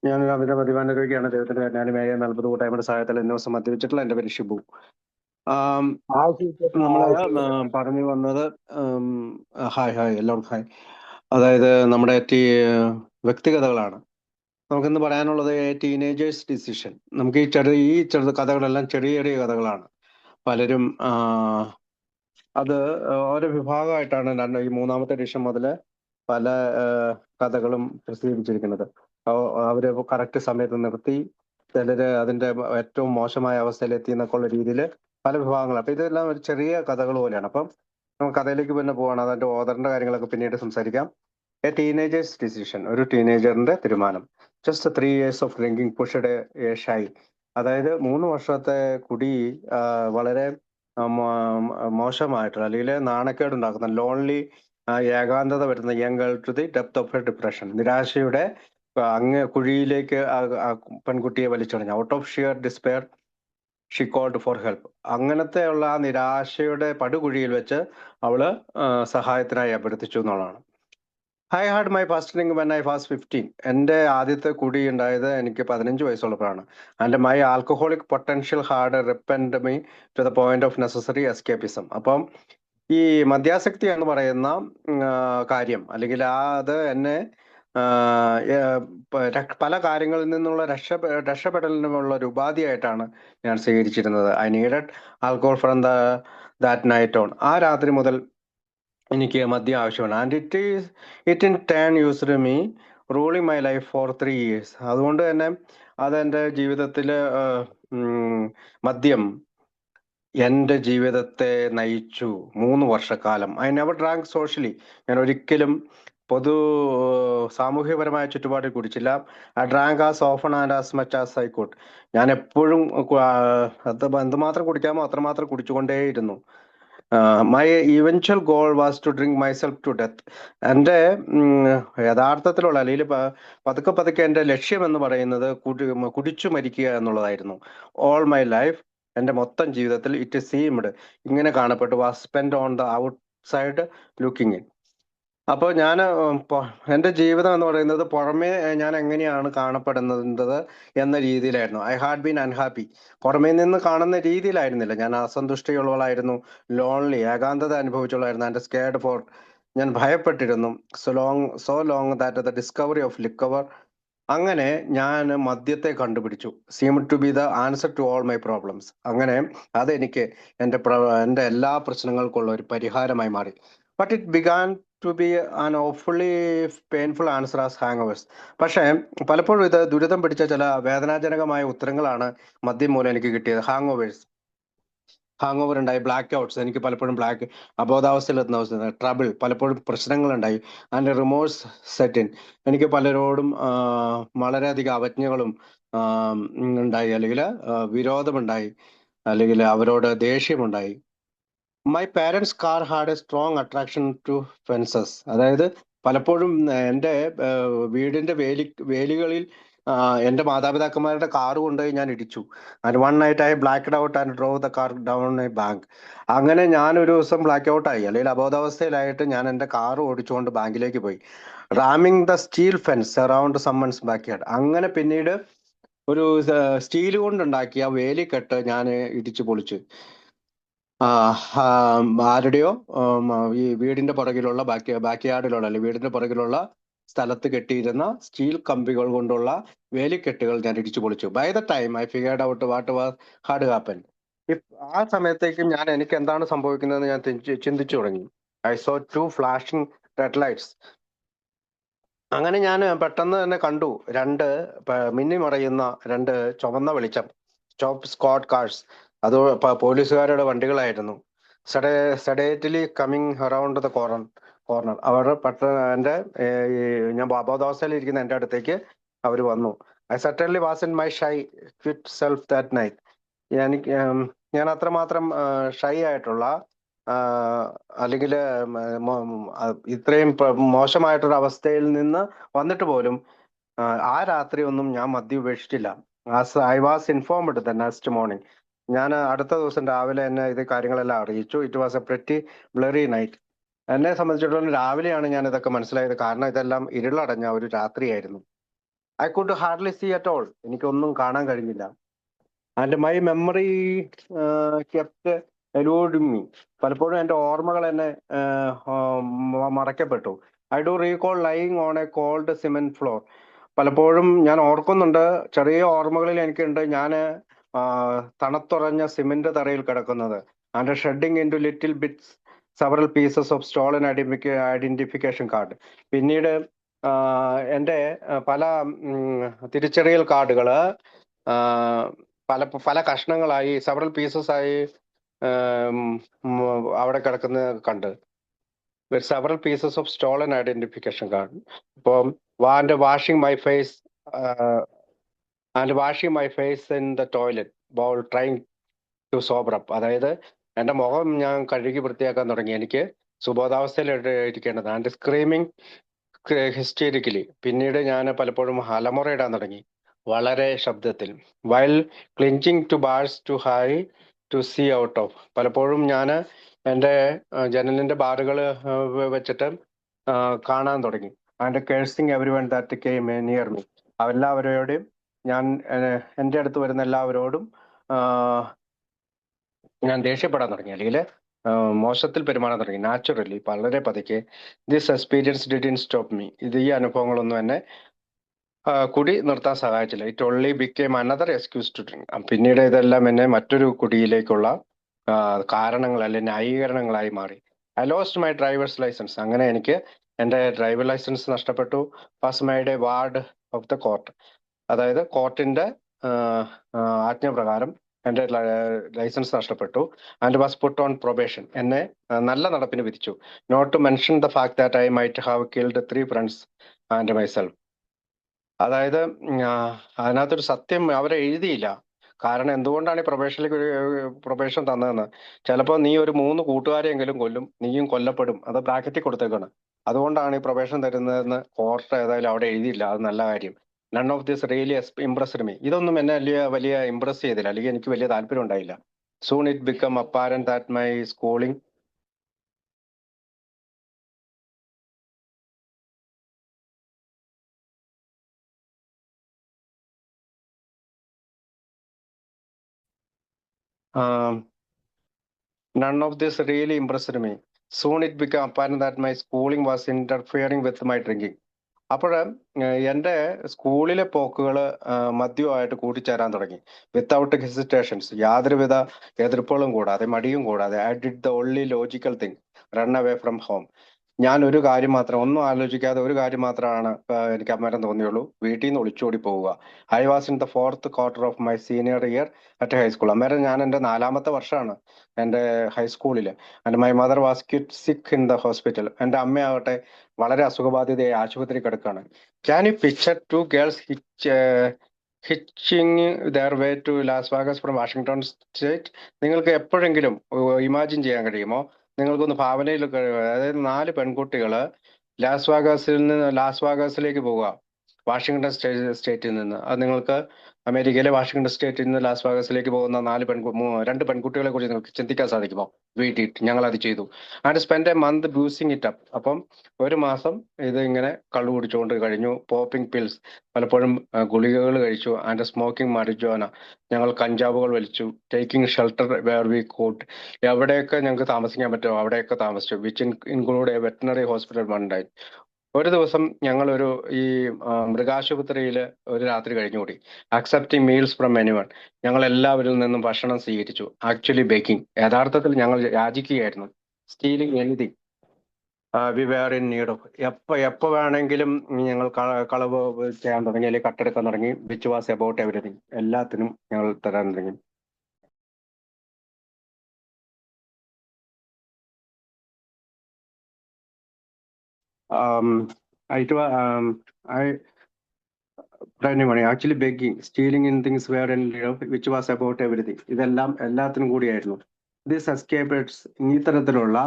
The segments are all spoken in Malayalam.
ഞാനൊരു അമിത മദ്യപാന രോഗിയാണ്. ദൈവത്തിന്റെ കരുണയാലുമായ 40 കൂട്ടായ്മയുടെ സഹായത്താൽ എന്നെ ദിവസം മദ്യപിച്ചിട്ടുള്ള എന്റെ പേര് ഷിബു. ആം, ആവശ്യമില്ല നമ്മള് ആവശ്യമില്ല. പറഞ്ഞു വന്നത് ആം, ഹായ് ഹായ് എല്ലാവർക്കും ഹായ്. അതായത് നമ്മുടെ വ്യക്തിഗതകളാണ്. നമുക്കിന്ന് പറയാനുള്ളത് ടീനേജേഴ്സ് ഡിസിഷൻ. നമുക്ക് ഈ ചെറു കഥകളെല്ലാം ചെറിയ ചെറിയ കഥകളാണ്. പലരും അത് ഓരോ വിഭാഗമായിട്ടാണ് ഈ മൂന്നാമത്തെ എഡിഷൻ മുതൽ പല ആ, കഥകളും പ്രസിദ്ധീകരിച്ചിരിക്കുന്നത്. അവര് കറക്റ്റ് സമയത്ത് നിർത്തി, ചിലര് അതിന്റെ ഏറ്റവും മോശമായ അവസ്ഥയിലെത്തി എന്നൊക്കെ ഉള്ള രീതിയിൽ പല വിഭാഗങ്ങൾ. അപ്പൊ ഇതെല്ലാം ഒരു ചെറിയ കഥകൾ പോലെയാണ്. അപ്പം നമുക്ക് കഥയിലേക്ക് പിന്നെ പോവാണ്. അതിന്റെ ഓദറിന്റെ കാര്യങ്ങളൊക്കെ പിന്നീട് സംസാരിക്കാം. എ ടീനേജേഴ്സ് ഡിസിഷൻ, ഒരു ടീനേജറിന്റെ തീരുമാനം. Just 3 years of drinking pushed A shy. അതായത് 3 വർഷത്തെ കുടി വളരെ മോശമായിട്ടുള്ള അല്ലെങ്കിൽ നാണക്കേടുണ്ടാക്കുന്ന ലോൺലി, ഏകാന്തത വരുന്ന young girl to the depth of a depression. നിരാശയുടെ അങ്ങ് കുഴിയിലേക്ക് ആ പെൺകുട്ടിയെ വലിച്ചെറിഞ്ഞു. Out of sheer despair she called for help. അങ്ങനത്തെ ഉള്ള ആ നിരാശയുടെ പടുകുഴിയിൽ വെച്ച് അവള് സഹായത്തിനായി അഭ്യർത്ഥിച്ചു എന്നുള്ളതാണ്. I had my first drink when I was 15. എൻ്റെ ആദ്യത്തെ കുടി ഉണ്ടായത് എനിക്ക് 15 വയസ്സുള്ളപ്പോഴാണ്. And my alcoholic potential had ripened me to the point of necessary escapism. അപ്പം ഈ മദ്യാസക്തി എന്ന് പറയുന്ന കാര്യം, അല്ലെങ്കിൽ അത് എന്നെ ആ, പല കാര്യങ്ങളിൽ നിന്നുള്ള രക്ഷപ്പെടലിനുള്ള ഒരു ഉപാധിയായിട്ടാണ് ഞാൻ സ്വീകരിച്ചിരുന്നത്. I needed alcohol from that night on. ആ രാത്രി മുതൽ എനിക്ക് മദ്യം ആവശ്യമാണ്. And it in turn used me ruling my life for 3 years. അതുകൊണ്ട് തന്നെ അതെൻ്റെ ജീവിതത്തിൽ മദ്യം എൻ്റെ ജീവിതത്തെ നയിച്ചു 3 വർഷക്കാലം. I never drank socially. ഞാൻ ഒരിക്കലും പൊതു സാമൂഹ്യപരമായ ചുറ്റുപാടിൽ കുടിച്ചില്ല. I drank as often and as much as I could. ഞാൻ എപ്പോഴും എന്തുമാത്രം കുടിക്കാമോ അത്രമാത്രം കുടിച്ചുകൊണ്ടേയിരുന്നു. My eventual goal was to drink myself to death. എൻ്റെ യഥാർത്ഥത്തിലുള്ള, അല്ലെങ്കിൽ പതുക്കെ പതുക്കെ എൻ്റെ ലക്ഷ്യം എന്ന് പറയുന്നത് കുടിച്ചു മരിക്കുക എന്നുള്ളതായിരുന്നു. ഓൾ മൈ ലൈഫ്, എൻ്റെ മൊത്തം ജീവിതത്തിൽ ഇറ്റ് സീംഡ്, ഇങ്ങനെ കാണപ്പെട്ടു, was spend on the out side looking in. അപ്പോൾ ഞാൻ എൻ്റെ ജീവിതം എന്ന് പറയുന്നത് പുറമേ ഞാൻ എങ്ങനെയാണ് കാണപ്പെടുന്നത് എന്ന രീതിയിലായിരുന്നു. I had been unhappy. പുറമേ നിന്ന് കാണുന്ന രീതിയിലായിരുന്നില്ല. ഞാൻ അസന്തുഷ്ടിയുള്ളവളായിരുന്നു, ലോൺലി, ഏകാന്തത അനുഭവിച്ചുള്ളായിരുന്നു. ആൻഡ് സ്കേർഡ് ഫോർ, ഞാൻ ഭയപ്പെട്ടിരുന്നു. So long that the discovery of liquor. അങ്ങനെ ഞാൻ മദ്യത്തെ കണ്ടുപിടിച്ചു. Seem to be the answer to all my problems. അങ്ങനെ അതെനിക്ക് എൻ്റെ എല്ലാ പ്രശ്നങ്ങൾക്കുള്ള ഒരു പരിഹാരമായി മാറി. But it began to be an awfully painful answer as hangovers. പക്ഷേ പലപ്പോഴും ഇത് ദുരിതം പിടിച്ച ചില വേദനാജനകമായ ഉത്തരങ്ങളാണ് മദ്യം മൂലം എനിക്ക് കിട്ടിയത്. ഹാങ് ഓവർ ഉണ്ടായി, ബ്ലാക്ക് ഔട്ട്സ്, എനിക്ക് പലപ്പോഴും അബോധാവസ്ഥയിലെത്തുന്ന അവസ്ഥ, ട്രബിൾ, പലപ്പോഴും പ്രശ്നങ്ങളുണ്ടായി. And remorse setting. എനിക്ക് പലരോടും വളരെയധികം അവജ്ഞകളും ഉണ്ടായി, അല്ലെങ്കിൽ വിരോധമുണ്ടായി, അല്ലെങ്കിൽ അവരോട് ദേഷ്യമുണ്ടായി. My parents car had a strong attraction to fences. അതായത് പലപ്പോഴും എൻ്റെ വീടിന്റെ വേലികളിൽ എൻ്റെ മാതാപിതാക്കന്മാരുടെ കാറ് കൊണ്ടുപോയി ഞാൻ ഇടിച്ചു. And one night I blacked out and drove the car down A bank. അങ്ങനെ ഞാൻ ഒരു ദിവസം ബ്ലാക്ക് ഔട്ട് ആയി, അല്ലെങ്കിൽ അബോധാവസ്ഥയിലായിട്ട് ഞാൻ എൻ്റെ കാറ് ഓടിച്ചുകൊണ്ട് ബാങ്കിലേക്ക് പോയി. Ramming the steel fence around someone's backyard. അങ്ങനെ പിന്നീട് ഒരു സ്റ്റീൽ കൊണ്ടുണ്ടാക്കിയ വേലിക്കെട്ട് ഞാൻ ഇടിച്ചു പൊളിച്ചു. ആരുടെയോ ഈ വീടിന്റെ പുറകിലുള്ള ബാക്ക് യാർഡിലുള്ള, അല്ലെങ്കിൽ വീടിന്റെ പുറകിലുള്ള സ്ഥലത്ത് കെട്ടിയിരുന്ന സ്റ്റീൽ കമ്പികൾ കൊണ്ടുള്ള വേലിക്കെട്ടുകൾ ഞാൻ ഇടിച്ചു പൊളിച്ചു. By the time I figured out what was had happen. ആ സമയത്തേക്കും എനിക്ക് എന്താണ് സംഭവിക്കുന്നതെന്ന് ഞാൻ ചിന്തിച്ചു തുടങ്ങി. I saw 2 flashing red lights. അങ്ങനെ ഞാൻ പെട്ടെന്ന് തന്നെ കണ്ടു മിന്നിമറയുന്ന 2 ചുവന്ന വെളിച്ചം, സ്റ്റോപ്പ് സ്ക്വാഡ് കാർസ്. അത് പോലീസുകാരുടെ വണ്ടികളായിരുന്നു. സെഡേറ്റ്ലി കമ്മിങ് അറൌണ്ട് ദ കോർണർ. അവർ പെട്ടെന്ന് ഞാൻ അബോധാവസ്ഥയിൽ ഇരിക്കുന്ന എൻ്റെ അടുത്തേക്ക് അവർ വന്നു. I certainly was in my shy quit self that night. ഞാൻ അത്രമാത്രം ഷൈ ആയിട്ടുള്ള, അല്ലെങ്കിൽ ഇത്രയും മോശമായിട്ടൊരു അവസ്ഥയിൽ നിന്ന് വന്നിട്ട് പോലും ആ രാത്രി ഒന്നും ഞാൻ മദ്യം ഉപേക്ഷിച്ചില്ല. As I was informed the next morning. ഞാൻ അടുത്ത ദിവസം രാവിലെ എന്നെ ഇത് കാര്യങ്ങളെല്ലാം അറിയിച്ചു. It was a pretty blurry night. എന്നെ സംബന്ധിച്ചിടത്തോളം രാവിലെയാണ് ഞാൻ ഇതൊക്കെ മനസ്സിലായത്. കാരണം ഇതെല്ലാം ഇരുളടഞ്ഞ ഒരു രാത്രിയായിരുന്നു. I could hardly see at all. എനിക്കൊന്നും കാണാൻ കഴിഞ്ഞില്ല. And my memory kept eluding me. പലപ്പോഴും എൻ്റെ ഓർമ്മകൾ എന്നെ മറയ്ക്കപ്പെട്ടു. I do recall lying on a cold cement floor. പലപ്പോഴും ഞാൻ ഓർക്കുന്നുണ്ട്, ചെറിയ ഓർമ്മകളിൽ എനിക്കുണ്ട്, ഞാൻ തണുത്തുറഞ്ഞ സിമെന്റ് തറയിൽ കിടക്കുന്നത്. And shedding into little bits several pieces of stolen identification card. പിന്നീട് എൻ്റെ പല തിരിച്ചറിയൽ കാർഡുകൾ പല പല കഷ്ണങ്ങളായി, സെവറൽ പീസസ് ആയി അവിടെ കിടക്കുന്ന കണ്ട്. with several pieces of stolen identification card. ഇപ്പം and washing my face in the toilet while trying to sober up. അതായത് എൻ്റെ മുഖം ഞാൻ കഴുകി വൃത്തിയാക്കാൻ തുടങ്ങി, എനിക്ക് സുബോധാവസ്ഥയിൽ ഇരിക്കേണ്ടത്. And screaming ഹിസ്റ്റീരിക്കലി. പിന്നീട് ഞാൻ പലപ്പോഴും അലമുറയിടാൻ തുടങ്ങി വളരെ ശബ്ദത്തിൽ. While clinching to bars too high to see out of. പലപ്പോഴും ഞാൻ എൻ്റെ ജനലിൻ്റെ ബാറുകൾ വെച്ചിട്ട് കാണാൻ തുടങ്ങി. And cursing every one that came near me. എല്ലാവരോടും ഞാൻ എൻ്റെ അടുത്ത് വരുന്ന എല്ലാവരോടും ഞാൻ ദേഷ്യപ്പെടാൻ തുടങ്ങി, അല്ലെങ്കിൽ മോശത്തിൽ പെരുമാറാൻ തുടങ്ങി. നാച്ചുറലി, വളരെ പതുക്കെ. This experience didn't stop me. ഈ അനുഭവങ്ങളൊന്നും എന്നെ കുടി നിർത്താൻ സഹായിച്ചില്ല. It only became another excuse to drink. പിന്നീട് ഇതെല്ലാം എന്നെ മറ്റൊരു കുടിയിലേക്കുള്ള കാരണങ്ങൾ അല്ലെങ്കിൽ ന്യായീകരണങ്ങളായി മാറി. I lost my driver's licence. അങ്ങനെ എനിക്ക് എൻ്റെ ഡ്രൈവർ ലൈസൻസ് നഷ്ടപ്പെട്ടു. Was made a ward of the court. അതായത് കോർട്ടിന്റെ ആജ്ഞപ്രകാരം എൻ്റെ ലൈസൻസ് നഷ്ടപ്പെട്ടു. And was put on probation. എന്നെ നല്ല നടപ്പിന് വിധിച്ചു. Not to mention the fact that I might have killed 3 friends and myself. അതായത് അതിനകത്തൊരു സത്യം അവരെ എഴുതിയില്ല. കാരണം എന്തുകൊണ്ടാണ് ഈ പ്രൊബേഷൻ തന്നതെന്ന്. ചിലപ്പോൾ നീ ഒരു 3 കൂട്ടുകാരെയെങ്കിലും കൊല്ലും, നീയും കൊല്ലപ്പെടും. അത് ബ്രാക്കറ്റിൽ കൊടുത്തേക്കാണ്. അതുകൊണ്ടാണ് ഈ പ്രൊബേഷൻ തരുന്നതെന്ന് കോർട്ട് ഏതായാലും അവിടെ എഴുതിയില്ല. അത് നല്ല കാര്യം. None of this really impressed me. ഇതൊന്നും എന്നെ വലിയ ഇംപ്രസ് ചെയ്തില്ല, അല്ലെങ്കിൽ എനിക്ക് വലിയ താല്പര്യം ഉണ്ടായില്ല. Soon it become apparent that my schooling none of this really impressed me. Soon it became apparent that my schooling was interfering with my drinking. അപ്പോൾ എൻ്റെ സ്കൂളിലെ പോക്കുകൾ മദ്യമായിട്ട് കൂട്ടിച്ചേരാൻ തുടങ്ങി. വിത്തൗട്ട് ഹെസിറ്റേഷൻസ്, യാതൊരുവിധ എതിർപ്പുകളും കൂടാതെ, മടിയും കൂടാതെ. I did the only logical thing, run away from home. ഞാൻ ഒരു കാര്യം മാത്രം, ഒന്നും ആലോചിക്കാതെ ഒരു കാര്യം മാത്രമാണ് എനിക്ക് അന്നേരം തോന്നിയുള്ളൂ: വീട്ടിൽ നിന്ന് ഒളിച്ചോടി പോവുക. I was in the 4th quarter of my senior year at high school. അന്നേരം ഞാൻ എൻ്റെ 4ാമത്തെ വർഷമാണ് എൻ്റെ ഹൈസ്കൂളിൽ. And my mother was sick in the hospital. എൻ്റെ അമ്മയാവട്ടെ വളരെ അസുഖബാധിതയായി ആശുപത്രി കിടക്കുകയാണ്. Can you picture 2 girls hitching their way to Las Vegas from Washington State? നിങ്ങൾക്ക് എപ്പോഴെങ്കിലും ഇമാജിൻ ചെയ്യാൻ കഴിയുമോ? നിങ്ങൾക്കൊന്ന് ഭാവനയിൽ, അതായത് 4 പെൺകുട്ടികൾ ലാസ് വേഗസിലേക്ക് പോവുക, വാഷിംഗ്ടൺ സ്റ്റേറ്റിൽ നിന്ന്. അത് നിങ്ങൾക്ക് അമേരിക്കയിലെ വാഷിംഗ്ടൺ സ്റ്റേറ്റിൽ നിന്ന് ലാസ് വേഗസിലേക്ക് പോകുന്ന 2 പെൺകുട്ടികളെ കുറിച്ച് നിങ്ങൾക്ക് ചിന്തിക്കാൻ സാധിക്കുമോ? വീട്ടിൽ ഞങ്ങൾ അത് ചെയ്തു. And spend a month boozing it up. അപ്പം ഒരു മാസം ഇത് ഇങ്ങനെ കള്ളു കുടിച്ചുകൊണ്ട് കഴിഞ്ഞു. പോപ്പിംഗ് പിൽസ്, പലപ്പോഴും ഗുളികകൾ കഴിച്ചു. ആൻഡ് സ്മോക്കിംഗ് മരിജോന, ഞങ്ങൾ കഞ്ചാവുകൾ വലിച്ചു. ടേക്കിംഗ് ഷെൽട്ടർ വേർ വി കൂട്ട്, എവിടെയൊക്കെ ഞങ്ങൾക്ക് താമസിക്കാൻ പറ്റുമോ അവിടെയൊക്കെ താമസിച്ചു. Which include a veterinary hospital one day. ഒരു ദിവസം ഞങ്ങളൊരു ഈ മൃഗാശുപത്രിയിൽ ഒരു രാത്രി കഴിഞ്ഞുകൂടി. അക്സെപ്റ്റിംഗ് മീൽസ് ഫ്രം എനിവൺ, ഞങ്ങൾ എല്ലാവരിൽ നിന്നും ഭക്ഷണം സ്വീകരിച്ചു. ആക്ച്വലി ബേക്കിംഗ്, യഥാർത്ഥത്തിൽ ഞങ്ങൾ യാചിക്കുകയായിരുന്നു. Stealing anything we were in need of. എപ്പോ വേണമെങ്കിലും ഞങ്ങൾ കളവ് ചെയ്യാൻ തുടങ്ങി, അല്ലെങ്കിൽ കട്ടെടുക്കാൻ തുടങ്ങി. വിച്ച് വാസ് അബൌട്ട് എവരിതിങ്, എല്ലാത്തിനും ഞങ്ങൾ തരാൻ തുടങ്ങി. Actually begging, stealing in things were in need of, which was about everything. ഇതെല്ലാം എല്ലാത്തിനും കൂടിയായിരുന്നു. ദിസ് എസ്കേപ്സ്, ഈ തരത്തിലുള്ള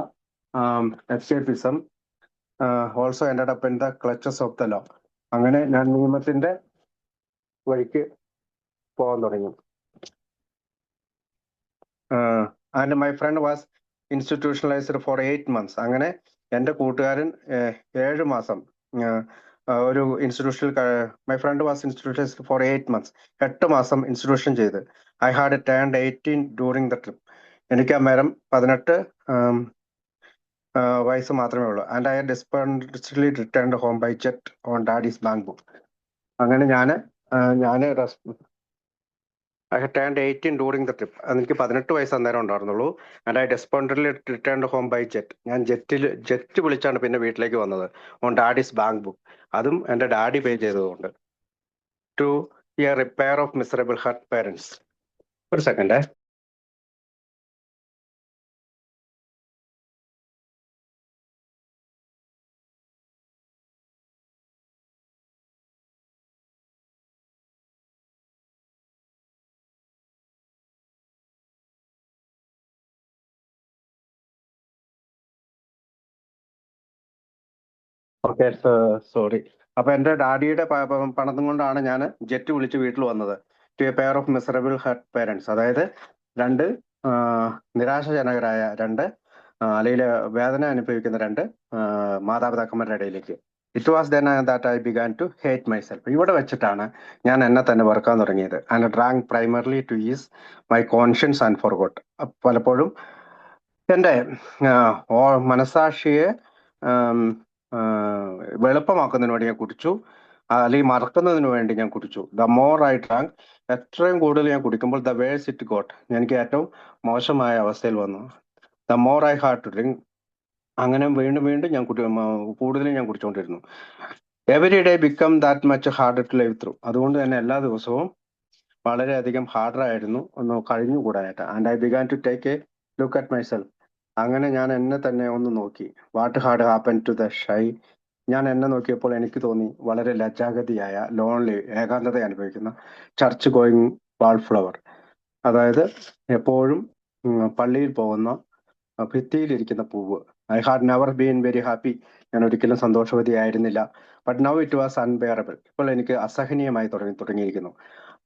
escapism also ended up in the clutches of the law. അങ്ങനെ ഞാൻ നിയമത്തിന്റെ വഴിക്ക് പോകാൻ തുടങ്ങി. And my friend was institutionalised for 8 months. അങ്ങനെ എൻ്റെ കൂട്ടുകാരൻ 7 മാസം ഒരു ഇൻസ്റ്റിറ്റ്യൂഷനിൽ my friend was institution for 8 months. 8 മാസം ഇൻസ്റ്റിറ്റ്യൂഷൻ ചെയ്ത്. I had turned 18 during the trip. എനിക്ക് അന്നേരം 18 വയസ്സ് മാത്രമേ ഉള്ളൂ. And I despondently returned home by jet on daddy's bank book. അങ്ങനെ ഞാൻ I had turned 18 during the trip. എനിക്ക് 18 വയസ്സ് അന്നേരം ഉണ്ടായിരുന്നുള്ളൂ. And I despondently returned home by jet. ഞാൻ ജെറ്റ് വിളിച്ചാണ് പിന്നെ വീട്ടിലേക്ക് വന്നത്. On daddy's bank book. അതും എൻ്റെ ഡാഡി പേ ചെയ്തതുകൊണ്ട്. To a repair of miserable hurt parents. ഒരു സെക്കൻഡ്. Okay, sorry. അപ്പൊ എന്റെ ഡാഡിയുടെ പണത്തും കൊണ്ടാണ് ഞാൻ ജെറ്റ് വിളിച്ച് വീട്ടിൽ വന്നത്. To a pair of miserable hurt parents. അതായത് രണ്ട് നിരാശജനകരായ അല്ലെങ്കിൽ വേദന അനുഭവിക്കുന്ന രണ്ട് മാതാപിതാക്കന്മാരുടെ ഇടയിലേക്ക്. It was then that I began to hate myself. ഇവിടെ വെച്ചിട്ടാണ് ഞാൻ എന്നെ തന്നെ വെറുക്കാൻ തുടങ്ങിയത്. And drank primarily to ease my conscience and forgot. പലപ്പോഴും എൻ്റെ മനസാക്ഷിയെ വെളുപ്പമാക്കുന്നതിന് വേണ്ടി ഞാൻ കുടിച്ചു, അല്ലെങ്കിൽ മറക്കുന്നതിന് വേണ്ടി ഞാൻ കുടിച്ചു. ദ മോർ ഐ ഡ്രാങ്ക്, എത്രയും കൂടുതൽ ഞാൻ കുടിക്കുമ്പോൾ ദ വേഴ്സ് ഇറ്റ് ഗോട്ട്, എനിക്ക് ഏറ്റവും മോശമായ അവസ്ഥയിൽ വന്നു. The more I had to drink, അങ്ങനെ വീണ്ടും വീണ്ടും ഞാൻ കൂടുതലും ഞാൻ കുടിച്ചുകൊണ്ടിരുന്നു. Every day become that much harder to live through. അതുകൊണ്ട് തന്നെ എല്ലാ ദിവസവും വളരെയധികം ഹാർഡറായിരുന്നു ഒന്ന് കഴിഞ്ഞുകൂടാനായിട്ട്. And I began to take a look at myself. അങ്ങനെ ഞാൻ എന്നെ തന്നെ ഒന്ന് നോക്കി. What had happen to the shy. ഞാൻ എന്നെ നോക്കിയപ്പോൾ എനിക്ക് തോന്നി വളരെ ലജ്ജാഗതിയായ, ലോൺലി, ഏകാന്തത അനുഭവിക്കുന്ന ചർച്ച് ഗോയിങ് വാൾ ഫ്ലവർ. അതായത് എപ്പോഴും പള്ളിയിൽ പോകുന്ന ഭിത്തിയിലിരിക്കുന്ന പൂവ്. I had never been very happy. ഞാൻ ഒരിക്കലും സന്തോഷവതിയായിരുന്നില്ല. But now it was unbearable. ഇപ്പോൾ എനിക്ക് അസഹനീയമായി തുടങ്ങിയിരിക്കുന്നു.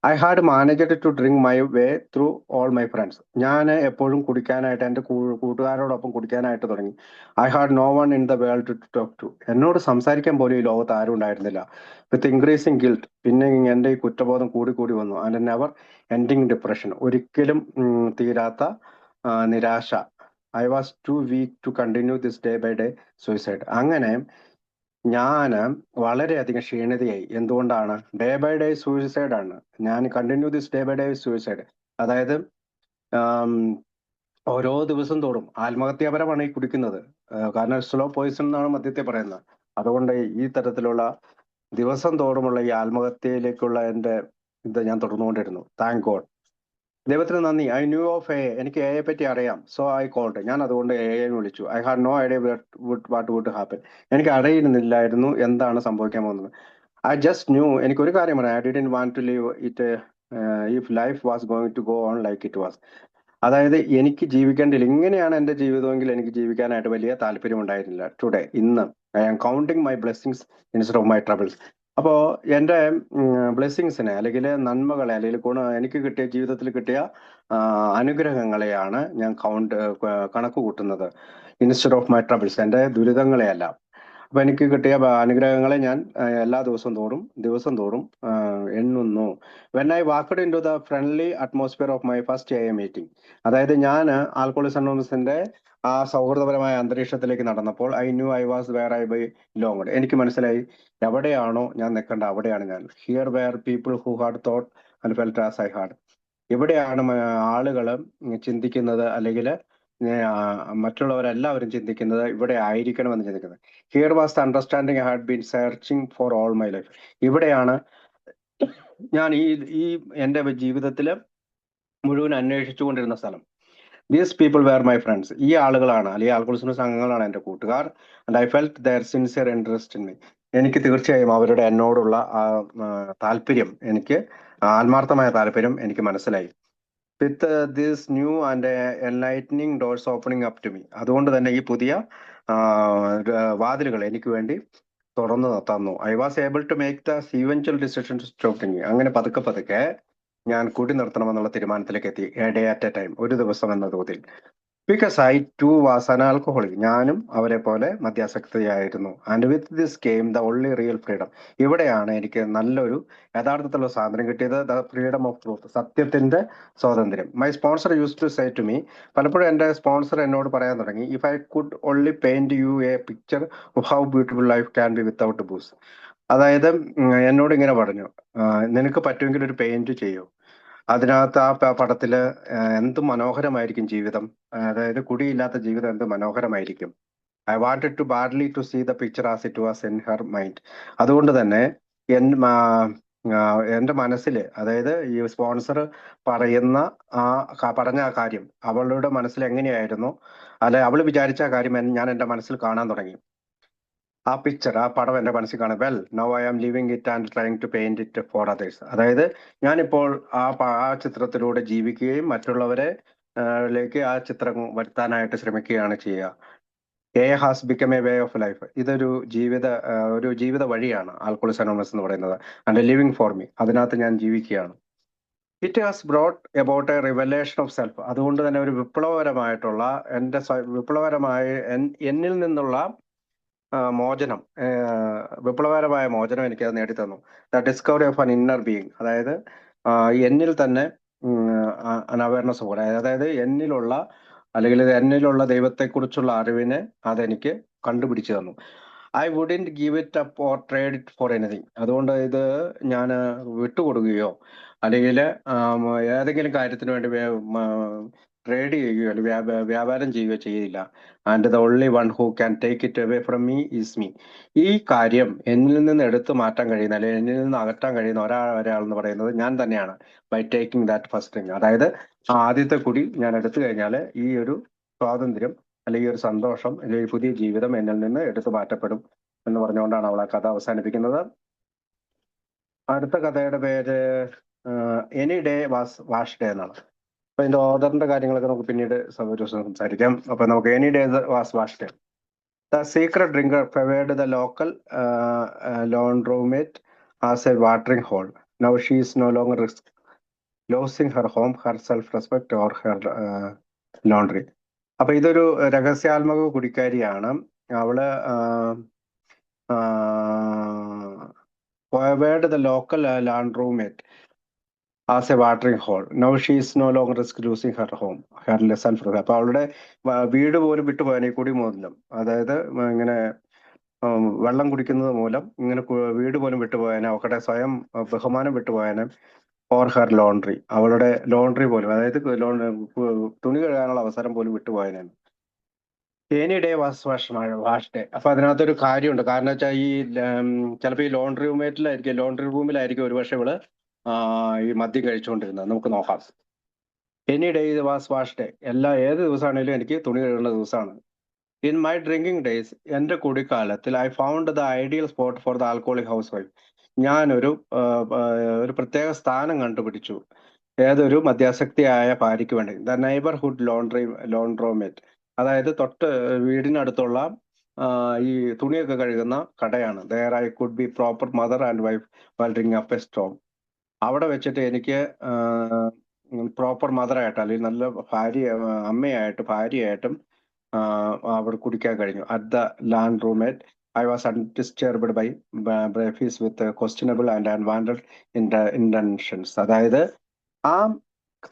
I had managed to drink my way through all my friends. ഞാൻ എപ്പോഴും കുടിക്കാനായിട്ട്, എൻ്റെ കൂട്ടുകാരോടൊപ്പം കുടിക്കാനായിട്ട് തുടങ്ങി. I had no one in the world to talk to. എന്നോട് സംസാരിക്കാൻ പോലും ഈ ലോകത്ത് ആരും ഉണ്ടായിരുന്നില്ല. വിത്ത് ഇൻക്രീസിങ് ഗിൽട്ട്, പിന്നെ എൻ്റെ ഈ കുറ്റബോധം കൂടി വന്നു. ആൻഡ് നെവർ എൻഡിങ് ഡിപ്രഷൻ, ഒരിക്കലും തീരാത്ത നിരാശ. I was too weak to continue this day by day suicide. അങ്ങനെ ഞാൻ വളരെയധികം ക്ഷീണിതയായി. എന്തുകൊണ്ടാണ്? ഡേ ബൈ ഡേ സൂയിസൈഡ് ആണ്. ഞാൻ continue this day by day suicide. അതായത് ഓരോ ദിവസം തോറും ആത്മഹത്യാപരമാണ് ഈ കുടിക്കുന്നത്. കാരണം സ്ലോ പോയിസൺ എന്നാണ് മദ്യത്തെ പറയുന്നത്. അതുകൊണ്ട് ഈ തരത്തിലുള്ള ദിവസം തോറുമുള്ള ഈ ആത്മഹത്യയിലേക്കുള്ള എൻ്റെ ഇത് ഞാൻ തുടർന്നുകൊണ്ടിരുന്നു. താങ്ക് ഗോഡ്, ദൈവത്തിന് നന്ദി. I knew of A. എനിക്ക് എയെ പറ്റി അറിയാം. So I called. ഞാൻ അതുകൊണ്ട് എയെ വിളിച്ചു. I had no idea what would happen. എനിക്ക് അറിയുന്നില്ലായിരുന്നു എന്താണ് സംഭവിക്കാൻ പോകുന്നത്. I just knew. എനിക്ക് ഒരു കാര്യം പറയാം. I didn't want to leave it if life was going to go on like it was. അതായത് എനിക്ക് ജീവിക്കേണ്ടില്ല, ഇങ്ങനെയാണ് എൻ്റെ ജീവിതമെങ്കിൽ എനിക്ക് ജീവിക്കാനായിട്ട് വലിയ താല്പര്യം ഉണ്ടായിരുന്നില്ല. ടുഡേ, ഇന്ന്, I am counting my blessings instead of my troubles. അപ്പോ എൻ്റെ ബ്ലെസ്സിങ്സിനെ, അല്ലെങ്കിൽ നന്മകളെ, അല്ലെങ്കിൽ എനിക്ക് കിട്ടിയ, ജീവിതത്തിൽ കിട്ടിയ അനുഗ്രഹങ്ങളെയാണ് ഞാൻ കണക്ക് കൂട്ടുന്നത്. ഇൻസ്റ്റെഡ് ഓഫ് മൈ ട്രബിൾസ്, എൻ്റെ ദുരിതങ്ങളെയല്ല. അപ്പൊ എനിക്ക് കിട്ടിയ അനുഗ്രഹങ്ങളെ ഞാൻ എല്ലാ ദിവസം തോറും എണ്ണുന്നു. When I walked in to the friendly atmosphere of my first a meeting. അതായത് ഞാൻ ആൽക്കോളിക്സ് അനോണിമസിന്റെ ആ സൗഹൃദപരമായ അന്തരീക്ഷത്തിലേക്ക് നടന്നപ്പോൾ I knew I was where I belonged. എനിക്ക് മനസ്സിലായി, എവിടെയാണോ ഞാൻ നിൽക്കേണ്ട അവിടെയാണ് ഞാൻ. Here where people who had thought and felt as I had. ഇവിടെയാണ് ആളുകൾ ചിന്തിക്കുന്നത്, അല്ലെങ്കിൽ മറ്റുള്ളവരെല്ലാവരും ചിന്തിക്കുന്നത് ഇവിടെ ആയിരിക്കണമെന്ന് ചിന്തിക്കുന്നത്. Here was the understanding I had been searching for all my life. ഇവിടെയാണ് ഞാൻ ഈ എൻ്റെ ജീവിതത്തിൽ മുഴുവൻ അന്വേഷിച്ചുകൊണ്ടിരുന്ന സ്ഥലം. These people were my friends. ഈ ആളുകളാണ്, അല്ലെങ്കിൽ ആൽക്കോളിക്സ് അംഗങ്ങളാണ് എൻ്റെ കൂട്ടുകാർ. And I felt their sincere interest in me. എനിക്ക് തീർച്ചയായും അവരുടെ എന്നോടുള്ള താല്പര്യം, എനിക്ക് ആത്മാർത്ഥമായ താല്പര്യം എനിക്ക് മനസ്സിലായി. With this new and enlightening doors opening up to me. അതുകൊണ്ട് തന്നെ ഈ പുതിയ വാതിലുകൾ എനിക്ക് വേണ്ടി തുറന്നു തന്നു. I was able to make the eventual decision to stop drinking. അങ്ങനെ പതുക്കെ ഞാൻ കുടി നിർത്തണമെന്നുള്ള തീരുമാനത്തിലേക്ക് എത്തി. A day at a time, ഒരു ദിവസം എന്ന തോതിൽ. Because I too was an alcoholic. ഞാനും അവരെ പോലെ മദ്യാസക്തിയായിരുന്നു. And with this game the only real freedom. ഇവിടെയാണ് എനിക്ക് നല്ലൊരു യഥാർത്ഥത്തിലുള്ള സ്വാതന്ത്ര്യം കിട്ടിയത്. ദ ഫ്രീഡം ഓഫ് ട്രൂത്ത്, സത്യത്തിന്റെ സ്വാതന്ത്ര്യം. My sponsor use to say to me, പലപ്പോഴും എൻ്റെ സ്പോൺസർ എന്നോട് പറയാൻ തുടങ്ങി, if I could only paint you a picture of how beautiful life can be without booze. അതായത് എന്നോട് ഇങ്ങനെ പറഞ്ഞു, നിനക്ക് പറ്റുമെങ്കിൽ ഒരു പെയിന്റ് ചെയ്യൂ, അതിനകത്ത് ആ പടത്തില് എന്ത് മനോഹരമായിരിക്കും ജീവിതം, അതായത് കുടിയില്ലാത്ത ജീവിതം എന്ത് മനോഹരമായിരിക്കും. I wanted to badly to see the picture as it was in her mind. അതുകൊണ്ട് തന്നെ എൻ എന്റെ മനസ്സിൽ, അതായത് ഈ സ്പോൺസർ പറയുന്ന പറഞ്ഞ ആ കാര്യം അവളുടെ മനസ്സിൽ എങ്ങനെയായിരുന്നു, അല്ലെ അവൾ വിചാരിച്ച ആ കാര്യം ഞാൻ എന്റെ മനസ്സിൽ കാണാൻ തുടങ്ങി. ആ പിക്ചർ, ആ പടം എന്റെ മനസ്സിൽ കാണാം. Well now I am living it and trying to paint it for others. അതായത് ഞാനിപ്പോൾ ആ ചിത്രത്തിലൂടെ ജീവിക്കുകയും മറ്റുള്ളവരെ ലേക്ക് ആ ചിത്രം വരുത്താനായിട്ട് ശ്രമിക്കുകയാണ് ചെയ്യുക. A has become a way of life. ഇതൊരു ഒരു ജീവിത വഴിയാണ് ആൽക്കോളിക്സ് അനോണിമസ് എന്ന് പറയുന്നത്. ആൻഡ് ലിവിങ് ഫോർ മീ, അതിനകത്ത് ഞാൻ ജീവിക്കുകയാണ്. It has brought about A revelation of self. അതുകൊണ്ട് തന്നെ ഒരു വിപ്ലവകരമായിട്ടുള്ള വിപ്ലവകരമായ എന്നിൽ നിന്നുള്ള മോചനം, വിപ്ലവകരമായ മോചനം എനിക്കത് നേടിത്തന്നു. The discovery of an inner being, അതായത് എന്നിൽ തന്നെ അൻ അവയർനെസ് പോലെ, അതായത് എന്നിലുള്ള ദൈവത്തെക്കുറിച്ചുള്ള അറിവിനെ അതെനിക്ക് കണ്ടുപിടിച്ചു തന്നു. I wouldn't give it up or trade it for anything. അതുകൊണ്ട് ഇത് ഞാൻ വിട്ടുകൊടുക്കുകയോ അല്ലെങ്കിൽ ഏതെങ്കിലും കാര്യത്തിന് വേണ്ടി ട്രേഡ് ചെയ്യുകയോ അല്ലെങ്കിൽ വ്യാപാരം ചെയ്യുകയോ ചെയ്യില്ല. And the only one who can take it away from me is me. ഈ കാര്യം എന്നിൽ നിന്ന് എടുത്തു മാറ്റാൻ കഴിയുന്ന, അല്ലെങ്കിൽ എന്നിൽ നിന്ന് അകറ്റാൻ കഴിയുന്ന ഒരാൾ എന്ന് പറയുന്നത് ഞാൻ തന്നെയാണ്. By taking that first thing, അതായത് ആദ്യത്തെ കുടി ഞാൻ എടുത്തു കഴിഞ്ഞാൽ ഈ ഒരു സ്വാതന്ത്ര്യം അല്ലെങ്കിൽ ഒരു സന്തോഷം അല്ലെങ്കിൽ പുതിയ ജീവിതം എന്നിൽ നിന്ന് എടുത്തു മാറ്റപ്പെടും എന്ന് പറഞ്ഞുകൊണ്ടാണ് അവൾ ആ കഥ അവസാനിപ്പിക്കുന്നത്. അടുത്ത കഥയുടെ പേര് എനി ഡേ വാഷ് ഡേ എന്നാണ്. അപ്പൊ ഇതിന്റെ ഓർഡറിന്റെ കാര്യങ്ങളൊക്കെ നമുക്ക് പിന്നീട് ഒരു ദിവസം സംസാരിക്കാം. അപ്പൊ നമുക്ക് any day wash day. The secret drinker favoured the local laundromat as a watering hole. Now she is no longer losing her home, her self-respect or her laundry. അപ്പൊ ഇതൊരു രഹസ്യാത്മക കുടിക്കാരിയാണ്. അവള് favoured the local laundromat as a watering hole. Now she is no longer risk losing her home, her self. അപ്പൊ അവളുടെ വീട് പോലും വിട്ടുപോയാൽ ഈ കുടി മൂലം, അതായത് ഇങ്ങനെ വെള്ളം കുടിക്കുന്നത് മൂലം ഇങ്ങനെ വീട് പോലും വിട്ടുപോയാനും അവളുടെ സ്വയം ബഹുമാനം വിട്ടുപോയാനും, ഓർ ഹെർ ലോണ്ട്രി, അവളുടെ ലോണ്ട്രി പോലും, അതായത് തുണി കഴുകാനുള്ള അവസരം പോലും വിട്ടുപോയാനും. Any day wash day. അപ്പൊ അതിനകത്തൊരു കാര്യമുണ്ട്. കാരണം വെച്ചാൽ ഈ ചിലപ്പോൾ ഈ ലോണ്ട്രി റൂമിലായിരിക്കും ഒരുപക്ഷെ ഇവള് ഈ മദ്യം കഴിച്ചുകൊണ്ടിരുന്നത്. നമുക്ക് നോക്കാം. Any day wash day. ഏത് ദിവസമാണെങ്കിലും എനിക്ക് തുണി കഴുകുന്ന ദിവസമാണ്. ഇൻ മൈ ഡ്രിങ്കിങ് ഡേയ്സ്, എന്റെ കുടിക്കാലത്തിൽ I found the ideal spot for the alcoholic housewife. ഞാനൊരു ഒരു പ്രത്യേക സ്ഥാനം കണ്ടുപിടിച്ചു ഏതൊരു മദ്യാസക്തിയായ ഭാര്യയ്ക്ക് വേണ്ടി. ദ നെയ്ബർഹുഡ് ലോണ്ട്രോമേറ്റ്, അതായത് വീടിനടുത്തുള്ള ഈ തുണിയൊക്കെ കഴുകുന്ന കടയാണ്. There I could be proper mother and wife while drinking up a storm. അവിടെ വെച്ചിട്ട് എനിക്ക് പ്രോപ്പർ മദറായിട്ട് അല്ലെങ്കിൽ നല്ല ഭാര്യയായിട്ടും അവിടെ കുടിക്കാൻ കഴിഞ്ഞു. At the laundromat I was undisturbed by barflies with questionable and unwanted intentions. അതായത് ആ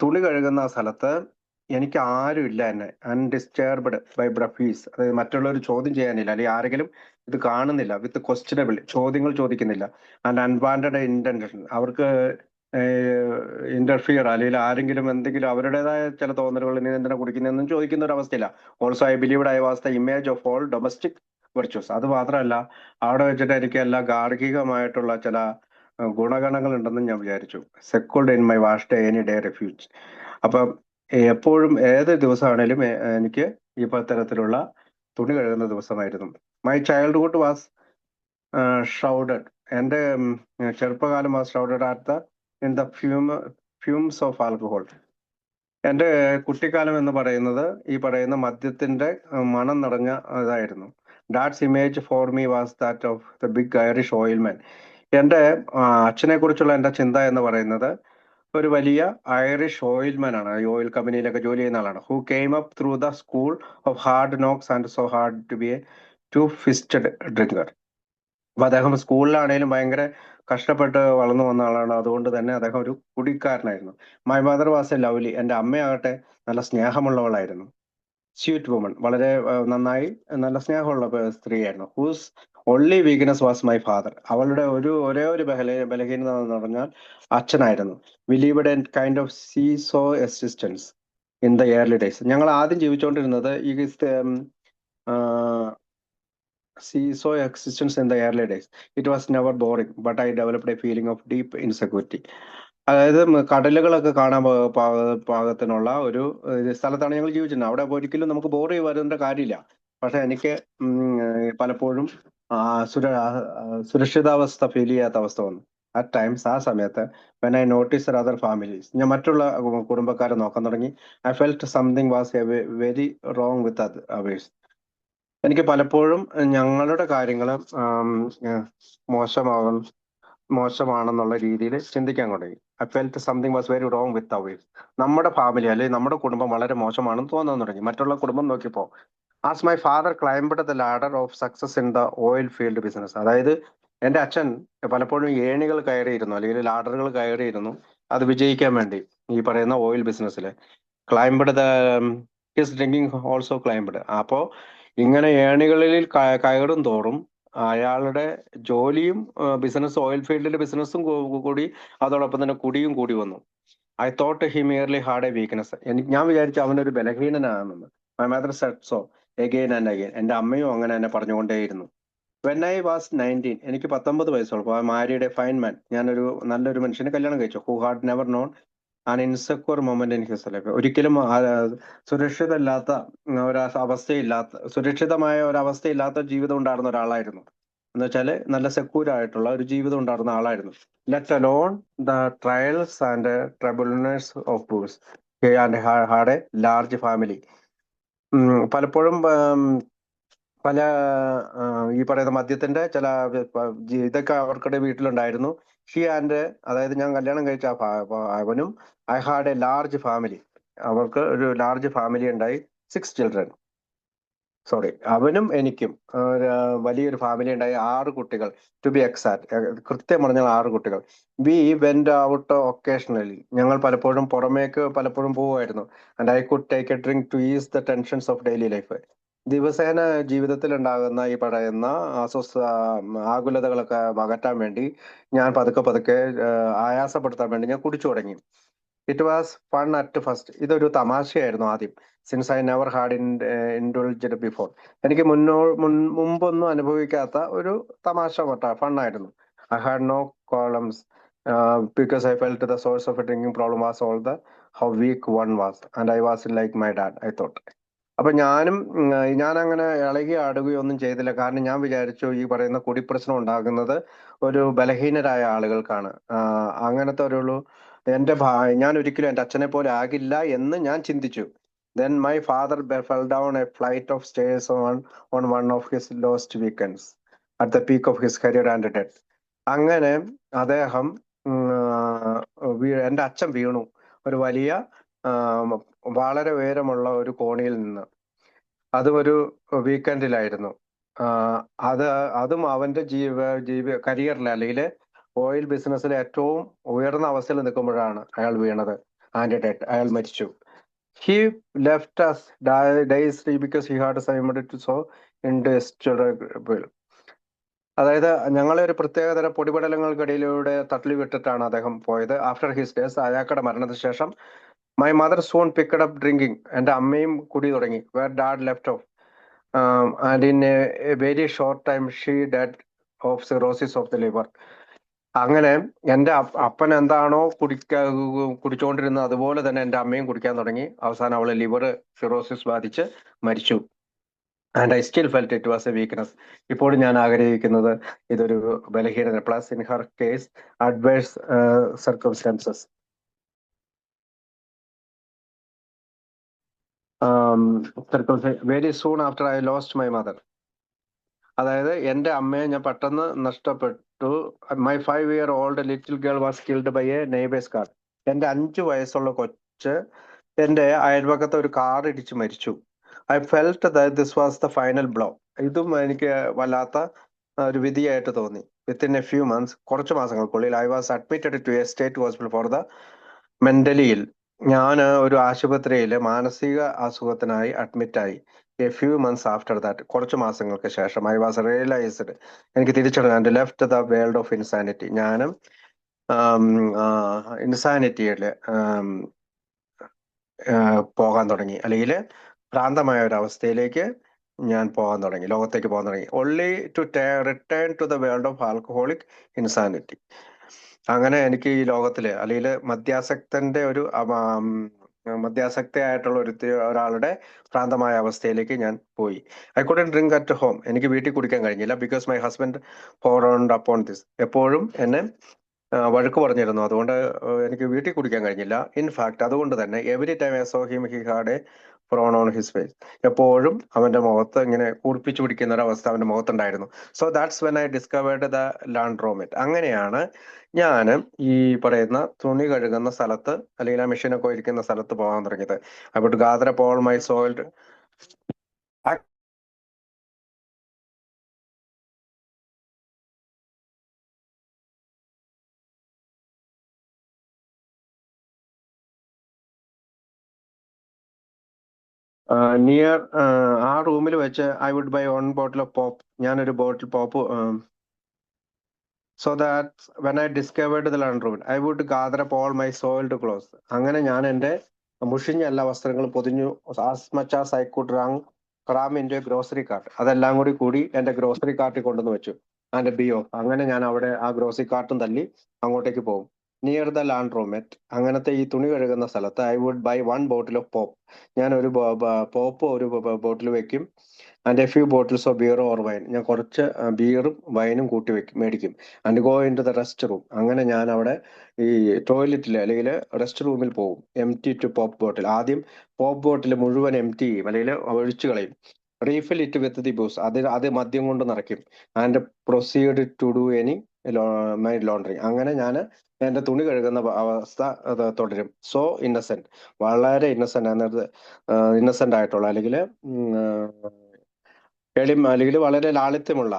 തുണി കഴുകുന്ന സ്ഥലത്ത് എനിക്ക് ആരും ഇല്ല, എന്നെ അൺഡിസ്റ്റർബ്ഡ് ബൈ ബ്രഫീസ്, അതായത് മറ്റുള്ളവർ ചോദ്യം ചെയ്യാനില്ല, അല്ലെങ്കിൽ ആരെങ്കിലും ഇത് കാണുന്നില്ല. വിത്ത് ക്വസ്റ്റ്യനബിൾ, ചോദ്യങ്ങൾ ചോദിക്കുന്നില്ല. ആൻഡ് അൺവാണ്ടഡ് ഇന്റൻഷൻ, അവർക്ക് ഇന്റർഫിയർ അല്ലെങ്കിൽ ആരെങ്കിലും എന്തെങ്കിലും അവരുടേതായ ചില തോന്നലുകൾ, നീ എന്തിനാ കുടിക്കുന്നതെന്നും ചോദിക്കുന്ന ഒരു അവസ്ഥയില്ല. Also I believed I was the image of all domestic virtues. അത് മാത്രമല്ല, അവിടെ വെച്ചിട്ട് എനിക്ക് എല്ലാ ഗാർഹികമായിട്ടുള്ള ചില ഗുണഗണങ്ങൾ ഉണ്ടെന്ന് ഞാൻ വിചാരിച്ചു. Secured in my wash day any day refuge. അപ്പം എപ്പോഴും ഏത് ദിവസമാണേലും എനിക്ക് ഈ തരത്തിലുള്ള തുണി കഴുകുന്ന ദിവസമായിരുന്നു. My childhood was shrouded. എൻ്റെ ചെറുപ്പകാലം was shrouded at the in the fumes of alcohol. എൻ്റെ കുട്ടിക്കാലം എന്ന് പറയുന്നത് ഈ പറയുന്ന മദ്യത്തിന്റെ മണം നിറഞ്ഞ ഇതായിരുന്നു. Dad's image for me was that of the big Irish oilman. എൻ്റെ അച്ഛനെ കുറിച്ചുള്ള എൻ്റെ ചിന്ത എന്ന് പറയുന്നത് ഒരു വലിയ ഐറിഷ് ഓയിൽമാൻ ആണ്. ഈ ഓയിൽ കമ്പനിയിലൊക്കെ ജോലി ചെയ്യുന്ന ആളാണ്. Who came up through the school of hard knocks and so hard to be a two fisted drinker. അപ്പൊ അദ്ദേഹം സ്കൂളിലാണേലും ഭയങ്കര കഷ്ടപ്പെട്ട് വളർന്നു വന്ന ആളാണ്. അതുകൊണ്ട് തന്നെ അദ്ദേഹം ഒരു കുടിക്കാരനായിരുന്നു. My mother was a lovely. എന്റെ അമ്മയാകട്ടെ നല്ല സ്നേഹമുള്ളവളായിരുന്നു. സ്വീറ്റ് വുമൺ, വളരെ നന്നായി നല്ല സ്നേഹമുള്ള സ്ത്രീയായിരുന്നു. Whose only weakness was my father. അവളുടെ ഒരേ ഒരു ബലഹീനത എന്ന് പറഞ്ഞാൽ അച്ഛനായിരുന്നു. We lived a kind of seesaw existence in the early days. ഞങ്ങൾ ആദ്യം ജീവിച്ചുകൊണ്ടിരുന്നത് ഈ seesaw existence in the early days. It was never boring, but I developed a feeling of deep insecurity. അതായത് കടലുകളൊക്കെ കാണാൻ പാകത്തിനുള്ള ഒരു സ്ഥലത്താണ് ഞങ്ങൾ ജീവിച്ചിരുന്നത്. അവിടെ ഒരിക്കലും നമുക്ക് ബോർ വരുന്ന കാര്യമില്ല. പക്ഷെ എനിക്ക് പലപ്പോഴും സുരക്ഷിതാവസ്ഥ ഫീൽ ചെയ്യാത്ത അവസ്ഥ വന്നു. അറ്റ് ടൈംസ്, ആ സമയത്ത് when I notice other families, ഞാൻ മറ്റുള്ള കുടുംബക്കാരെ നോക്കാൻ തുടങ്ങി. I felt something was a very wrong with ours. എനിക്ക് പലപ്പോഴും ഞങ്ങളുടെ കാര്യങ്ങൾ മോശമാകും മോശമാണെന്നുള്ള രീതിയിൽ ചിന്തിക്കാൻ തുടങ്ങി. I felt something was very wrong with our. നമ്മുടെ ഫാമിലി അല്ലെങ്കിൽ നമ്മുടെ കുടുംബം വളരെ മോശമാണെന്ന് തോന്നാൻ തുടങ്ങി മറ്റുള്ള കുടുംബം നോക്കിയപ്പോൾ. As my father climbed the ladder of success in the oil field business. അതായത് എന്റെ അച്ഛൻ പലപ്പോഴും ഏണികൾ കയറിയിരുന്നു അല്ലെങ്കിൽ ലാഡറുകൾ കയറിയിരുന്നു അത് വിജയിക്കാൻ വേണ്ടി ഈ പറയുന്ന ഓയിൽ ബിസിനസ്സിൽ. ക്ലൈംബഡ് ദ ഹിസ് ഡ്രിങ്കിങ് ഓൾസോ ക്ലൈംബഡ്. അപ്പോ ഇങ്ങനെ ഏണികളിൽ കയറും തോറും അയാളുടെ ജോലിയും ബിസിനസ്, ഓയിൽ ഫീൽഡിലെ ബിസിനസ്സും കൂടി, അതോടൊപ്പം തന്നെ കുടിയും കൂടി വന്നു. I thought he merely had a weakness. ഞാൻ വിചാരിച്ചു അവനൊരു ബലഹീനനാണെന്ന്. My mother said so again and again. എന്റെ അമ്മയും അങ്ങനെ തന്നെ പറഞ്ഞുകൊണ്ടേയിരുന്നു. വെൻ ഐ വാസ് 19, എനിക്ക് 19 വയസ്സുള്ളപ്പോൾ മാരിയുടെ ഫൈൻ മാൻ, ഞാനൊരു നല്ലൊരു മനുഷ്യനെ കല്യാണം കഴിച്ചു. Who had never non an insecure moment in his life. ഒരിക്കലും സുരക്ഷിതമില്ലാത്ത സുരക്ഷിതമായ ഒരു അവസ്ഥയില്ലാത്ത ജീവിതം ഉണ്ടായിരുന്ന ഒരാളായിരുന്നു. എന്ന് വെച്ചാല് നല്ല സെക്യൂർ ആയിട്ടുള്ള ഒരു ജീവിതം ഉണ്ടായിരുന്ന ആളായിരുന്നു. Let alone the trials and troubleness of booze and had a large family. പലപ്പോഴും പല ഈ പറയുന്ന മദ്യത്തിന്റെ ചില ഇതൊക്കെ അവർക്കുടെ വീട്ടിലുണ്ടായിരുന്നു. ഷീ ആൻഡ്, അതായത് ഞാൻ കല്യാണം കഴിച്ച അവനും, I had a large family. അവർക്ക് ഒരു ലാർജ് ഫാമിലി ഉണ്ടായി. 6 ചിൽഡ്രൻ. സോറി, അവനും എനിക്കും വലിയൊരു ഫാമിലി ഉണ്ടായി. 6 കുട്ടികൾ. ടു ബി എക്സാക്ട്, കൃത്യം പറഞ്ഞാൽ 6 കുട്ടികൾ. We went out occasionally. ഞങ്ങൾ പലപ്പോഴും പുറമേക്ക് പോകുമായിരുന്നു. And I could take A drink two is the tensions of daily life. ദിവസേന ജീവിതത്തിൽ ഉണ്ടാകുന്ന ഈ പറയുന്ന ആകുലതകളൊക്കെ അകറ്റാൻ വേണ്ടി ഞാൻ പതുക്കെ ആയാസപ്പെടുത്താൻ വേണ്ടി ഞാൻ കുടിച്ചു തുടങ്ങി. It was fun at first. ഇതൊരു തമാശയായിരുന്നു ആദ്യം. Since I never had indulged before. എനിക്ക് മുമ്പൊന്നും അനുഭവിക്കാത്ത ഒരു തമാശ ഫണ്ണായിരുന്നു. I had no qualms because I felt the source of a drinking problem was all the how weak one was and I was like my dad I thought. അപ്പൊ ഞാൻ അങ്ങനെ ഇളകി ആടുകയോ ഒന്നും ചെയ്തില്ല. കാരണം ഞാൻ വിചാരിച്ചു ഈ പറയുന്ന കുടിപ്രശ്നം ഉണ്ടാകുന്നത് ഒരു ബലഹീനരായ ആളുകൾക്കാണ്. അങ്ങനത്തെ ഒരു ഞാൻ ഒരിക്കലും എന്റെ അച്ഛനെ പോലെ ആകില്ല എന്ന് ഞാൻ ചിന്തിച്ചു. Then my father fell down a flight of stairs on one of his lost weekends at the peak of his career and death. അങ്ങനെ അദ്ദേഹം എന്റെ അച്ഛൻ വീണു ഒരു വലിയ വളരെ ഉയരമുള്ള ഒരു കോണിയിൽ നിന്ന്. അതും ഒരു വീക്കെൻഡിലായിരുന്നു. അതും അവന്റെ കരിയറിൽ അല്ലെങ്കിൽ ഓയിൽ ബിസിനസ്സിൽ ഏറ്റവും ഉയർന്ന അവസ്ഥയിൽ നിൽക്കുമ്പോഴാണ് അയാൾ വീണത്. ആൻഡ് ഡെത്ത്, അയാൾ മരിച്ചു. He left us dizzily because he had seemed to so indestructible. അതായത് ഞങ്ങളെ ഒരു പ്രത്യേകതരം പൊടിപടലങ്ങൾക്കിടയിലൂടെ തള്ളി വിട്ടിട്ടാണ് അദ്ദേഹം പോയത്. ആഫ്റ്റർ ഹിസ് ഡേസ്, അയാളുടെ മരണത്തിന് ശേഷം, my mother soon picked up drinking. എന്റെ അമ്മയും കുടി തുടങ്ങി. Where dad left off and in a very short time she dead of cirrhosis of the liver. അങ്ങനെ എന്റെ അപ്പൻ എന്താണോ കുടിച്ചുകൊണ്ടിരുന്നത് അതുപോലെ തന്നെ എന്റെ അമ്മയും കുടിക്കാൻ തുടങ്ങി. അവസാനം അവള് ലിവർ സിറോസിസ് ബാധിച്ച് മരിച്ചു. And I still felt it was a weakness. ഇപ്പോഴും ഞാൻ ആഗ്രഹിക്കുന്നത് ഇതൊരു ബലഹീനത. Plus in her case adverse circumstances. Very soon after I lost my mother. അതായത് എന്റെ അമ്മയെ ഞാൻ പെട്ടെന്ന് നഷ്ടപ്പെട്ടു. My 5-year-old little girl was killed by a neighbour's car. എൻ്റെ 5 വയസ്സുള്ള കൊച്ച് എൻ്റെ അയൽപക്കത്തെ ഒരു കാർ ഇടിച്ച് മരിച്ചു. I felt that this was the final blow. ഇതും എനിക്ക് വല്ലാത്ത ഒരു വിധിയായിട്ട് തോന്നി. വിത്തിൻ എ ഫ്യൂ മന്ത്സ്, കുറച്ച് മാസങ്ങൾക്കുള്ളിൽ I was admitted to a state hospital for the mentally ill. ഞാൻ ഒരു ആശുപത്രിയിൽ മാനസിക അസുഖത്തിനായി അഡ്മിറ്റായി. A few months after that, കുറച്ച് മാസങ്ങൾക്ക് ശേഷം ഐ വാസ് റിയലൈസ്ഡ്, എനിക്ക് തിരിച്ചറിയാൻ and left the world of insanity. ഞാനും ഇൻസാനിറ്റിയിൽ പോകാൻ തുടങ്ങി, അല്ലെങ്കിൽ ഭ്രാന്തമായ ഒരു അവസ്ഥയിലേക്ക് ഞാൻ പോകാൻ തുടങ്ങി, ലോകത്തേക്ക് പോകാൻ തുടങ്ങി. Only to return to the world of alcoholic insanity. അങ്ങനെ എനിക്ക് ഈ ലോകത്തില്, അല്ലെങ്കിൽ മദ്യാസക്തന്റെ ഒരു മദ്യാസക്തയായിട്ടുള്ള ഒരാളുടെ ഭ്രാന്തമായ അവസ്ഥയിലേക്ക് ഞാൻ പോയി. I couldn't drink at home. എനിക്ക് വീട്ടിൽ കുടിക്കാൻ കഴിഞ്ഞില്ല. Because my husband frowned upon this. എപ്പോഴും എന്നെ വഴക്ക് പറഞ്ഞിരുന്നു. അതുകൊണ്ട് എനിക്ക് വീട്ടിൽ കുടിക്കാൻ കഴിഞ്ഞില്ല. ഇൻഫാക്ട് അതുകൊണ്ട് തന്നെ every time I saw him he had a frown on his face. എപ്പോഴും അവന്റെ മുഖത്ത് ഇങ്ങനെ കൂർപ്പിച്ചു പിടിക്കുന്ന ഒരു അവസ്ഥ അവന്റെ മുഖത്തുണ്ടായിരുന്നു. So that's when I discovered the laundromat. അങ്ങനെയാണ് ഞാൻ ഈ പറയുന്ന തുണി കഴുകുന്ന സ്ഥലത്ത്, അല്ലെങ്കിൽ ആ മെഷീനൊക്കെ ഇരിക്കുന്ന സ്ഥലത്ത് പോകാൻ തുടങ്ങിയത്. I would gather up all my soiled near ആ റൂമിൽ വെച്ച് I would buy 1 bottle of pop. ഞാനൊരു bottle pop. So that when I discovered the laundromat I would gather up all my soiled clothes. അങ്ങനെ ഞാൻ എൻ്റെ മുഷിഞ്ഞ എല്ലാ വസ്ത്രങ്ങളും പൊതിഞ്ഞു. As much as I could cram in a grocery cart. അതെല്ലാം കൂടി എൻ്റെ ഗ്രോസറി കാർട്ടിൽ കൊണ്ടുവന്ന് വെച്ചു. And be off. അങ്ങനെ ഞാൻ അവിടെ ആ ഗ്രോസറി കാർട്ടും തല്ലി അങ്ങോട്ടേക്ക് പോകും. നിയർ ദ ലാൻഡ്രോമെറ്റ്, അങ്ങനത്തെ ഈ തുണി കഴുകുന്ന സ്ഥലത്ത് I would buy 1 bottle of pop. ഞാൻ ഒരു പോപ്പ് ഒരു ബോട്ടിൽ വെക്കും. And a few bottles of beer or wine. ഞാൻ കുറച്ച് ബിയറും വൈനും മേടിക്കും. And go in to the rest room. അങ്ങനെ ഞാൻ അവിടെ ഈ ടോയ്ലറ്റിൽ, അല്ലെങ്കിൽ റെസ്റ്റ് റൂമിൽ പോകും. Empty to pop bottle. ആദ്യം പോപ്പ് ബോട്ടിൽ മുഴുവൻ എം ടി ചെയ്യും, അല്ലെങ്കിൽ ഒഴിച്ചു കളയും. Refill it with the booze. അത് മദ്യം കൊണ്ട് നിറയ്ക്കും. And proceed to do any my laundry. അങ്ങനെ ഞാൻ എന്റെ തുണി കഴുകുന്ന അവസ്ഥ അത് തുടരും. സോ ഇന്നസെന്റ്, വളരെ ഇന്നസെന്റ് ആയിട്ടുള്ള, അല്ലെങ്കിൽ അല്ലെങ്കിൽ വളരെ ലാളിത്യമുള്ള.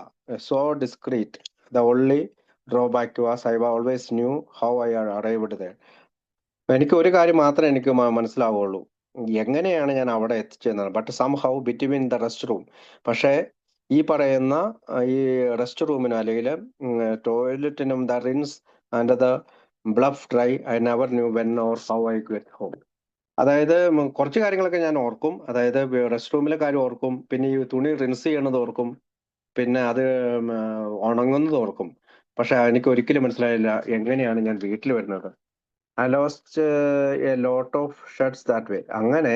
So discreet. The only drawback was I always knew how I arrived there. എനിക്ക് ഒരു കാര്യം മാത്രമേ എനിക്ക് മനസ്സിലാവുള്ളൂ, എങ്ങനെയാണ് ഞാൻ അവിടെ എത്തിച്ചേർന്നത്. But somehow between the rest room. പക്ഷേ ഈ പറയുന്ന ഈ റെസ്റ്റ് റൂമിനും, അല്ലെങ്കിൽ ടോയ്ലറ്റിനും, the rinse and the fluff dry, I never knew when or how I get home. അതായത് കുറച്ച് കാര്യങ്ങളൊക്കെ ഞാൻ ഓർക്കും. അതായത് റെസ്റ്റ് റൂമിലെ കാര്യം ഓർക്കും, പിന്നെ ഈ തുണി റിൻസ് ചെയ്യണത് ഓർക്കും, പിന്നെ അത് ഉണങ്ങുന്നത് ഓർക്കും. പക്ഷെ എനിക്ക് ഒരിക്കലും മനസ്സിലായില്ല എങ്ങനെയാണ് ഞാൻ വീട്ടിൽ വരുന്നത്. I lost a lot of shirts that way. അങ്ങനെ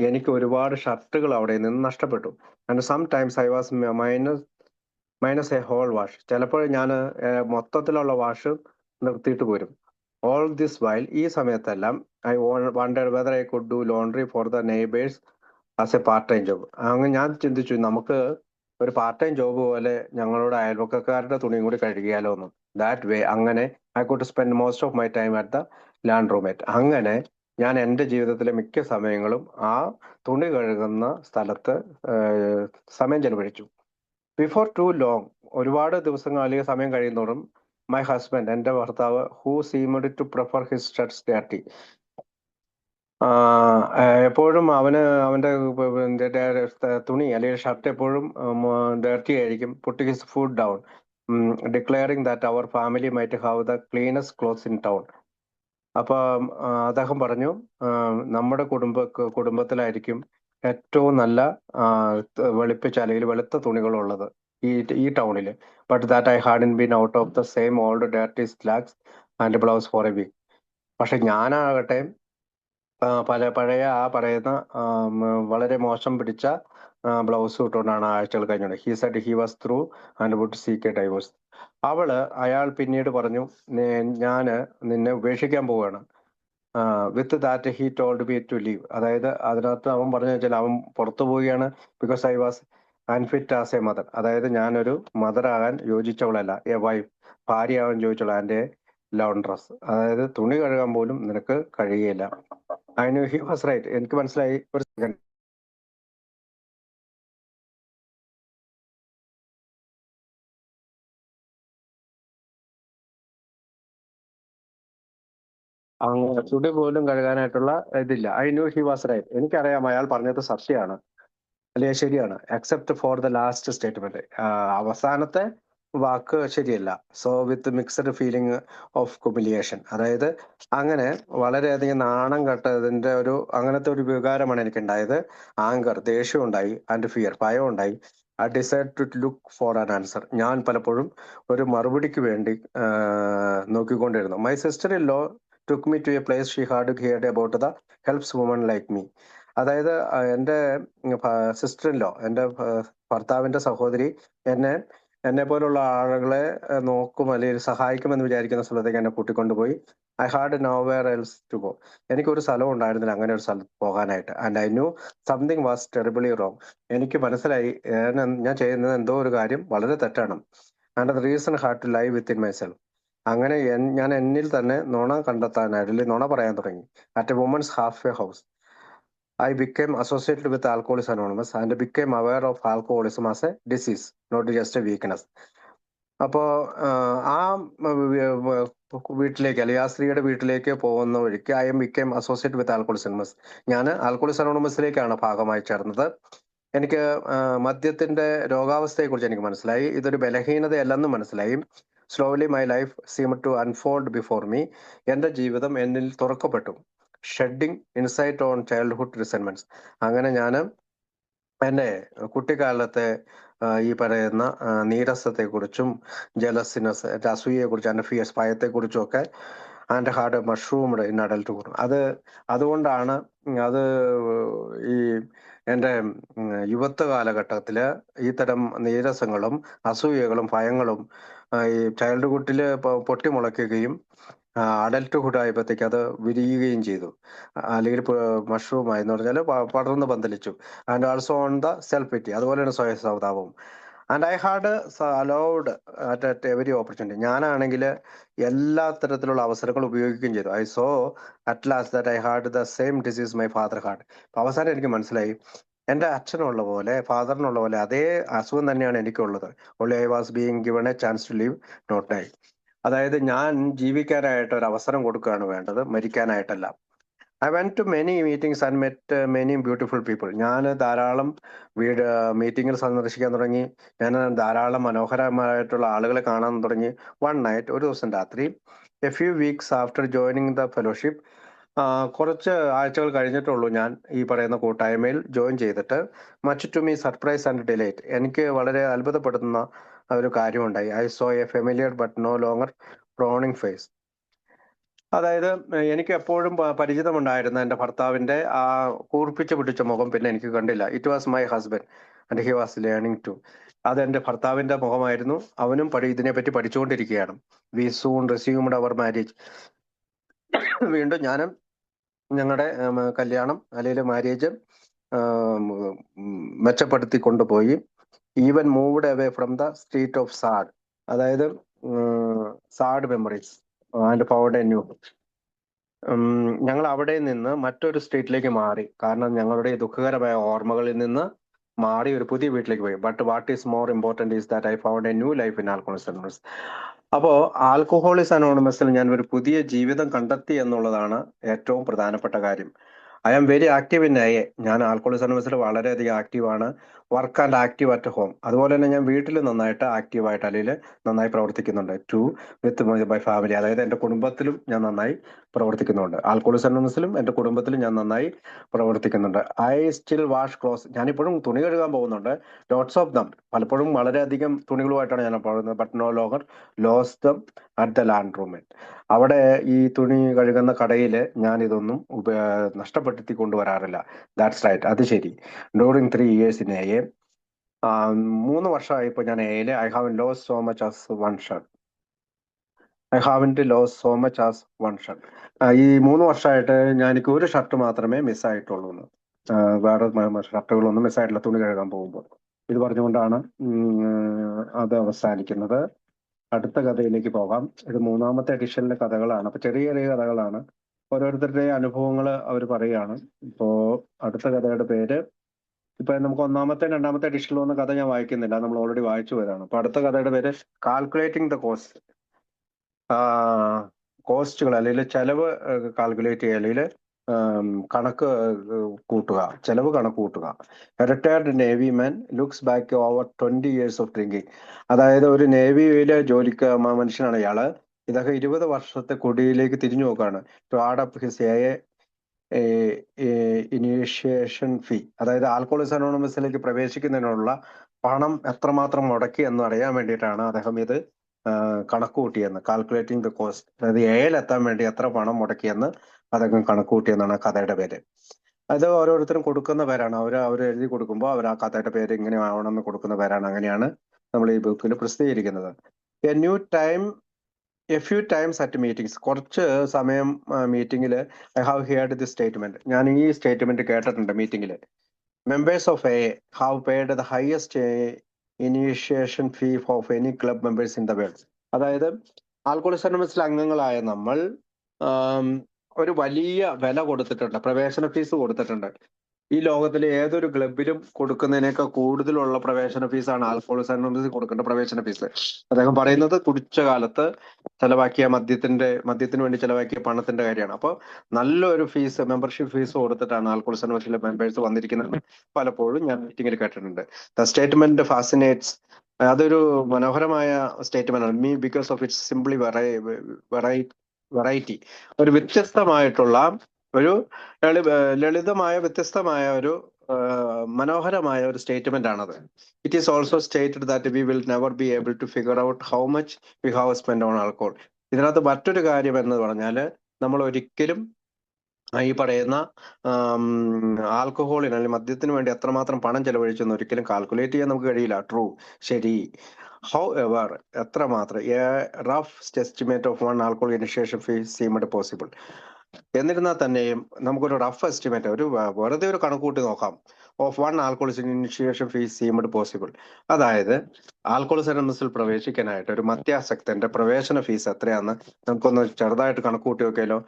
എനിക്ക് ഒരുപാട് ഷർട്ടുകൾ അവിടെ നിന്ന് നഷ്ടപ്പെട്ടു. And sometimes I was minus a whole wash. ചിലപ്പോൾ ഞാൻ മൊത്തത്തിലുള്ള വാഷ് നിർത്തിയിട്ട് പോരും. ഓൾ ദിസ് വൈൽ, ഈ സമയത്തെല്ലാം I wondered whether I could do laundry for the neighbours as a part time job. അങ്ങനെ ഞാൻ ചിന്തിച്ചു, നമുക്ക് ഒരു പാർട്ട് ടൈം ജോബ് പോലെ ഞങ്ങളുടെ അയൽവക്കക്കാരുടെ തുണിയും കൂടി കഴുകിയാലോ എന്ന്. ദാറ്റ് വേ, അങ്ങനെ I could spend most of my time at the laundromat. അങ്ങനെ ഞാൻ എൻ്റെ ജീവിതത്തിലെ മിക്ക സമയങ്ങളും ആ തുണി കഴുകുന്ന സ്ഥലത്ത് സമയം ചെലവഴിച്ചു. ബിഫോർ ടു ലോങ്, ഒരുപാട് ദിവസങ്ങൾ അല്ലെങ്കിൽ സമയം കഴിയുന്നതോറും, മൈ ഹസ്ബൻഡ്, എൻ്റെ ഭർത്താവ്, who seemed to prefer his shirts dirty. എപ്പോഴും അവന്റെ തുണി അല്ലെങ്കിൽ ഷർട്ട് എപ്പോഴും ഡേർട്ടി ആയിരിക്കും. Put his foot down, declaring that our family might have the cleanest clothes in town. അപ്പൊ അദ്ദേഹം പറഞ്ഞു, നമ്മുടെ കുടുംബത്തിലായിരിക്കും ഏറ്റവും നല്ല വെളുപ്പിച്ച, അല്ലെങ്കിൽ വെളുത്ത തുണികളുള്ളത് ഈ ടൗണില്. But that I hadn't been out of the same old dirty slacks and blouse for a week. പക്ഷെ ഞാനാകട്ടെ പഴയ ആ പറയുന്ന വളരെ മോശം പിടിച്ച ബ്ലൗസ് ഇട്ടുകൊണ്ടാണ് ആഴ്ചകൾ കഴിഞ്ഞത്. He said he was through and would seek a divorce. അയാൾ പിന്നീട് പറഞ്ഞു, ഞാന് നിന്നെ ഉപേക്ഷിക്കാൻ പോവുകയാണ്. With that he told me to leave. അതായത് അതിനകത്ത് അവൻ പറഞ്ഞു വെച്ചാൽ അവൻ പുറത്തു പോവുകയാണ്. Because I was unfit as a mother. അതായത് ഞാനൊരു മദർ ആകാൻ യോജിച്ചവളല്ല, എ വൈഫ്, ഭാര്യയാവാൻ യോജിച്ചവള. And laundress. അതായത് തുണി കഴുകാൻ പോലും നിനക്ക് കഴിയില്ല. I knew he was right. എനിക്ക് മനസ്സിലായി. ഒരു സെക്കൻഡ്. അങ്ങനെ തുണി പോലും കഴുകാനായിട്ടുള്ള ഇതില്ല. I knew he was right. എനിക്കറിയാം അയാൾ പറഞ്ഞത് സത്യമാണ്, അല്ലേ, ശരിയാണ്. Except for the last statement, അവസാനത്തെ വാക്ക് ശരിയല്ല. So with mixed feeling of humiliation. അതായത് അങ്ങനെ വളരെയധികം നാണം കെട്ടതിന്റെ അങ്ങനത്തെ ഒരു വികാരമാണ് എനിക്കുണ്ടായത്. ആങ്കർ, ദേഷ്യം ഉണ്ടായി. ആൻഡ് ഫിയർ, ഭയം ഉണ്ടായി. I decide to look for an answer. ഞാൻ പലപ്പോഴും ഒരു മറുപടിക്ക് വേണ്ടി നോക്കിക്കൊണ്ടിരുന്നു. My sister in law took me to a place she had heard about the helps woman like me. അതായത് എൻ്റെ സിസ്റ്റർ ഇൻ ലോ, എൻ്റെ ഭർത്താവിന്റെ സഹോദരി എന്നെ എന്നെ പോലുള്ള ആളുകളെ നോക്കും അല്ലെങ്കിൽ സഹായിക്കുമെന്ന് വിചാരിക്കുന്ന സ്ഥലത്തേക്ക് എന്നെ കൂട്ടിക്കൊണ്ടുപോയി. I had nowhere else to go. എനിക്കൊരു സ്ഥലം ഉണ്ടായിരുന്നില്ല അങ്ങനെ ഒരു സ്ഥലത്ത് പോകാനായിട്ട്. And I knew something was terribly wrong. എനിക്ക് മനസ്സിലായി ഞാൻ ചെയ്യുന്നത് എന്തോ ഒരു കാര്യം വളരെ തെറ്റാണ്. And the reason had to lie within myself. അങ്ങനെ ഞാൻ എന്നിൽ തന്നെ നുണ കണ്ടെത്താനായിട്ട്, അല്ലെങ്കിൽ നുണ പറയാൻ തുടങ്ങി. At a women's half a house I became associated with Alcoholics Anonymous and became aware of alcoholism as a disease, not just a weakness. അപ്പോ ആ വീട്ടിലേക്ക്, അല്ലെങ്കിൽ ആ സ്ത്രീയുടെ വീട്ടിലേക്ക് പോകുന്ന വഴിക്ക് I am became associate with alcoholics anonymous. ഞാൻ ആൽക്കോളിക്സ് അനോണിമസിലേക്കാണ് ഭാഗമായി ചേർന്നത്. എനിക്ക് മദ്യത്തിന്റെ രോഗാവസ്ഥയെക്കുറിച്ച് എനിക്ക് മനസ്സിലായി. ഇതൊരു ബലഹീനതയല്ലെന്ന് മനസ്സിലായി. Slowly my life seem to unfold before me. എന്റെ ജീവിതം എന്നിൽ തുറക്കപ്പെട്ടു. Shedding insight on childhood resentments. അങ്ങനെ ഞാൻ എൻ്റെ കുട്ടിക്കാലത്തെ ഈ പറയുന്ന നീരസത്തെക്കുറിച്ചും ജലസിനസ്, അസൂയയെക്കുറിച്ചും എൻ്റെ ഫിയർസ്, ഭയത്തെക്കുറിച്ചും ഒക്കെ ആൻഡ് ഹാർഡ് മഷ്റൂംഡ് ഇൻ അഡൽട്ട്ഹുഡ്. അതുകൊണ്ടാണ് അത് ഈ എൻ്റെ യുവത്വ കാലഘട്ടത്തില് ഇത്തരം നീരസങ്ങളും അസൂയകളും ഭയങ്ങളും ഈ ചൈൽഡ്ഹുഡിൽ പൊട്ടിമുളയ്ക്കുകയും അഡൽട്ട്ഹുഡ് ആയപ്പോഴത്തേക്ക് അത് വിരിയുകയും ചെയ്തു. അല്ലെങ്കിൽ മഷ്റൂമായി എന്ന് പറഞ്ഞാൽ പടർന്ന് പന്തലിച്ചു. And also on the self pity, അതുപോലെയാണ് സ്വയ സൗതാപവും. And I had allowed at every opportunity. ഞാനാണെങ്കിൽ എല്ലാ തരത്തിലുള്ള അവസരങ്ങൾ ഉപയോഗിക്കുകയും ചെയ്തു. I saw at last that I had the same disease my father had. അവസാനം എനിക്ക് മനസ്സിലായി, എൻ്റെ അച്ഛനുള്ള പോലെ, ഫാദറിനുള്ള പോലെ അതേ അസുഖം തന്നെയാണ് എനിക്കുള്ളത്. Only I was being given a chance to live, not die. അതായത് ഞാൻ ജീവിക്കാനായിട്ട് ഒരു അവസരം കൊടുക്കുകയാണ് വേണ്ടത്, മരിക്കാനായിട്ടല്ല. I went to many meetings and met many beautiful people. ഞാൻ ധാരാളം മീറ്റിംഗിൽ സന്ദർശിക്കാൻ തുടങ്ങി. ഞാൻ ധാരാളം മനോഹരമായിട്ടുള്ള ആളുകളെ കാണാൻ തുടങ്ങി. വൺ നൈറ്റ്, ഒരു ദിവസം രാത്രി, a few weeks after joining the fellowship, കുറച്ച് ആഴ്ചകൾ കഴിഞ്ഞിട്ടുള്ളൂ ഞാൻ ഈ പറയുന്ന കൂട്ടായ്മയിൽ ജോയിൻ ചെയ്തിട്ട്. Much to me surprise and delight, എനിക്ക് വളരെ അത്ഭുതപ്പെടുത്തുന്ന ഒരു കാര്യമുണ്ടായി. I saw a familiar but no longer frowning face. അതായത് എനിക്ക് എപ്പോഴും പരിചിതമുണ്ടായിരുന്ന എൻ്റെ ഭർത്താവിന്റെ ആ കൂർപ്പിച്ച് പിടിച്ച മുഖം പിന്നെ എനിക്ക് കണ്ടില്ല. It was my husband and he was learning too. അതെന്റെ ഭർത്താവിന്റെ മുഖമായിരുന്നു. അവനും ഇതിനെപ്പറ്റി പഠിച്ചുകൊണ്ടിരിക്കുകയാണ്. We soon resumed our marriage. വീണ്ടും ഞാനും ഞങ്ങളുടെ കല്യാണം അല്ലെങ്കിൽ മാരേജ് മെച്ചപ്പെടുത്തി കൊണ്ടുപോയി. Even moved away from the street of sad, അതായത് sad memories and found a new. ഞങ്ങൾ അവിടെ നിന്ന് മറ്റൊരു സ്റ്റേറ്റിലേക്ക് മാറി. കാരണം ഞങ്ങളുടെ ദുഃഖകരമായ ഓർമ്മകളിൽ നിന്ന് മാറി ഒരു പുതിയ വീട്ടിലേക്ക് പോയി. But what is more important is that I found a new life in alcoholics anonymous. അപ്പോ ആൽക്കഹോളിക്സ് അനോണിമസിൽ ഞാൻ ഒരു പുതിയ ജീവിതം കണ്ടെത്തി എന്നുള്ളതാണ് ഏറ്റവും പ്രധാനപ്പെട്ട കാര്യം. I am very active in I A. ഞാൻ ആൽക്കഹോളിക്സ് അനോണിമസിൽ വളരെയധികം ആക്റ്റീവാണ്. Work and active at home. അതുപോലെ തന്നെ ഞാൻ വീട്ടിൽ നന്നായിട്ട് ആക്റ്റീവായിട്ട് അല്ലെങ്കിൽ നന്നായി പ്രവർത്തിക്കുന്നുണ്ട്. ടു വിത്ത് മൈ ഫാമിലി, അതായത് എൻ്റെ കുടുംബത്തിലും ഞാൻ നന്നായി പ്രവർത്തിക്കുന്നുണ്ട്. ആൽക്കഹോളിക്സ് അനോണിമസിലും എൻ്റെ കുടുംബത്തിലും ഞാൻ നന്നായി പ്രവർത്തിക്കുന്നുണ്ട്. I still wash clothes. ഞാനിപ്പോഴും തുണി കഴുകാൻ പോകുന്നുണ്ട്. Lots of them. പലപ്പോഴും വളരെയധികം തുണികളുമായിട്ടാണ് ഞാൻ പോകുന്നത്. But no longer lose them at the land റൂമിൽ. അവിടെ ഈ തുണി കഴുകുന്ന കടയിൽ ഞാൻ ഇതൊന്നും നഷ്ടപ്പെടുത്തി കൊണ്ടുവരാറില്ല. ദാറ്റ്സ് റൈറ്റ്, അത് ശരി. ഡ്യൂറിങ് 3 years ഇൻ എ 3 വർഷമായി ഇപ്പോൾ ഞാൻ എയില്. I have lost so much as one shirt. I haven't lost so much as one shirt. ഈ 3 വർഷമായിട്ട് എനിക്ക് ഒരു ഷർട്ട് മാത്രമേ മിസ്സായിട്ടുള്ളൂ. വേറെ ഷർട്ടുകളൊന്നും മിസ്സായിട്ടില്ല തുണി കഴുകാൻ പോകുമ്പോൾ. ഇത് പറഞ്ഞുകൊണ്ടാണ് അത് അവസാനിക്കുന്നത്. അടുത്ത കഥയിലേക്ക് പോകാം. ഇത് 3-ാമത്തെ എഡിഷനിലെ കഥകളാണ്. അപ്പൊ ചെറിയ ചെറിയ കഥകളാണ്. ഓരോരുത്തരുടെ അനുഭവങ്ങൾ അവർ പറയുകയാണ്. ഇപ്പോ അടുത്ത കഥയുടെ പേര്, ഇപ്പൊ നമുക്ക് 1-ാമത്തെ 2-ാമത്തെ എഡിഷനിൽ വന്ന കഥ ഞാൻ വായിക്കുന്നില്ല, നമ്മൾ ഓൾറെഡി വായിച്ചു പോയതാണ്. അപ്പൊ അടുത്ത കഥയുടെ പേര് കാൽക്കുലേറ്റിംഗ് ദ കോസ്റ്റ്. കോസ്റ്റുകൾ അല്ലെങ്കിൽ ചെലവ് കാൽക്കുലേറ്റ് ചെയ്യുക, അല്ലെങ്കിൽ കണക്ക് കൂട്ടുക, ചെലവ് കണക്ക് കൂട്ടുക. Retired navy man looks back over 20 years of drinking. അതായത് ഒരു നേവിയിലെ ജോലിക്ക് മനുഷ്യനാണ് ഇയാള്. ഇതൊക്കെ 20 വർഷത്തെ കുടിയിലേക്ക് തിരിഞ്ഞു നോക്കുകയാണ്. To add up his initiation fee, അതായത് ആൽക്കോളിക്സ് അനോണിമസിലേക്ക് പ്രവേശിക്കുന്നതിനുള്ള പണം എത്രമാത്രം മുടക്കി എന്ന് അറിയാൻ വേണ്ടിയിട്ടാണ് അദ്ദേഹം ഇത് കണക്ക് കൂട്ടിയെന്ന്. കാൽക്കുലേറ്റിംഗ് ദ കോസ്റ്റ്, അതായത് എത്താൻ വേണ്ടി എത്ര പണം മുടക്കിയെന്ന് അദ്ദേഹം കണക്ക് കൂട്ടിയെന്നാണ് കഥയുടെ പേര്. അത് ഓരോരുത്തരും കൊടുക്കുന്ന പേരാണ്. അവർ എഴുതി കൊടുക്കുമ്പോൾ അവർ ആ കഥയുടെ പേര് ഇങ്ങനെ ആവണമെന്ന് കൊടുക്കുന്ന പേരാണ്. അങ്ങനെയാണ് നമ്മൾ ഈ ബുക്കിൽ പ്രസിദ്ധീകരിക്കുന്നത്. A few times at meetings, കുറച്ച് സമയം മീറ്റിംഗിൽ I have heard the statement, ഞാൻ ഈ സ്റ്റേറ്റ്മെന്റ് കേട്ടിട്ടുണ്ട് മീറ്റിംഗിൽ. Members of A have paid the highest initiation fee of any club members in the world. അതായത് ആൽക്കോളിക്സ് അനോണിമസിലെ അംഗങ്ങളായ നമ്മൾ ഒരു വലിയ വില കൊടുത്തിട്ടുണ്ട്, പ്രവേശന ഫീസ് കൊടുത്തിട്ടുണ്ട്. ഈ ലോകത്തിലെ ഏതൊരു ക്ലബിലും കൊടുക്കുന്നതിനേക്കാൾ കൂടുതലുള്ള പ്രവേശന ഫീസാണ് ആൽക്കോളിക്സ് അനോണിമസിൽ കൊടുക്കേണ്ട പ്രവേശന ഫീസ്. അദ്ദേഹം പറയുന്നത് കുടിച്ച കാലത്ത് ചെലവാക്കിയ മദ്യത്തിന് വേണ്ടി ചെലവാക്കിയ പണത്തിന്റെ കാര്യമാണ്. അപ്പോൾ നല്ലൊരു ഫീസ്, മെമ്പർഷിപ്പ് ഫീസ് കൊടുത്തിട്ടാണ് ആൽക്കോളിക്സ് അനോണിമസിലെ മെമ്പേഴ്സ് വന്നിരിക്കുന്നത്. പലപ്പോഴും ഞാൻ മീറ്റിംഗിൽ കേട്ടിട്ടുണ്ട്. ദ സ്റ്റേറ്റ്മെന്റ് ഫാസിനേറ്റ്സ്, അതൊരു മനോഹരമായ സ്റ്റേറ്റ്മെന്റ് ആണ്. Me because of its simply variety, ഒരു വ്യത്യസ്തമായിട്ടുള്ള ഒരു ലളിതമായ വ്യത്യസ്തമായ ഒരു മനോഹരമായ ഒരു സ്റ്റേറ്റ്മെന്റ് ആണത്. It is also stated that we will never be able to figure out how much we have spend on alcohol. ഇതിനകത്ത് മറ്റൊരു കാര്യം എന്ന് പറഞ്ഞാൽ, നമ്മൾ ഒരിക്കലും ഈ പറയുന്ന ആൽക്കഹോളിന് അല്ലെങ്കിൽ മദ്യത്തിന് വേണ്ടി എത്രമാത്രം പണം ചെലവഴിച്ചെന്ന് ഒരിക്കലും കാൽക്കുലേറ്റ് ചെയ്യാൻ നമുക്ക് കഴിയില്ല. ട്രൂ, ശരി. ഹൗ എവർ, എത്രമാത്രം A rough estimate of one alcohol initiation fee seemed possible. എന്നിരുന്നാൽ തന്നെയും നമുക്കൊരു റഫ് എസ്റ്റിമേറ്റ്, ഒരു വെറുതെ ഒരു കണക്കൂട്ടി നോക്കാം. Of one alcoholic initiation fees seemed possible. അതായത് ആൽക്കോളിക്സ് അനോണിമസിൽ പ്രവേശിക്കാനായിട്ട് ഒരു മദ്യാസക്തന്റെ പ്രവേശന ഫീസ് എത്രയാന്ന് നമുക്കൊന്ന് ചെറുതായിട്ട് കണക്കൂട്ടി നോക്കിയാലോ.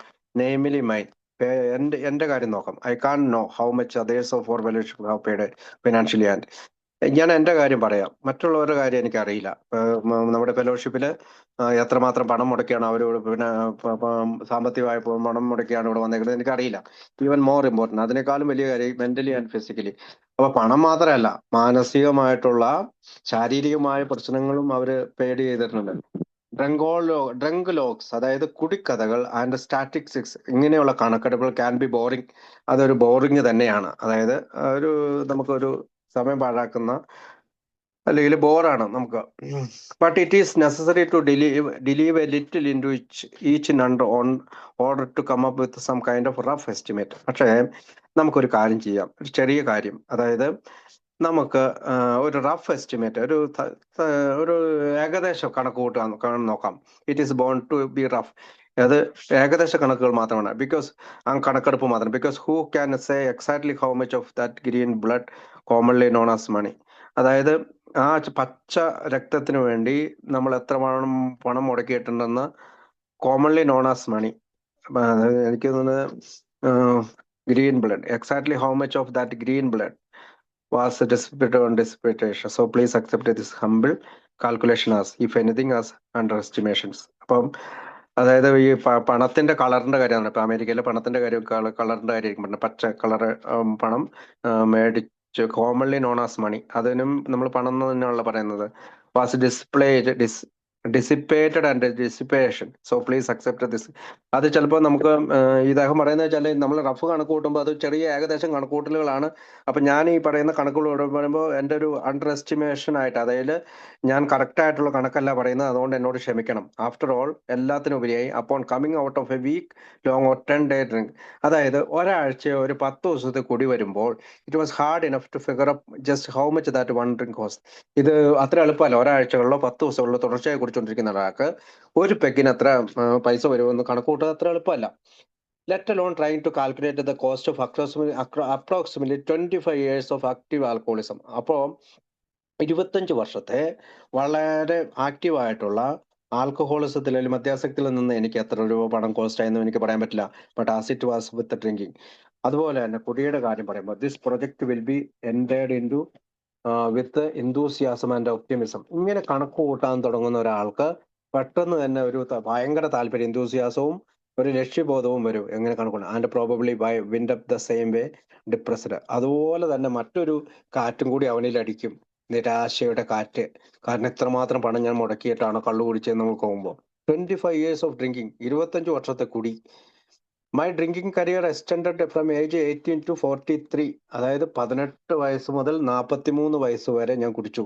നെയ്മിലി മൈൻ, എന്റെ കാര്യം നോക്കാം. I can know how much others of fellowship have paid financially. And ഞാൻ എന്റെ കാര്യം പറയാം, മറ്റുള്ളവരുടെ കാര്യം എനിക്കറിയില്ല. നമ്മുടെ ഫെലോഷിപ്പില് എത്രമാത്രം പണം മുടക്കിയാണ് അവരോട്, പിന്നെ സാമ്പത്തികമായ പണം മുടക്കിയാണ് ഇവിടെ വന്നേക്കുന്നത് എനിക്കറിയില്ല. ഈവൻ മോർ ഇമ്പോർട്ടൻറ്റ്, അതിനേക്കാളും വലിയ കാര്യം മെന്റലി ആൻഡ് ഫിസിക്കലി. അപ്പൊ പണം മാത്രമല്ല, മാനസികമായിട്ടുള്ള ശാരീരികമായ പ്രശ്നങ്ങളും അവര് പേഡ് ചെയ്തിട്ടുണ്ട്. ഡ്രങ്ക് ലോക്സ്, അതായത് കുടിക്കഥകൾ, ആൻഡ് സ്റ്റാറ്റിസ്റ്റിക്സ്, ഇങ്ങനെയുള്ള കണക്കെടുപ്പുകൾ ക്യാൻ ബി ബോറിംഗ്. അതൊരു ബോറിംഗ് തന്നെയാണ്. അതായത് നമുക്കൊരു സമയം പാഴാക്കുന്ന, അല്ലെങ്കിൽ ബോറാണ് നമുക്ക്. But it is necessary to delve a little into each നണ്ട് on order to come up with some kind of rough estimate. പക്ഷേ നമുക്കൊരു കാര്യം ചെയ്യാം, ഒരു ചെറിയ കാര്യം. അതായത് നമുക്ക് ഒരു റഫ് എസ്റ്റിമേറ്റ്, ഒരു ഏകദേശ കണക്ക് കൂട്ടാൻ നോക്കാം. It is bound to be rough. അത് ഏകദേശ കണക്കുകൾ മാത്രമാണ്. ബിക്കോസ് കണക്കെടുപ്പ് മാത്രം. Because who can say exactly how much of that green blood commonly known as money. അതായത് ആ പച്ച രക്തത്തിന് വേണ്ടി നമ്മൾ എത്ര പണം മുടക്കിയിട്ടുണ്ടെന്ന് കോമൺലി നോൺ ആസ് മണി. എനിക്ക് തോന്നുന്നത് green blood, exactly how much of that green blood was dissipated on dissipation. So please accept this humble calculation as, if anything, as underestimations. അപ്പം അതായത് ഈ പണത്തിന്റെ കളറിന്റെ കാര്യമാണ്. ഇപ്പൊ അമേരിക്കയിലെ പണത്തിന്റെ കാര്യം കളറിന്റെ കാര്യമായിരിക്കും പറഞ്ഞത്. പച്ച കളർ പണം മേടിച്ച് കോമൺലി നോൺ ആസ് മണി, അതിനും നമ്മൾ പണം എന്ന് തന്നെയാണല്ലോ പറയുന്നത്. Was dissipated and dissipation. So please accept this. അത് ചിലപ്പോൾ നമുക്ക് ഇദ്ദേഹം പറയുന്നത് വെച്ചാൽ, നമ്മൾ റഫ് കണക്ക് കൂട്ടുമ്പോൾ അത് ചെറിയ ഏകദേശം കണക്കൂട്ടലുകളാണ്. അപ്പൊ ഞാൻ ഈ പറയുന്ന കണക്കുകൾ പറയുമ്പോൾ എൻ്റെ ഒരു അണ്ടർ എസ്റ്റിമേഷൻ ആയിട്ട്, അതായത് ഞാൻ കറക്റ്റ് ആയിട്ടുള്ള കണക്കല്ല പറയുന്നത്, അതുകൊണ്ട് എന്നോട് ക്ഷമിക്കണം. ആഫ്റ്റർ ഓൾ, എല്ലാത്തിനുപരിയായി, upon coming out of a week long or 10-day drink, അതായത് ഒരാഴ്ചയോ ഒരു 10 ദിവസത്തെ കുടി വരുമ്പോൾ, it was hard enough to figure up just how much that one drink cost. ഇത് അത്ര എളുപ്പമല്ല. ഒരാഴ്ചകളിലോ 10 ദിവസങ്ങളിലോ തുടർച്ചയായി കുടിച്ചുകൊണ്ടിരിക്കുന്ന ഒരാൾക്ക് ഒരു പെക്കിന് എത്ര പൈസ വരുമെന്ന് കണക്കൂട്ടുക അത്ര എളുപ്പമല്ല. Let alone trying to calculate the cost of approximately 25 years of active alcoholism. അപ്പോൾ 25 വർഷത്തെ വളരെ ആക്റ്റീവായിട്ടുള്ള ആൽക്കഹോളിസത്തിൽ അല്ലെങ്കിൽ മദ്യാസക്തിയിൽ നിന്ന് എനിക്ക് എത്ര രൂപ പണം കോസ്റ്റ് ആയെന്നും എനിക്ക് പറയാൻ പറ്റില്ല. But as it was with drinking. അതുപോലെ തന്നെ കുടിയുടെ കാര്യം പറയുമ്പോൾ this project will be ended into with enthusiasm and optimism. ഇങ്ങനെ കണക്ക് കൂട്ടാൻ തുടങ്ങുന്ന ഒരാൾക്ക് പെട്ടെന്ന് തന്നെ ഒരു ഭയങ്കര താല്പര്യം, enthusiasmവും ഒരു ലക്ഷ്യബോധവും വരും എങ്ങനെ കണക്കൂട്ടാൻ. And probably by wind up the same way depressed. അതുപോലെ തന്നെ മറ്റൊരു കാറ്റും കൂടി അവനിൽ അടിക്കും, നിരാശയുടെ കാറ്റ്. കാരണം ഇത്രമാത്രം പണം ഞാൻ മുടക്കിയിട്ടാണ് കള്ളു കുടിച്ചതെന്ന് നമുക്ക് പോകുമ്പോൾ. 25 years ഓഫ് ഡ്രിങ്കിങ്, 25 വർഷത്തെ കുടി. My drinking career extended from age 18 to 43. അതായത് 18 വയസ്സ് മുതൽ 43 വയസ്സ് വരെ ഞാൻ കുടിച്ചു.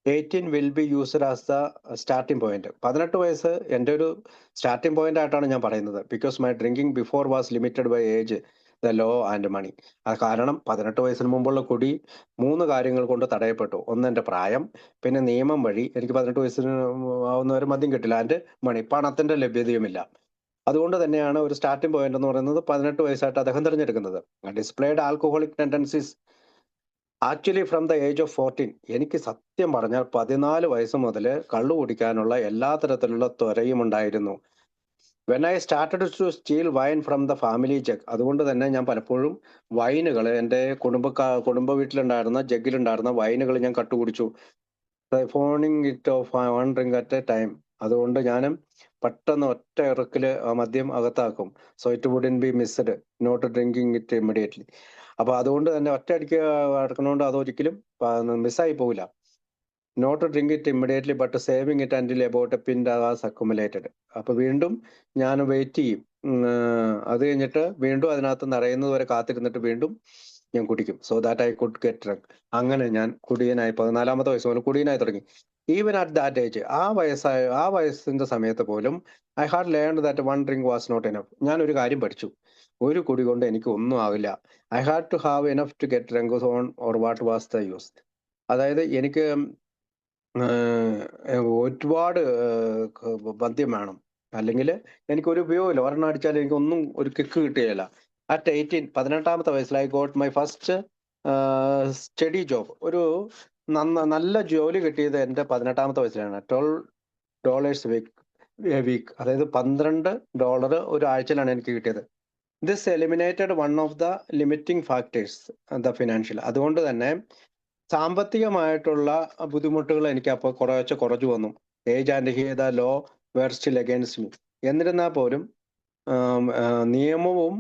18 will be used as the starting point. 18 വയസ്സ് എൻ്റെ ഒരു സ്റ്റാർട്ടിംഗ് പോയിന്റ് ആയിട്ടാണ് ഞാൻ പറയുന്നത്. Because my drinking before was limited by age, the law and money. അത് കാരണം 18 വയസ്സിന് മുമ്പുള്ള കുടി 3 കാര്യങ്ങൾ കൊണ്ട് തടയപ്പെട്ടു. ഒന്ന് എൻ്റെ പ്രായം, പിന്നെ നിയമം വഴി എനിക്ക് 18 വയസ്സിന് ആവുന്നവരെ മദ്യം കിട്ടില്ല, ആൻഡ് മണി, പണത്തിന്റെ ലഭ്യതയുമില്ല. അതുകൊണ്ട് തന്നെയാണ് ഒരു സ്റ്റാർട്ടിംഗ് പോയിന്റ് എന്ന് പറയുന്നത് 18 വയസ്സായിട്ട് അദ്ദേഹം തിരഞ്ഞെടുക്കുന്നത്. Displayed alcoholic tendencies actually from the age of 14. എനിക്ക് സത്യം പറഞ്ഞാൽ 14 വയസ്സ് മുതൽ കള്ളു കുടിക്കാനുള്ള എല്ലാ തരത്തിലുള്ള ത്വരയും ഉണ്ടായിരുന്നു. When I started to steal wine from the family jug. അതുകൊണ്ട് തന്നെ ഞാൻ പലപ്പോഴും വൈനുകൾ, എൻ്റെ കുടുംബ വീട്ടിലുണ്ടായിരുന്ന ജഗ്ഗിലുണ്ടായിരുന്ന വൈനുകൾ ഞാൻ കട്ടുകുടിച്ചു. Phoning it off one drink at a time. അതുകൊണ്ട് ഞാനും പെട്ടെന്ന് ഒറ്റ ഇറക്കില് മദ്യം അകത്താക്കും. So it wouldn't be missed not drinking it immediately. അപ്പൊ അതുകൊണ്ട് തന്നെ ഒറ്റയടിക്ക് അടക്കണോണ്ട് അതൊരിക്കലും മിസ്സായി പോകില്ല. Not drink it immediately but saving it until about a pint was accumulated. അപ്പൊ വീണ്ടും ഞാൻ വെയിറ്റ് ചെയ്യും. അത് കഴിഞ്ഞിട്ട് വീണ്ടും അതിനകത്ത് നിറയുന്നത് വരെ കാത്തിരുന്നിട്ട് വീണ്ടും ഞാൻ കുടിക്കും. So that I could get drunk. അങ്ങനെ ഞാൻ കുടിയനായി 14-ാമത്തെ വയസ്സ് മുതൽ കുടിയനായി തുടങ്ങി. ഈവൻ അറ്റ് ദാറ്റ് ഏജ്, ആ വയസ്സിന്റെ സമയത്ത് പോലും I had learned that one drink was not enough. ഞാൻ ഒരു കാര്യം പഠിച്ചു, ഒരു കുടി കൊണ്ട് എനിക്ക് ഒന്നും ആവില്ല. I had to have enough to get drunk on or what was the use. അതായത് എനിക്ക് ഒരുപാട് മദ്യം വേണം, അല്ലെങ്കിൽ എനിക്കൊരു ഉപയോഗമില്ല. ഒരെണ്ണം അടിച്ചാൽ എനിക്കൊന്നും ഒരു കിക്ക് കിട്ടുകയില്ല. അറ്റ് 18, 18-ാമത്തെ വയസ്സിൽ I got my first study job. ഒരു നല്ല ജോലി കിട്ടിയത് എൻ്റെ 18-ാമത്തെ വയസ്സിലാണ്. $12 വീക്ക്, അതായത് $12 ഒരു ആഴ്ചയിലാണ് എനിക്ക് കിട്ടിയത്. This eliminated one of the limiting factors, the financial. അതുകൊണ്ട് തന്നെ സാമ്പത്തികമായിട്ടുള്ള ബുദ്ധിമുട്ടുകൾ എനിക്ക് അപ്പോൾ കുറച്ചു വന്നു. Age and here the law were still against me. എന്നിരുന്നാൽ പോലും നിയമവും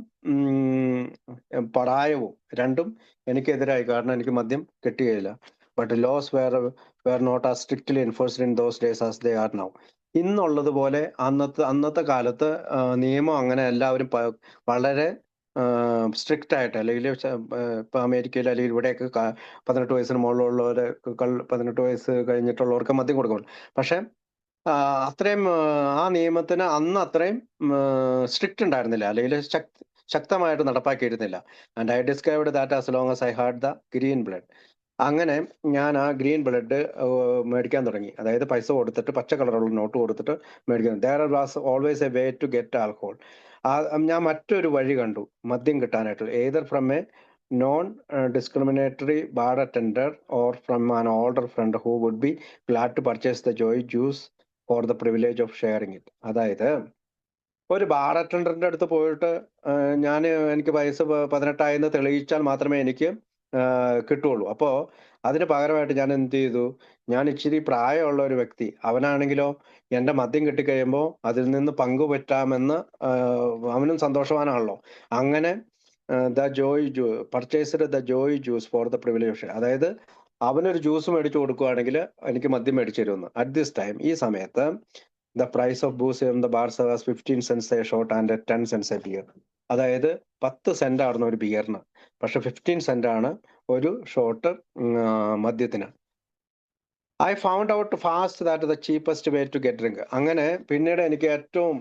പടായവും രണ്ടും എനിക്കെതിരായി. കാരണം എനിക്ക് മദ്യം കിട്ടുകയില്ല. But laws were not as strictly enforced in those days as they are now. ഇന്നുള്ളതുപോലെ അന്നത്തെ കാലത്ത് നിയമം അങ്ങനെ എല്ലാവരും വളരെ സ്ട്രിക്റ്റ് ആയിട്ട്, അല്ലെങ്കിൽ ഇപ്പൊ അമേരിക്കയിൽ അല്ലെങ്കിൽ ഇവിടെയൊക്കെ 18 വയസ്സിന് മുകളിലുള്ളവരെ 18 വയസ്സ് കഴിഞ്ഞിട്ടുള്ളവർക്ക് മദ്യം കൊടുക്കണം. പക്ഷെ അത്രയും ആ നിയമത്തിന് അന്ന് അത്രയും സ്ട്രിക്റ്റ് ഉണ്ടായിരുന്നില്ല, അല്ലെങ്കിൽ ശക്തമായിട്ട് നടപ്പാക്കിയിരുന്നില്ല. And I discovered that as long as I had the green blood. അങ്ങനെ ഞാൻ ആ ഗ്രീൻ ബ്ലഡ് മേടിക്കാൻ തുടങ്ങി. അതായത് പൈസ കൊടുത്തിട്ട്, പച്ച കളറുള്ള നോട്ട് കൊടുത്തിട്ട് മേടിക്കാൻ. There was always a way to get alcohol. ഞാൻ മറ്റൊരു വഴി കണ്ടു മദ്യം കിട്ടാനായിട്ട്. Either from a non discriminatory bar attender or from an older friend who would be glad to purchase the joy juice for the privilege of sharing it. അതായത് ഒരു ബാർ അറ്റൻഡറിന്റെ അടുത്ത് പോയിട്ട് എനിക്ക് വയസ്സ് 18 തെളിയിച്ചാൽ മാത്രമേ എനിക്ക് കിട്ടുള്ളൂ. അപ്പോ അതിന് പകരമായിട്ട് ഞാൻ എന്ത് ചെയ്തു, ഞാൻ ഇച്ചിരി പ്രായമുള്ള ഒരു വ്യക്തി, അവനാണെങ്കിലോ എന്റെ മദ്യം കിട്ടിക്കഴിയുമ്പോൾ അതിൽ നിന്ന് പങ്കുപറ്റാമെന്ന് അവനും സന്തോഷവാനാണല്ലോ. അങ്ങനെ purchased the joy juice for the privilege. അതായത് അവനൊരു ജ്യൂസ് മേടിച്ചു കൊടുക്കുകയാണെങ്കിൽ എനിക്ക് മദ്യം മേടിച്ചു തരുമെന്ന്. അറ്റ് ദിസ് ടൈം, ഈ സമയത്ത് the price of booze in the bars was 15 cents a shot and 10 cents a beer. അതായത് 10 സെന്റ് ആയിരുന്നു ഒരു ബിയറിന്, പക്ഷെ 15 cents ആണ് ഒരു ഷോട്ട് മദ്യത്തിന്. I found out fast that the cheapest way to get drink. അങ്ങനെ പിന്നീട് എനിക്ക് ഏറ്റവും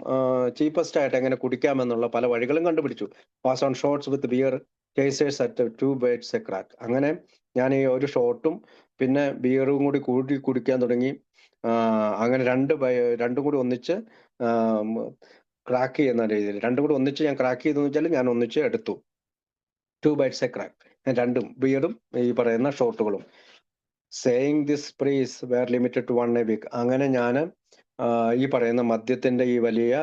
ചീപ്പസ്റ്റ് ആയിട്ട് എങ്ങനെ കുടിക്കാമെന്നുള്ള പല വഴികളും കണ്ടുപിടിച്ചു. Pass on shots with beer chasers at 2 bites a crack. അങ്ങനെ ഞാൻ ഈ ഒരു ഷോട്ടും പിന്നെ ബിയറും കൂടി കുടിക്കാൻ തുടങ്ങി. അങ്ങനെ രണ്ടും കൂടി ഒന്നിച്ച് ക്രാക്ക് ചെയ്യുന്ന രീതിയിൽ, രണ്ടും കൂടി ഒന്നിച്ച് ഞാൻ ക്രാക്ക് ചെയ്തെന്ന് വെച്ചാൽ ഞാൻ ഒന്നിച്ച് എടുത്തു. 2 bites എ ക്രാക്ക്, രണ്ടും ബിയറും ഈ പറയുന്ന ഷോട്ടുകളും. Saying this sprees were limited to 1 a week. അങ്ങനെ ഞാൻ ഈ പറയുന്ന മദ്യത്തിന്റെ ഈ വലിയ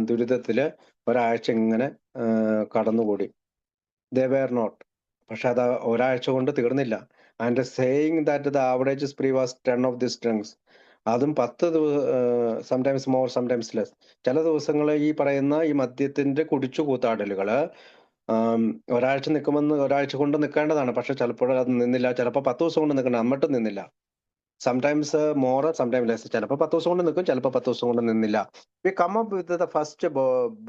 ദുരിതത്തില് ഒരാഴ്ച ഇങ്ങനെ കടന്നുകൂടി. They were not. പക്ഷെ അത് ഒരാഴ്ച കൊണ്ട് തീർന്നില്ല. And saying that the average spree was 10 of this drinks. അതും 10 സംടൈംസ് മോർ സംടൈംസ് ലെസ്. ചില ദിവസങ്ങള് ഈ പറയുന്ന ഈ മദ്യത്തിന്റെ കുടിച്ചു കൂത്താടലുകള് ഒരാഴ്ച ഒരാഴ്ച കൊണ്ട് നിൽക്കേണ്ടതാണ്. പക്ഷെ ചിലപ്പോൾ അത് നിന്നില്ല. ചിലപ്പോൾ 10 ദിവസം കൊണ്ട് നിൽക്കണം. എന്നിട്ടും നിന്നില്ല. Sometimes more sometimes less. ചിലപ്പോൾ 10 ദിവസം കൊണ്ട് നിൽക്കും, ചിലപ്പോൾ 10 ദിവസം കൊണ്ട് നിന്നില്ല. We come up with the first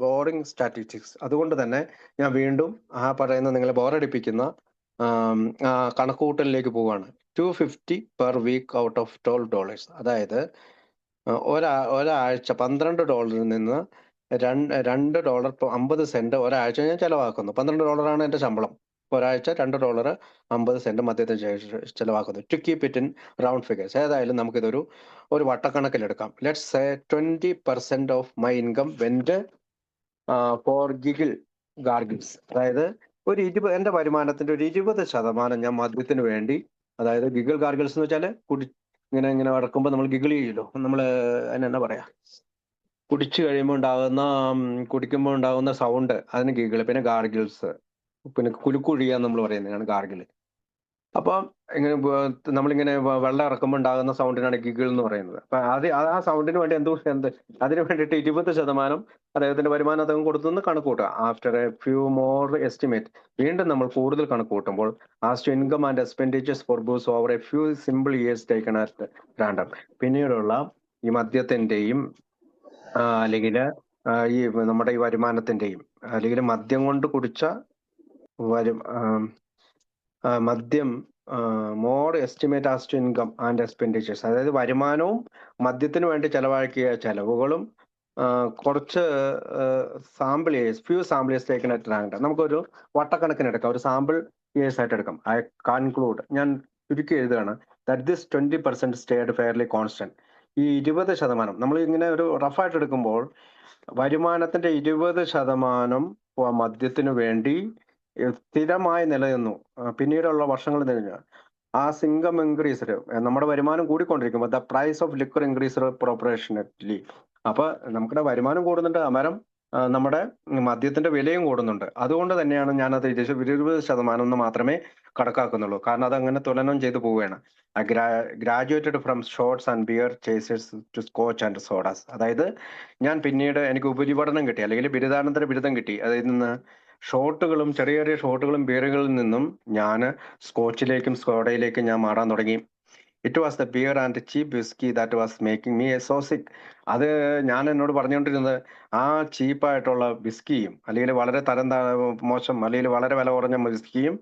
boring statistics. അതുകൊണ്ട് തന്നെ ഞാൻ വീണ്ടും ആ പറയുന്ന നിങ്ങളെ ബോറടിപ്പിക്കുന്ന കണക്കുകൂട്ടലിലേക്ക് പോവുകയാണ്. 250 പെർ വീക്ക് ഔട്ട് ഓഫ് $12. അതായത് ഒരാഴ്ച $12 നിന്ന് $2.50 ഒരാഴ്ച ഞാൻ ചെലവാക്കുന്നു. $12 എന്റെ ശമ്പളം. ഒരാഴ്ച $2.50 മദ്യത്തിന് ചെലവാക്കുന്നു. To keep it in round figures. ഏതായാലും നമുക്കിതൊരു വട്ടക്കണക്കിലെടുക്കാം. Let's say 20% of my income went for giggle gargles. അതായത് എന്റെ വരുമാനത്തിന്റെ ഒരു 20% ഞാൻ മദ്യത്തിന് വേണ്ടി, അതായത് ഗിഗിൾ ഗാർഗിൾസ് എന്ന് വെച്ചാല് ഇങ്ങനെ ഇങ്ങനെ നടക്കുമ്പോൾ നമ്മൾ ഗിഗിൾ ചെയ്യല്ലോ, നമ്മള് അതിനെന്താ പറയാ, കുടിക്കുമ്പോൾ ഉണ്ടാകുന്ന സൗണ്ട്, അതിന് ഗിഗിള്. പിന്നെ ഗാർഗിൾസ്, പിന്നെ കുലുക്കുഴിയാന്ന് നമ്മൾ പറയുന്നതാണ് ഗാർഗിള്. അപ്പൊ ഇങ്ങനെ നമ്മളിങ്ങനെ വെള്ളം ഇറക്കുമ്പോൾ ഉണ്ടാകുന്ന സൗണ്ടിനാണ് ഗിഗിൾ എന്ന് പറയുന്നത്. അപ്പൊ ആ സൗണ്ടിന് വേണ്ടി അതിന് വേണ്ടിയിട്ട് 20% അദ്ദേഹത്തിന്റെ വരുമാനം അദ്ദേഹം കൊടുത്തെന്ന് കണക്ക് കൂട്ടുക. After a few more estimate, വീണ്ടും നമ്മൾ കൂടുതൽ കണക്ക് കൂട്ടുമ്പോൾ as to income and expenditures for booze over a few simple years taken at random. പിന്നീടുള്ള ഈ മദ്യത്തിന്റെയും അല്ലെങ്കിൽ ഈ നമ്മുടെ ഈ വരുമാനത്തിന്റെയും, അല്ലെങ്കിൽ മദ്യം കൊണ്ട് കുടിച്ച മദ്യം more estimate as to income and expenditures, അതായത് വരുമാനവും മദ്യത്തിന് വേണ്ടി ചെലവാക്കിയ ചെലവുകളും കുറച്ച് sample years, few sample years taken at random. നമുക്കൊരു വട്ടക്കണക്കിന് എടുക്കാം, ഒരു സാമ്പിൾ ഇയേഴ്സ് ആയിട്ട് എടുക്കാം. ഐ കൺക്ലൂഡ്, ഞാൻ ചുരുക്കി എഴുതുകയാണ്, that this 20% stayed fairly constant. ഈ 20%, നമ്മൾ ഇങ്ങനെ ഒരു റഫായിട്ട് എടുക്കുമ്പോൾ വരുമാനത്തിന്റെ 20% മദ്യത്തിന് വേണ്ടി സ്ഥിരമായി നിലനിന്നു. പിന്നീടുള്ള വർഷങ്ങളിൽ നിന്ന് ആ ഇൻകം ഇൻക്രീസ്, നമ്മുടെ വരുമാനം കൂടിക്കൊണ്ടിരിക്കുമ്പോൾ the price of liquor increase proportionately. അപ്പൊ നമ്മുടെ വരുമാനം കൂടുന്നുണ്ട്, അന്നേരം നമ്മുടെ മദ്യത്തിന്റെ വിലയും കൂടുന്നുണ്ട്. അതുകൊണ്ട് തന്നെയാണ് ഞാനത് 20% എന്ന് മാത്രമേ കണക്കാക്കുന്നുള്ളൂ. കാരണം അത് അങ്ങനെ തുലനം ചെയ്തു പോവുകയാണ്. Graduated from shots and beer chasers to scotch and sodas. അതായത് ഞാൻ പിന്നീട് എനിക്ക് ഉപരിപഠനം കിട്ടി, അല്ലെങ്കിൽ ബിരുദാനന്തര ബിരുദം കിട്ടി. അതിൽ നിന്ന് ഷോട്ടുകളും ചെറിയ ചെറിയ ഷോട്ടുകളും ബിയറുകളിൽ നിന്നും ഞാൻ സ്കോച്ചിലേക്കും സോഡയിലേക്കും ഞാൻ മാറാൻ തുടങ്ങി. It was the beer and cheap whisky that was making me a so sick. അത് ഞാൻ എന്നോട് പറഞ്ഞുകൊണ്ടിരുന്നത് ആ ചീപ്പായിട്ടുള്ള വിസ്കിയും, അല്ലെങ്കിൽ വളരെ മോശം, അല്ലെങ്കിൽ വളരെ വില കുറഞ്ഞ വിസ്കിയും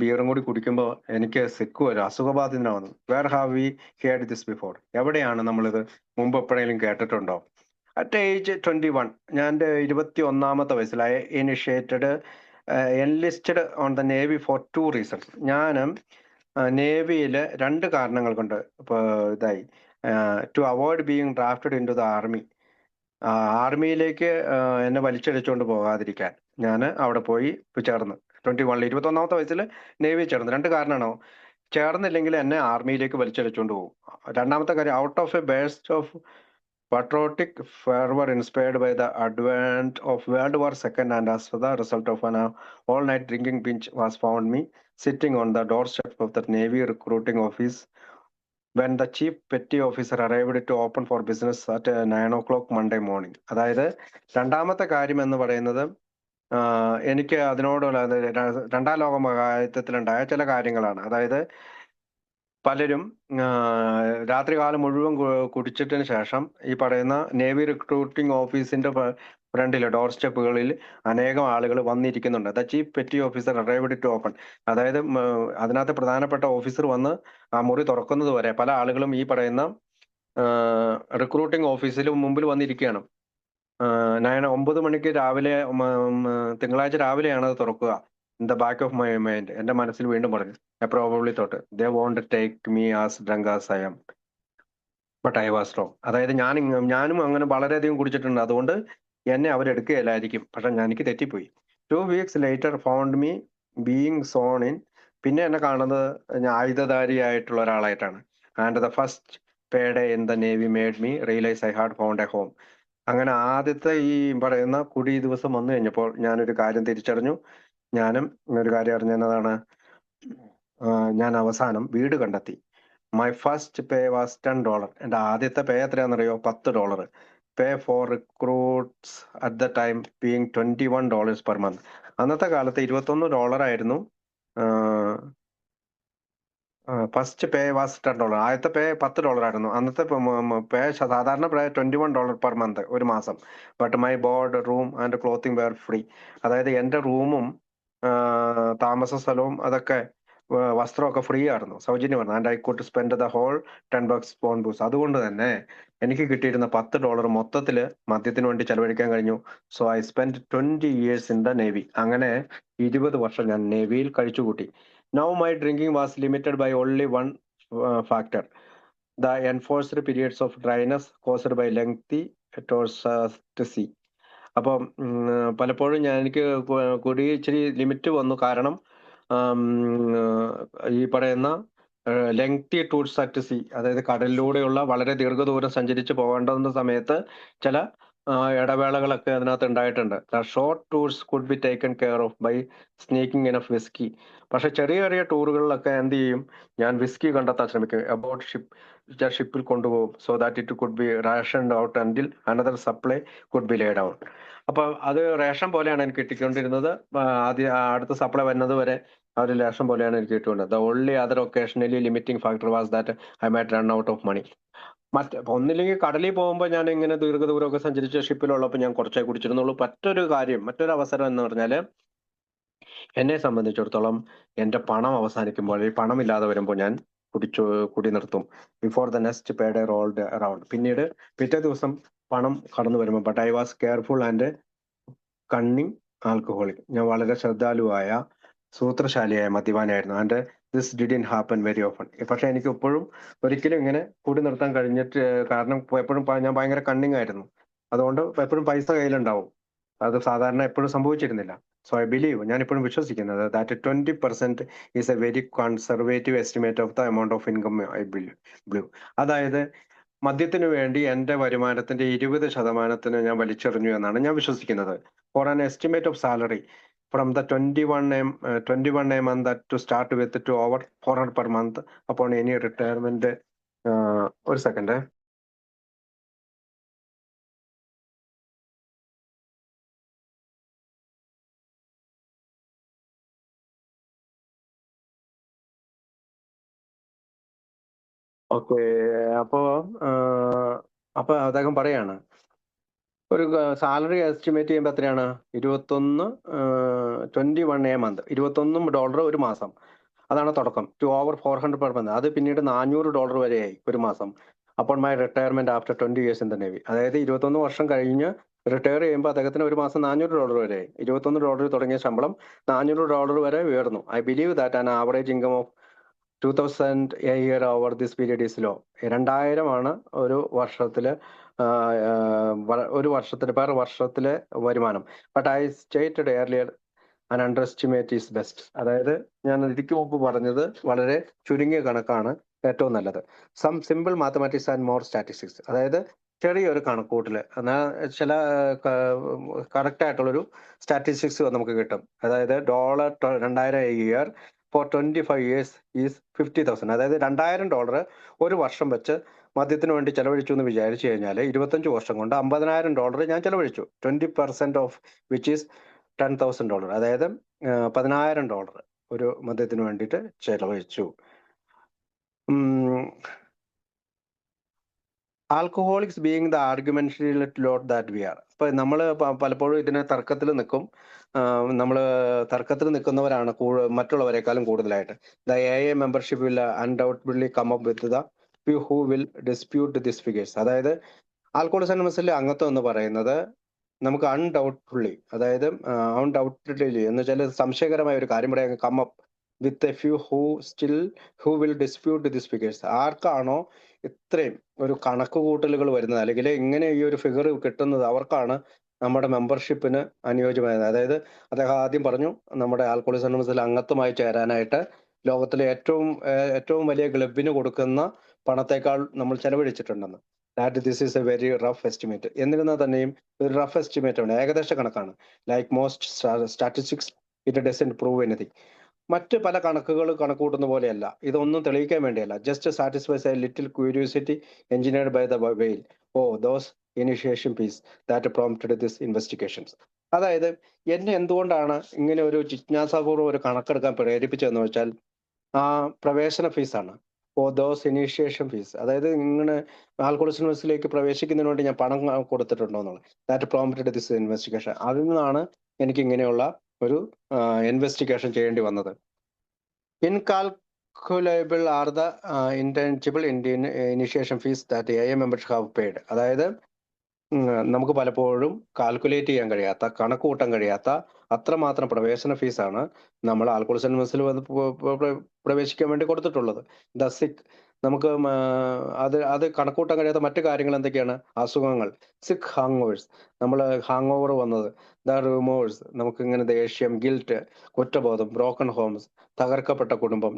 ബിയറും കൂടി കുടിക്കുമ്പോൾ എനിക്ക് സിക്ക് വരും, അസുഖബാധിതനാവുന്നു. Where have we heard this before? എവിടെയാണ് നമ്മളിത് മുമ്പ് എപ്പോഴെങ്കിലും കേട്ടിട്ടുണ്ടോ? അറ്റ് ഏജ് 21, ഞാൻ എൻ്റെ 21ാമത്തെ വയസ്സിൽ I initiated enlisted on the navy for 2 reasons. ഞാൻ നേവിയിൽ 2 കാരണങ്ങൾ കൊണ്ട് ഇതായി. To avoid being drafted in to the army. ആർമിയിലേക്ക് എന്നെ വലിച്ചടിച്ചുകൊണ്ട് പോകാതിരിക്കാൻ ഞാൻ അവിടെ പോയി ചേർന്ന്. 21 21ാമത്തെ വയസ്സിൽ നേവി ചേർന്ന്. 2 കാരണമാണോ? ചേർന്നില്ലെങ്കിൽ എന്നെ ആർമിയിലേക്ക് വലിച്ചടിച്ചുകൊണ്ട് പോകും. രണ്ടാമത്തെ കാര്യം, out of a burst of patriotic fervor inspired by the advent of World War II, and as the result of an all-night drinking binge was found me sitting on the doorstep of the Navy recruiting office when the chief petty officer arrived to open for business at 9 o'clock Monday morning. അതായത് രണ്ടാമത്തെ കാര്യം എന്ന് പറയുന്നത് എനിക്ക് അതിനോടുള്ള രണ്ടാം ലോക മഹായുദ്ധത്തിലുണ്ടായ ചില കാര്യങ്ങളാണ്. അതായത് പലരും രാത്രികാലം മുഴുവൻ കുടിച്ചിട്ടതിന് ശേഷം ഈ പറയുന്ന നേവി റിക്രൂട്ടിംഗ് ഓഫീസിന്റെ ഫ്രണ്ടിൽ ഡോർ സ്റ്റെപ്പുകളിൽ അനേകം ആളുകൾ വന്നിരിക്കുന്നുണ്ട്. The chief petty officer arrived to open. അതായത് അതിനകത്ത് പ്രധാനപ്പെട്ട ഓഫീസർ വന്ന് ആ മുറി തുറക്കുന്നത് വരെ പല ആളുകളും ഈ പറയുന്ന റിക്രൂട്ടിംഗ് ഓഫീസിൽ മുമ്പിൽ വന്നിരിക്കുകയാണ്. 9 മണിക്ക് രാവിലെ, തിങ്കളാഴ്ച രാവിലെയാണ് അത് തുറക്കുക. In the back of my mind, എന്റെ മനസ്സിൽ വീണ്ടും പറഞ്ഞു, I probably thought they won't take me as drunk as I am. But I was wrong. അതായത് ഞാനും അങ്ങനെ വളരെയധികം കുടിച്ചിട്ടുണ്ട്, അതുകൊണ്ട് എന്നെ അവരെടുക്കുകയില്ലായിരിക്കും. പക്ഷെ എനിക്ക് തെറ്റിപ്പോയി. 2 weeks later found me being sown in. പിന്നെ എന്നെ കാണുന്നത് ആയുധധാരിയായിട്ടുള്ള ഒരാളായിട്ടാണ്. And the first payday in the navy made me realize I had found a home. അങ്ങനെ ആദ്യത്തെ ഈ പറയുന്ന കുടി ദിവസം വന്നു കഴിഞ്ഞപ്പോൾ ഞാനൊരു കാര്യം തിരിച്ചറിഞ്ഞു. ഞാനും ഒരു കാര്യം അറിഞ്ഞതാണ്, ഞാൻ അവസാനം വീട് കണ്ടെത്തി. My first pay was $10. എൻ്റെ ആദ്യത്തെ പേ എത്രയാണെന്നറിയോ? $10. Pay for recruits at the time being $21 per month. അന്നത്തെ കാലത്ത് $21 ആയിരുന്നു. First pay was $10. ആദ്യത്തെ പേ $10 ആയിരുന്നു. അന്നത്തെ പേ സാധാരണ പേ $21 പെർ മന്ത്, ഒരു മാസം. But my board, room and clothing were free. അതായത് എൻ്റെ റൂമും താമസ സ്ഥലവും അതൊക്കെ വസ്ത്രമൊക്കെ ഫ്രീ ആയിരുന്നു, സൗജന്യമായിരുന്നു. And I could spend the whole $10 on booze. അതുകൊണ്ട് തന്നെ എനിക്ക് കിട്ടിയിരുന്ന $10 മൊത്തത്തിൽ മദ്യത്തിന് വേണ്ടി ചെലവഴിക്കാൻ കഴിഞ്ഞു. So I spend 20 years in the navy. അങ്ങനെ 20 വർഷം ഞാൻ നേവിയിൽ കഴിച്ചുകൂട്ടി. Now my drinking was limited by only one factor: the enforced periods of dryness caused by lengthy tours to sea. അപ്പം പലപ്പോഴും എനിക്ക് കുടി ഇച്ചിരി ലിമിറ്റ് വന്നു. കാരണം ഈ പറയുന്ന ലെങ്തി ടൂർസ് അറ്റ് സീ, അതായത് കടലിലൂടെയുള്ള വളരെ ദീർഘദൂരം സഞ്ചരിച്ച് പോകേണ്ടുന്ന സമയത്ത് ചില ഇടവേളകളൊക്കെ അതിനകത്ത് ഉണ്ടായിട്ടുണ്ട്. Short tours could be taken care of by sneaking in of whiskey. പക്ഷെ ചെറിയ ചെറിയ ടൂറുകളിലൊക്കെ എന്ത് ചെയ്യും, ഞാൻ വിസ്കി കണ്ടെത്താൻ ശ്രമിക്കും. അബൌട്ട് ഷിപ്പിൽ കൊണ്ടുപോകും. So that it could be rationed out until another supply could be laid out. അപ്പൊ അത് റേഷൻ പോലെയാണ് എനിക്ക് കിട്ടിക്കൊണ്ടിരുന്നത്. അടുത്ത സപ്ലൈ വരുന്നത് വരെ ആ ഒരു റേഷൻ പോലെയാണ് എനിക്ക് കിട്ടുന്നത്. The only other occasionally limiting factor was that I might run out of money. ഒന്നില്ലെങ്കിൽ കടലിൽ പോകുമ്പോൾ ഞാൻ ഇങ്ങനെ ദീർഘദൂരമൊക്കെ സഞ്ചരിച്ച ഷിപ്പിലുള്ളപ്പോൾ ഞാൻ കുറച്ചേ കുടിച്ചിരുന്നുള്ളൂ. മറ്റൊരു അവസരം എന്ന് പറഞ്ഞാൽ, എന്നെ സംബന്ധിച്ചിടത്തോളം എൻ്റെ പണം അവസാനിക്കുമ്പോൾ, ഈ പണമില്ലാതെ വരുമ്പോൾ ഞാൻ കുടി നിർത്തും. Before the next pay day rolled around. പിന്നീട് പിറ്റേ ദിവസം പണം കടന്നു വരുമ്പോൾ, but I was careful and cunning alcoholic. ഞാൻ വളരെ ശ്രദ്ധാലുവായ സൂത്രശാലിയായ മദ്യപാനായിരുന്നു. And this didn't happen very often. പക്ഷെ എനിക്ക് എപ്പോഴും ഒരിക്കലും ഇങ്ങനെ കൂടി നിർത്താൻ കഴിഞ്ഞിട്ട്, കാരണം എപ്പോഴും ഞാൻ ഭയങ്കര കണ്ണിങ് ആയിരുന്നു. അതുകൊണ്ട് എപ്പോഴും പൈസ കയ്യിലുണ്ടാവും. അത് സാധാരണ എപ്പോഴും സംഭവിച്ചിരുന്നില്ല. സോ ഐ ബിലീവ്, ഞാൻ ഇപ്പോഴും വിശ്വസിക്കുന്നത്, that 20% is a very conservative estimate of the amount of income I believe. അതായത് മദ്യത്തിന് വേണ്ടി എൻ്റെ വരുമാനത്തിന്റെ 20% ഞാൻ വലിച്ചെറിഞ്ഞു എന്നാണ് ഞാൻ വിശ്വസിക്കുന്നത്. For an estimate of salary from the 21 a month that to start with to over 400 per month upon any retirement. ഒരു സെക്കൻഡ്. ഓക്കെ, അപ്പൊ അദ്ദേഹം പറയാണ്, ഒരു സാലറി എസ്റ്റിമേറ്റ് ചെയ്യുമ്പോൾ എത്രയാണ്? 21 a month, $21 ഒരു മാസം. അതാണ് തുടക്കം. To over 400 per month. അത് പിന്നീട് $400 വരെയായി ഒരു മാസം. അപ്പോൾ my retirement after 20 years in the navy. അതായത് 21 വർഷം കഴിഞ്ഞ് റിട്ടയർ ചെയ്യുമ്പോൾ അദ്ദേഹത്തിന് ഒരു മാസം $400 വരെയായി. $21 തുടങ്ങിയ ശമ്പളം $400 വരെ ഉയർന്നു. I believe that an average income of 2000 a year over this period is low. 2000 ആണ് ഒരു വർഷത്തില് പെർ വർഷത്തിലെ വരുമാനം. But I stated earlier an under estimate is best. അതായത് ഞാൻ ഇതിക്ക് മുമ്പ് പറഞ്ഞത് വളരെ ചുരുങ്ങിയ കണക്കാണ് ഏറ്റവും നല്ലത്. Some simple mathematics and more statistics. അതായത് ചെറിയൊരു കണക്കൂട്ടില്, എന്നാൽ ചില കറക്റ്റ് ആയിട്ടുള്ളൊരു സ്റ്റാറ്റിസ്റ്റിക്സ് നമുക്ക് കിട്ടും. അതായത് $2000 a year for 25 years is 50,000. അതായത് $2000 ഒരു വർഷം വെച്ച് മദ്യത്തിന് വേണ്ടി ചെലവഴിച്ചു എന്ന് വിചാരിച്ചു കഴിഞ്ഞാൽ 25 വർഷം കൊണ്ട് $50,000 ഞാൻ ചെലവഴിച്ചു. 20% ഓഫ് വിച്ച് ഈസ് $10,000. അതായത് $10,000 ഒരു മദ്യത്തിന് വേണ്ടിയിട്ട് ചെലവഴിച്ചു. Alcoholics being the argumentary lot that we are. അപ്പൊ നമ്മൾ പലപ്പോഴും ഇതിനെ തർക്കത്തിൽ നിൽക്കും. നമ്മൾ തർക്കത്തിൽ നിൽക്കുന്നവരാണ് മറ്റുള്ളവരെക്കാളും കൂടുതലായിട്ട്. The AA membership will undoubtedly come up with the few who will dispute this figures. അതായത് ആൽക്കഹോളിക്സ് അനോണിമസിലെ അംഗത്വം എന്ന് പറയുന്നത് നമുക്ക് അൺഡൗട്ട്ലി, അതായത് അൺഡൗട്ട്ലി എന്ന് വെച്ചാൽ സംശയകരമായ ഒരു കാര്യം പറയാൻ, come up with a few who will dispute this figures. ആർക്കാണോ ഇത്രയും ഒരു കണക്ക് കൂട്ടലുകൾ വരുന്നത്, അല്ലെങ്കിൽ ഇങ്ങനെ ഈ ഒരു ഫിഗർ കിട്ടുന്നത്, അവർക്കാണ് നമ്മുടെ മെമ്പർഷിപ്പിന് അനുയോജ്യമായത്. അതായത് അദ്ദേഹം ആദ്യം പറഞ്ഞു, നമ്മുടെ ആൽക്കഹോളിക്സ് അനോണിമസിൽ അംഗത്വമായി ചേരാനായിട്ട് ലോകത്തിലെ ഏറ്റവും വലിയ ക്ലബിന് കൊടുക്കുന്ന പണത്തേക്കാൾ നമ്മൾ ചെലവഴിച്ചിട്ടുണ്ടെന്ന്. That this is a very rough estimate. എന്നിരുന്നാൽ തന്നെയും ഒരു റഫ് എസ്റ്റിമേറ്റ് ആണ്, ഏകദേശ കണക്കാണ്. Like most statistics it doesn't prove anything. മറ്റ് പല കണക്കുകൾ കണക്കുകൂട്ടുന്ന പോലെയല്ല, ഇതൊന്നും തെളിയിക്കാൻ വേണ്ടിയല്ല. Just satisfies a little curiosity engineered by the wail of those initiation fees that prompted this investigations. അതായത് എന്നെ എന്തുകൊണ്ടാണ് ഇങ്ങനെ ഒരു ജിജ്ഞാസാപൂർവ്വം ഒരു കണക്കെടുക്കാൻ പ്രേരിപ്പിച്ചതെന്ന് വെച്ചാൽ ആ പ്രവേശന ഫീസാണ്. ഓ ദോസ് ഇനീഷ്യേഷൻ ഫീസ്, അതായത് ഇങ്ങനെ ആൽക്കോളിസ് യൂണിവേഴ്സിറ്റിയിലേക്ക് പ്രവേശിക്കുന്നതിന് വേണ്ടി ഞാൻ പണം കൊടുത്തിട്ടുണ്ടോ എന്നുള്ളത്. That prompted this investigation. അതിൽ നിന്നാണ് എനിക്ക് ഇങ്ങനെയുള്ള ഒരു ഇൻവെസ്റ്റിഗേഷൻ ചെയ്യേണ്ടി വന്നത്. Incalculable are the intangible initiation fees that a members have paid. അതായത് നമുക്ക് പലപ്പോഴും കാൽക്കുലേറ്റ് ചെയ്യാൻ കഴിയാത്ത, കണക്ക് കൂട്ടാൻ കഴിയാത്ത അത്രമാത്രം പ്രവേശന ഫീസാണ് നമ്മൾ ആൽക്കോളിസ് യൂണിവേഴ്സിറ്റിയിൽ വന്ന് പ്രവേശിക്കാൻ വേണ്ടി കൊടുത്തിട്ടുള്ളത്. ദ സിക്ക്, നമുക്ക് അത് കണക്കൂട്ടാൻ കഴിയാത്ത മറ്റു കാര്യങ്ങൾ എന്തൊക്കെയാണ്? അസുഖങ്ങൾ, സിക്ക് ഹാങ് ഓവേഴ്സ്, നമ്മൾ ഹാങ് ഓവർ വന്നത്, ദ റിമോഴ്സ്, നമുക്ക് ഇങ്ങനെ ദേഷ്യം, ഗിൽറ്റ്, കുറ്റബോധം, ബ്രോക്കൺ ഹോംസ്, തകർക്കപ്പെട്ട കുടുംബം,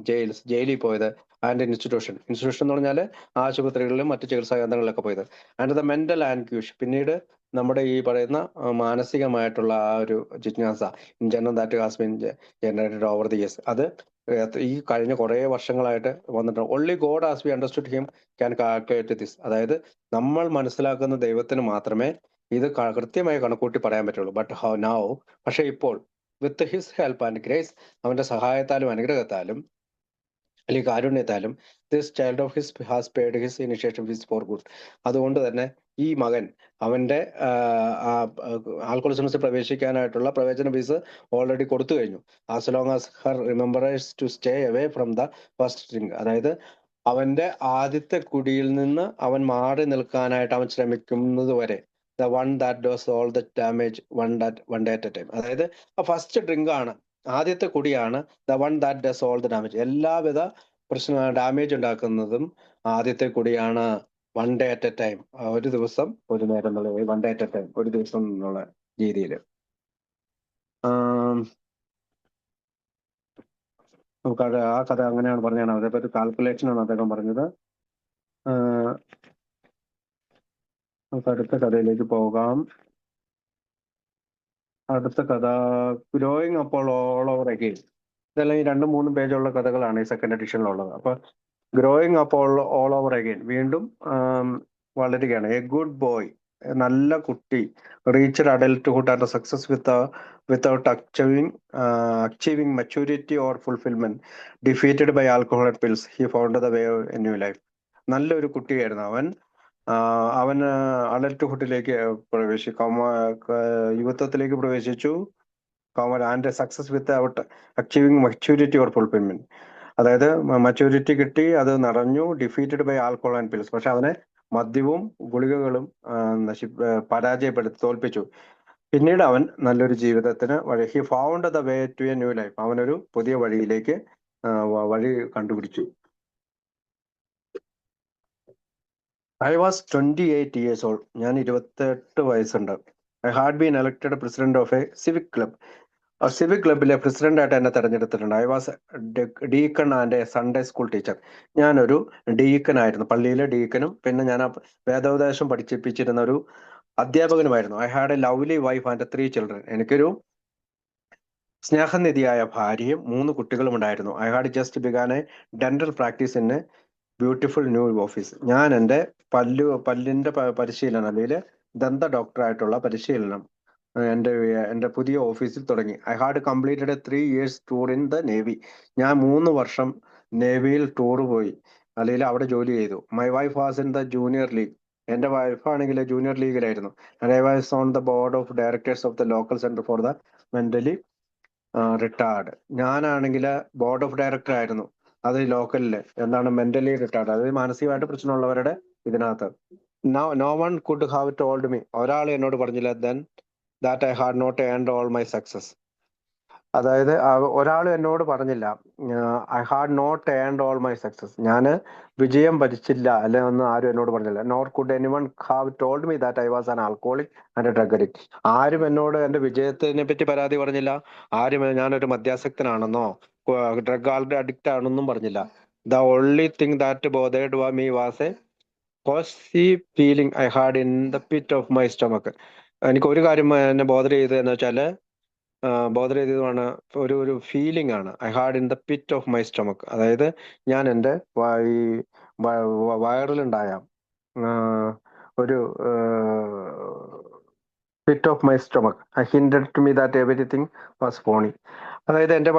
ജയിലിൽ പോയത്, ആൻഡ് ഇൻസ്റ്റിറ്റ്യൂഷൻ എന്ന് പറഞ്ഞാൽ ആശുപത്രികളിലും മറ്റു ചികിത്സാ കേന്ദ്രങ്ങളിലൊക്കെ പോയത്, ആൻഡ് ദ മെന്റൽ ആൻക്യൂഷ്, പിന്നീട് നമ്മുടെ ഈ പറയുന്ന മാനസികമായിട്ടുള്ള ആ ഒരു ജിജ്ഞാസ, in general that has been generated over the years. അത് ഈ കഴിഞ്ഞ കുറേ വർഷങ്ങളായിട്ട് വന്നിട്ടുണ്ട്. Only God as we understood him can calculate this. അതായത് നമ്മൾ മനസ്സിലാക്കുന്ന ദൈവത്തിന് മാത്രമേ ഇത് കൃത്യമായി കണക്കൂട്ടി പറയാൻ പറ്റുള്ളൂ. ബട്ട് ഹൗ നൗ, പക്ഷെ ഇപ്പോൾ with his help and grace, അവന്റെ സഹായത്താലും അനുഗ്രഹത്താലും അല്ലെങ്കിൽ കാരുണ്യത്താലും, this child of his has paid his initiation fees for good. അതുകൊണ്ട് തന്നെ ഈ മകൻ അവന്റെ ആൽക്കോളിസ് യൂണിവേഴ്സിറ്റി പ്രവേശിക്കാനായിട്ടുള്ള പ്രവേശന ഫീസ് ഓൾറെഡി കൊടുത്തു കഴിഞ്ഞു. As long as her remembers to stay away from the first drink. അതായത് അവന്റെ ആദ്യത്തെ കുടിയിൽ നിന്ന് അവൻ മാറി നിൽക്കാനായിട്ട് അവൻ ശ്രമിക്കുന്നത് വരെ, the one that does all the damage one day at a time. അതായത് ഫസ്റ്റ് ഡ്രിങ്ക് ആണ്, ആദ്യത്തെ കുടിയാണ് the one that does all the damage. എല്ലാവിധ ഡാമേജ് ഉണ്ടാക്കുന്നതും ആദ്യത്തെ കുടിയാണ്. One day at a time, ഒരു ദിവസം ഒരു നേരം എന്നുള്ള, one day at a time, ഒരു ദിവസം എന്നുള്ള രീതിയിൽ. നമുക്ക് ആ കഥ അങ്ങനെയാണ് പറഞ്ഞാണ്. അതേപോലെ കാൽക്കുലേഷൻ ആണ് അദ്ദേഹം പറഞ്ഞത്. നമുക്ക് അടുത്ത കഥയിലേക്ക് പോകാം. അടുത്ത കഥ ഗ്രോയിങ് അപ്പോൾ ഓൾ ഓവർ അഗെയിൻ. ഇതെല്ലാം ഈ 2-3 പേജുള്ള കഥകളാണ് ഈ സെക്കൻഡ് എഡിഷനിലുള്ളത്. അപ്പൊ ഗ്രോയിങ് അപ്പോൾ ഓൾ ഓവർ അഗെയിൻ, വീണ്ടും വളരുകയാണ്. എ ഗുഡ് ബോയ്, നല്ല കുട്ടി, reached adulthood and success without achieving maturity or fulfilment, defeated by alcohol and pills, he found the way a new life. നല്ലൊരു കുട്ടിയായിരുന്നു അവൻ. അവന് അഡൽട്ട്ഹുഡിലേക്ക് യുവത്വത്തിലേക്ക് പ്രവേശിച്ചു, and success without achieving maturity or fulfilment. അതായത് മച്യൂരിറ്റി കിട്ടി, അത് നടഞ്ഞു. Defeated by alcohol and pills, പക്ഷെ അവനെ മദ്യവും ഗുളികകളും പരാജയപ്പെടുത്തി, തോൽപ്പിച്ചു. പിന്നീട് അവൻ നല്ലൊരു ജീവിതത്തിന് വഴി, he found the way to a new life, അവനൊരു പുതിയ വഴിയിലേക്ക് വഴി കണ്ടുപിടിച്ചു. I was 28 years old. ഞാൻ 28 വയസ്സുണ്ട്. I had been elected president of a civic club. Civic ക്ലബിലെ പ്രസിഡന്റായിട്ട് എന്നെ തെരഞ്ഞെടുത്തിട്ടുണ്ട്. I was deacon and a Sunday school teacher. ഞാനൊരു ഡീക്കനായിരുന്നു, പള്ളിയിലെ ഡീക്കനും പിന്നെ ഞാൻ വേദോപദേശം പഠിപ്പിച്ചിരുന്ന ഒരു അധ്യാപകനുമായിരുന്നു. I had a lovely wife and 3 children. എനിക്കൊരു സ്നേഹനിധിയായ ഭാര്യയും 3 കുട്ടികളും ഉണ്ടായിരുന്നു. I had just began A dental practice in A beautiful new office. ഞാൻ എൻ്റെ പല്ലിന്റെ പരിശീലനം, അല്ലെങ്കിൽ ദന്ത ഡോക്ടറായിട്ടുള്ള പരിശീലനം എൻ്റെ പുതിയ ഓഫീസിൽ തുടങ്ങി. I had completed A 3 years tour in the navy. ഞാൻ 3 വർഷം നേവിയിൽ ടൂർ പോയി, അല്ലെങ്കിൽ അവിടെ ജോലി ചെയ്തു. My wife was in the junior league. എൻ്റെ വൈഫാണെങ്കിൽ ജൂനിയർ ലീഗിലായിരുന്നു. And I was on the board of directors of the local centre for the mentally retarded. ഞാനാണെങ്കിൽ ബോർഡ് ഓഫ് ഡയറക്ടർ ആയിരുന്നു, അത് ലോക്കലില്. എന്താണ് മെന്റലി റിട്ടയർഡ്, അതായത് മാനസികമായിട്ട് പ്രശ്നമുള്ളവരുടെ ഇതിനകത്ത്. No one could have told me, ഒരാൾ എന്നോട് പറഞ്ഞില്ല, then that I had not earned all my success. അതായത് ഒരാൾ എന്നോട് പറഞ്ഞില്ല, I had not earned all my success, ഞാൻ വിജയം ഭരിച്ചില്ല, അല്ലെ ഒന്നും ആരും എന്നോട് പറഞ്ഞില്ല. Nor could anyone have told me that I was an alcoholic and a drug addict. ആരും എന്നോട് എൻ്റെ വിജയത്തിനെ പറ്റി പരാതി പറഞ്ഞില്ല. ആരും ഞാനൊരു മദ്യാസക്തനാണെന്നോ ഡ്രഗ് അഡിക്റ്റ് ആണെന്നും പറഞ്ഞില്ല. The only thing that bothered me was a cozy feeling I had in the pit of my stomach. എനിക്ക് ഒരു കാര്യം എന്നെ ബോധർ ചെയ്തതെന്ന് വെച്ചാല് ബോധർ ചെയ്തതാണ് ഒരു ഫീലിംഗ് ആണ്. I had in the pit of my stomach. അതായത് ഞാൻ എൻ്റെ ഈ വയറിലുണ്ടായ ഒരു pit of my stomach hinted to me that everything was phony. അതായത് എൻ്റെ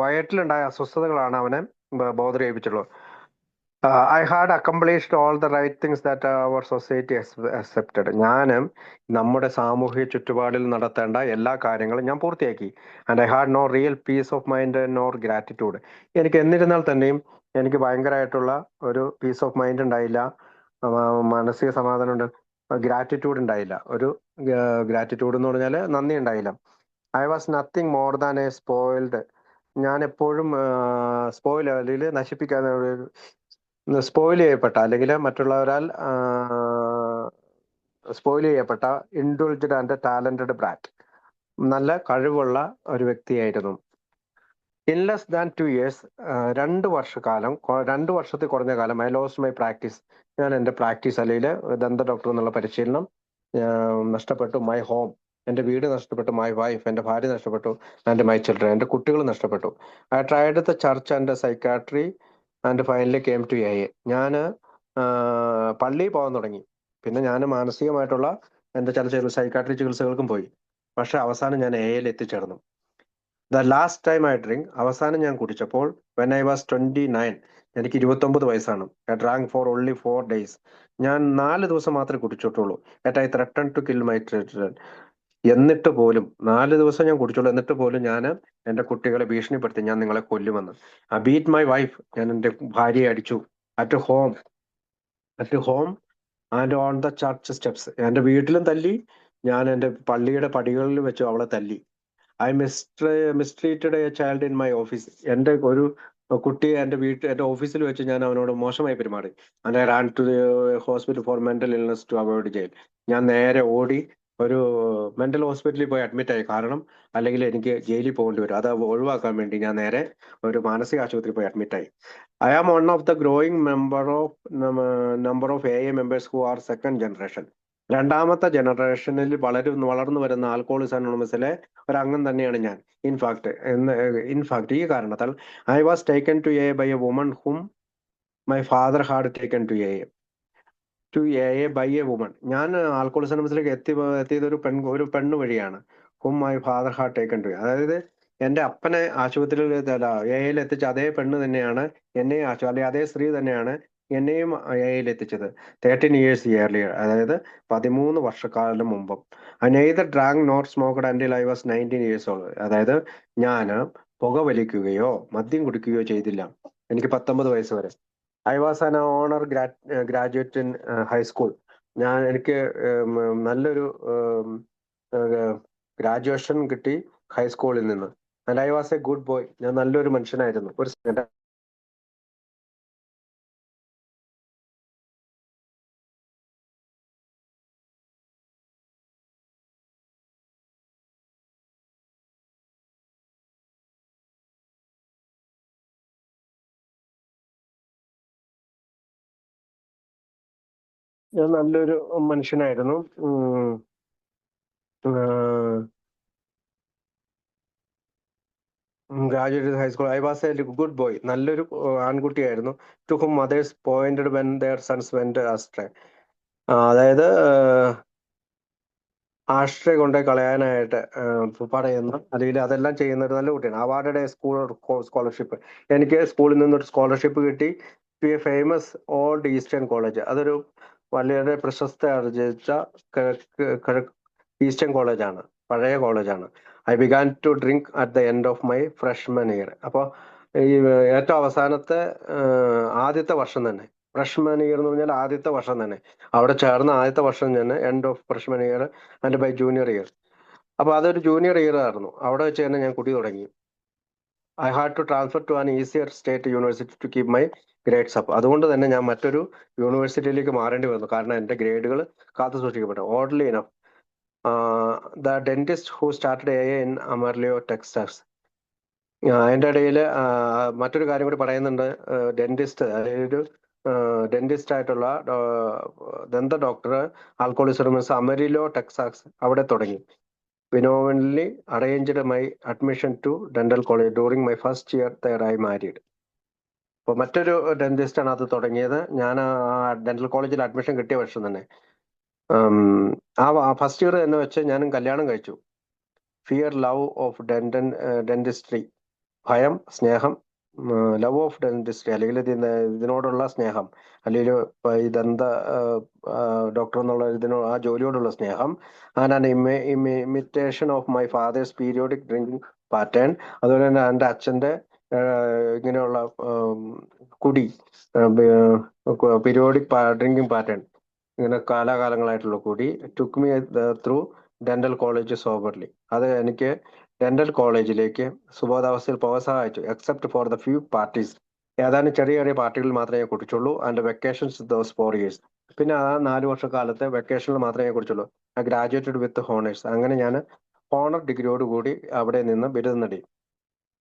വയറ്റിലുണ്ടായ അസ്വസ്ഥതകളാണ് അവനെ ബോധർ ചെയ്യിപ്പിച്ചുള്ളത്. I had accomplished all the right things that our society accepted. ഞാൻ നമ്മുടെ സാമൂഹിക ചുറ്റുപാടിൽ നടത്തേണ്ട എല്ലാ കാര്യങ്ങളും ഞാൻ പൂർത്തിയാക്കി. And I had no real peace of mind nor gratitude. എനിക്ക് എന്നിരുന്നാൽ തന്നെയും എനിക്ക് ഭയങ്കരമായിട്ടുള്ള ഒരു പീസ് ഓഫ് മൈൻഡ് ഉണ്ടായില്ല, മാനസിക സമാധാനം ഉണ്ട്, ഗ്രാറ്റിറ്റ്യൂഡ് ഉണ്ടായില്ല. ഒരു ഗ്രാറ്റിറ്റ്യൂഡ് എന്ന് പറഞ്ഞാൽ നന്ദി ഉണ്ടായില്ല. I was nothing more than A spoiled. ഞാൻ എപ്പോഴും സ്പോയിൽ അല്ലെങ്കിൽ നശിപ്പിക്കാൻ സ്പോയിൽ ചെയ്യപ്പെട്ട അല്ലെങ്കിൽ മറ്റുള്ളവരാൽ സ്പോയിൽ ചെയ്യപ്പെട്ട ഇൻഡുൾജഡ് ആൻഡ് ടാലന്റഡ് ബ്രാറ്റ്, നല്ല കഴിവുള്ള ഒരു വ്യക്തിയായിരുന്നു. ഇൻ ലെസ് ദാൻ 2 years, 2 വർഷത്തിൽ കുറഞ്ഞ കാലം ഐ ലോസ്റ്റ് മൈ പ്രാക്ടീസ്. ഞാൻ എൻ്റെ പ്രാക്ടീസ് അല്ലെങ്കിൽ ദന്ത ഡോക്ടർ എന്നുള്ള പരിശീലനം നഷ്ടപ്പെട്ടു. മൈ ഹോം, എൻ്റെ വീട് നഷ്ടപ്പെട്ടു. മൈ വൈഫ്, എൻ്റെ ഭാര്യ നഷ്ടപ്പെട്ടു. ആൻഡ് മൈ ചിൽഡ്രൻ, എൻ്റെ കുട്ടികൾ നഷ്ടപ്പെട്ടു. I tried the church and psychiatry and finally came to A. ഞാൻ പള്ളിയിൽ പോകാൻ തുടങ്ങി. പിന്നെ ഞാൻ മാനസികമായിട്ടുള്ള എൻ്റെ ചില സൈക്കാട്രി ചികിത്സകൾക്കും പോയി. പക്ഷെ അവസാനം ഞാൻ എയിൽ എത്തിച്ചേർന്നു. The last time I drink, അവസാനം ഞാൻ കുടിച്ചപ്പോൾ വെൻ ഐ വാസ് 29, എനിക്ക് 29 വയസ്സാണ്. I drank for only 4 days. ഞാൻ 4 ദിവസം മാത്രമേ കുടിച്ചിട്ടുള്ളൂ. I threatened to kill my children. എന്നിട്ട് പോലും 4 ദിവസം ഞാൻ കുടിച്ചുള്ളൂ. എന്നിട്ട് പോലും ഞാൻ എൻ്റെ കുട്ടികളെ ഭീഷണിപ്പെടുത്തി, ഞാൻ നിങ്ങളെ കൊല്ലുമെന്ന്. ഐ ബീറ്റ് മൈ വൈഫ്, ഞാൻ എൻ്റെ ഭാര്യയെ അടിച്ചു. At home and on the church steps, എൻ്റെ വീട്ടിലും തല്ലി, ഞാൻ എൻ്റെ പള്ളിയുടെ പടികളിൽ വെച്ച് അവളെ തല്ലി. I mistreated a child in my office. എൻ്റെ ഒരു കുട്ടിയെ എൻ്റെ ഓഫീസിൽ വെച്ച് ഞാൻ അവനോട് മോശമായി പെരുമാറി. And I ran to hospital for mental illness to avoid jail. ഞാൻ നേരെ ഓടി ഒരു മെന്റൽ ഹോസ്പിറ്റലിൽ പോയി അഡ്മിറ്റ് ആയി. കാരണം അല്ലെങ്കിൽ എനിക്ക് ജയിലിൽ പോകേണ്ടി വരും. അത് ഒഴിവാക്കാൻ വേണ്ടി ഞാൻ നേരെ ഒരു മാനസിക ആശുപത്രിയിൽ പോയി അഡ്മിറ്റ് ആയി. I am one of the growing number of A members who are second generation. രണ്ടാമത്തെ ജനറേഷനിൽ വളർന്നു വരുന്ന ആൽക്കോളിക്സ് അനോണിമസിലെ ഒരു അംഗം തന്നെയാണ് ഞാൻ. ഇൻഫാക്ട് ഈ കാരണത്താൽ I was taken to A by a woman whom my father had taken to A by a woman. ഞാൻ ആൽക്കോളിക്സ് അനോണിമസിലേക്ക് എത്തിയത് ഒരു പെണ്ണ് വഴിയാണ്. Whom my father had taken to A. അതായത് എൻ്റെ അപ്പനെ ആശുപത്രിയിൽ എയിൽ എത്തിച്ച അതേ പെണ്ണ് തന്നെയാണ് എന്നെയും അല്ലെങ്കിൽ അതേ സ്ത്രീ തന്നെയാണ് എന്നെയും എയിൽ എത്തിച്ചത് 13 years earlier, അതായത് 13 വർഷക്കാലം മുമ്പ്. I neither drank nor smoked അൻറ്റിൽ I was 19 years old. അതായത് ഞാൻ പുകവലിക്കുകയോ മദ്യം കുടിക്കുകയോ ചെയ്തില്ല എനിക്ക് 19 വയസ്സ് വരെ. I was an honour graduate in high school. എനിക്ക് നല്ലൊരു ഗ്രാജുവേഷൻ കിട്ടി ഹൈസ്കൂളിൽ നിന്ന്. And I was a good boy. ഞാൻ നല്ലൊരു മനുഷ്യനായിരുന്നു. ഒരു സെക്കൻഡ്. ഞാൻ നല്ലൊരു മനുഷ്യനായിരുന്നു. Graduate high school. I was a good boy. നല്ലൊരു ആൺകുട്ടിയായിരുന്നു. To whom mothers pointed when their sons went astray. അതായത് ആശ്രയ കൊണ്ട് കളയാനായിട്ട് പറയുന്ന അല്ലെങ്കിൽ അതെല്ലാം ചെയ്യുന്ന ഒരു നല്ല കുട്ടിയാണ്. Awarded scholarship. എനിക്ക് സ്കൂളിൽ നിന്നൊരു സ്കോളർഷിപ്പ് കിട്ടി to a famous old eastern college. അതൊരു വളരെ പ്രശസ്തി ആർജിച്ച ഈസ്റ്റേൺ കോളേജാണ്, പഴയ കോളേജാണ്. I began to drink at the end of my freshman year. അപ്പോൾ ഈ ഏറ്റവും അവസാനത്തെ ആദ്യത്തെ വർഷം തന്നെ, ഫ്രഷ്മൻ ഇയർ എന്ന് പറഞ്ഞാൽ ആദ്യത്തെ വർഷം തന്നെ, അവിടെ ചേർന്ന ആദ്യത്തെ വർഷം തന്നെ end of freshman year and by junior year. അപ്പോൾ അതൊരു ജൂനിയർ ഇയർ ആയിരുന്നു. അവിടെ വെച്ച് തന്നെ ഞാൻ കുടി തുടങ്ങി. I had to transfer to an easier state university to keep my grades up. അതുകൊണ്ട് തന്നെ ഞാൻ മറ്റൊരു യൂണിവേഴ്സിറ്റിയിലേക്ക് മാറേണ്ടി വന്നു. കാരണം എൻ്റെ ഗ്രേഡുകൾ കാത്തു സൂക്ഷിക്കപ്പെട്ടു. Oddly enough the dentist who started a in Amarillo Texas. അതിൻ്റെ ഇടയിൽ മറ്റൊരു കാര്യം കൂടി പറയുന്നുണ്ട്. ഡെന്റിസ്റ്റ്, അതായത് ഡെന്റിസ്റ്റ് ആയിട്ടുള്ള ദന്ത ഡോക്ടർ ആൽക്കോളിസം അമരിലോ ടെക്സാസ് അവിടെ തുടങ്ങി. വിനോവൻലി arranged my admission to dental college during my first year there I married. അപ്പോൾ മറ്റൊരു ഡെന്റിസ്റ്റാണ് അത് തുടങ്ങിയത്. ഞാൻ ഡെന്റൽ കോളേജിൽ അഡ്മിഷൻ കിട്ടിയ വർഷം തന്നെ ആ ഫസ്റ്റ് ഇയർ എന്ന് വെച്ച് ഞാനും കല്യാണം കഴിച്ചു. ഫിയർ ലവ് ഓഫ് ഡെന്റിസ്ട്രി, ഭയം, സ്നേഹം, ലവ് ഓഫ് ഡെന്റിസ്ട്രി അല്ലെങ്കിൽ ഇതിനോടുള്ള സ്നേഹം, അല്ലെങ്കിൽ ഈ ദന്ത ഡോക്ടർ എന്നുള്ള ആ ജോലിയോടുള്ള സ്നേഹം, and an imitation of my fathers periodic drinking pattern. അതുപോലെ തന്നെ എൻ്റെ അച്ഛൻ്റെ ഇങ്ങനെയുള്ള കുടി, പീരിയോഡിക് ഡ്രിങ്കിങ് പാറ്റേൺ, ഇങ്ങനെ കാലാകാലങ്ങളായിട്ടുള്ള കൂടി took me through dental college soberly. അത് എനിക്ക് ഡെന്റൽ കോളേജിലേക്ക് സുബോധാവസ്ഥയിൽ പോകാൻ സഹായിച്ചു. Except for the few parties, ഏതാനും ചെറിയ ചെറിയ പാർട്ടികൾ മാത്രമേ കുടിച്ചുള്ളൂ. ആൻഡ് വെക്കേഷൻസ് ദോസ് 4 years, പിന്നെ ആ 4 വർഷക്കാലത്തെ വെക്കേഷനിൽ മാത്രമേ കുടിച്ചുള്ളൂ. I graduated with honours. അങ്ങനെ ഞാൻ ഹോണർ ഡിഗ്രിയോട് കൂടി അവിടെ നിന്ന് ബിരുദം നേടി.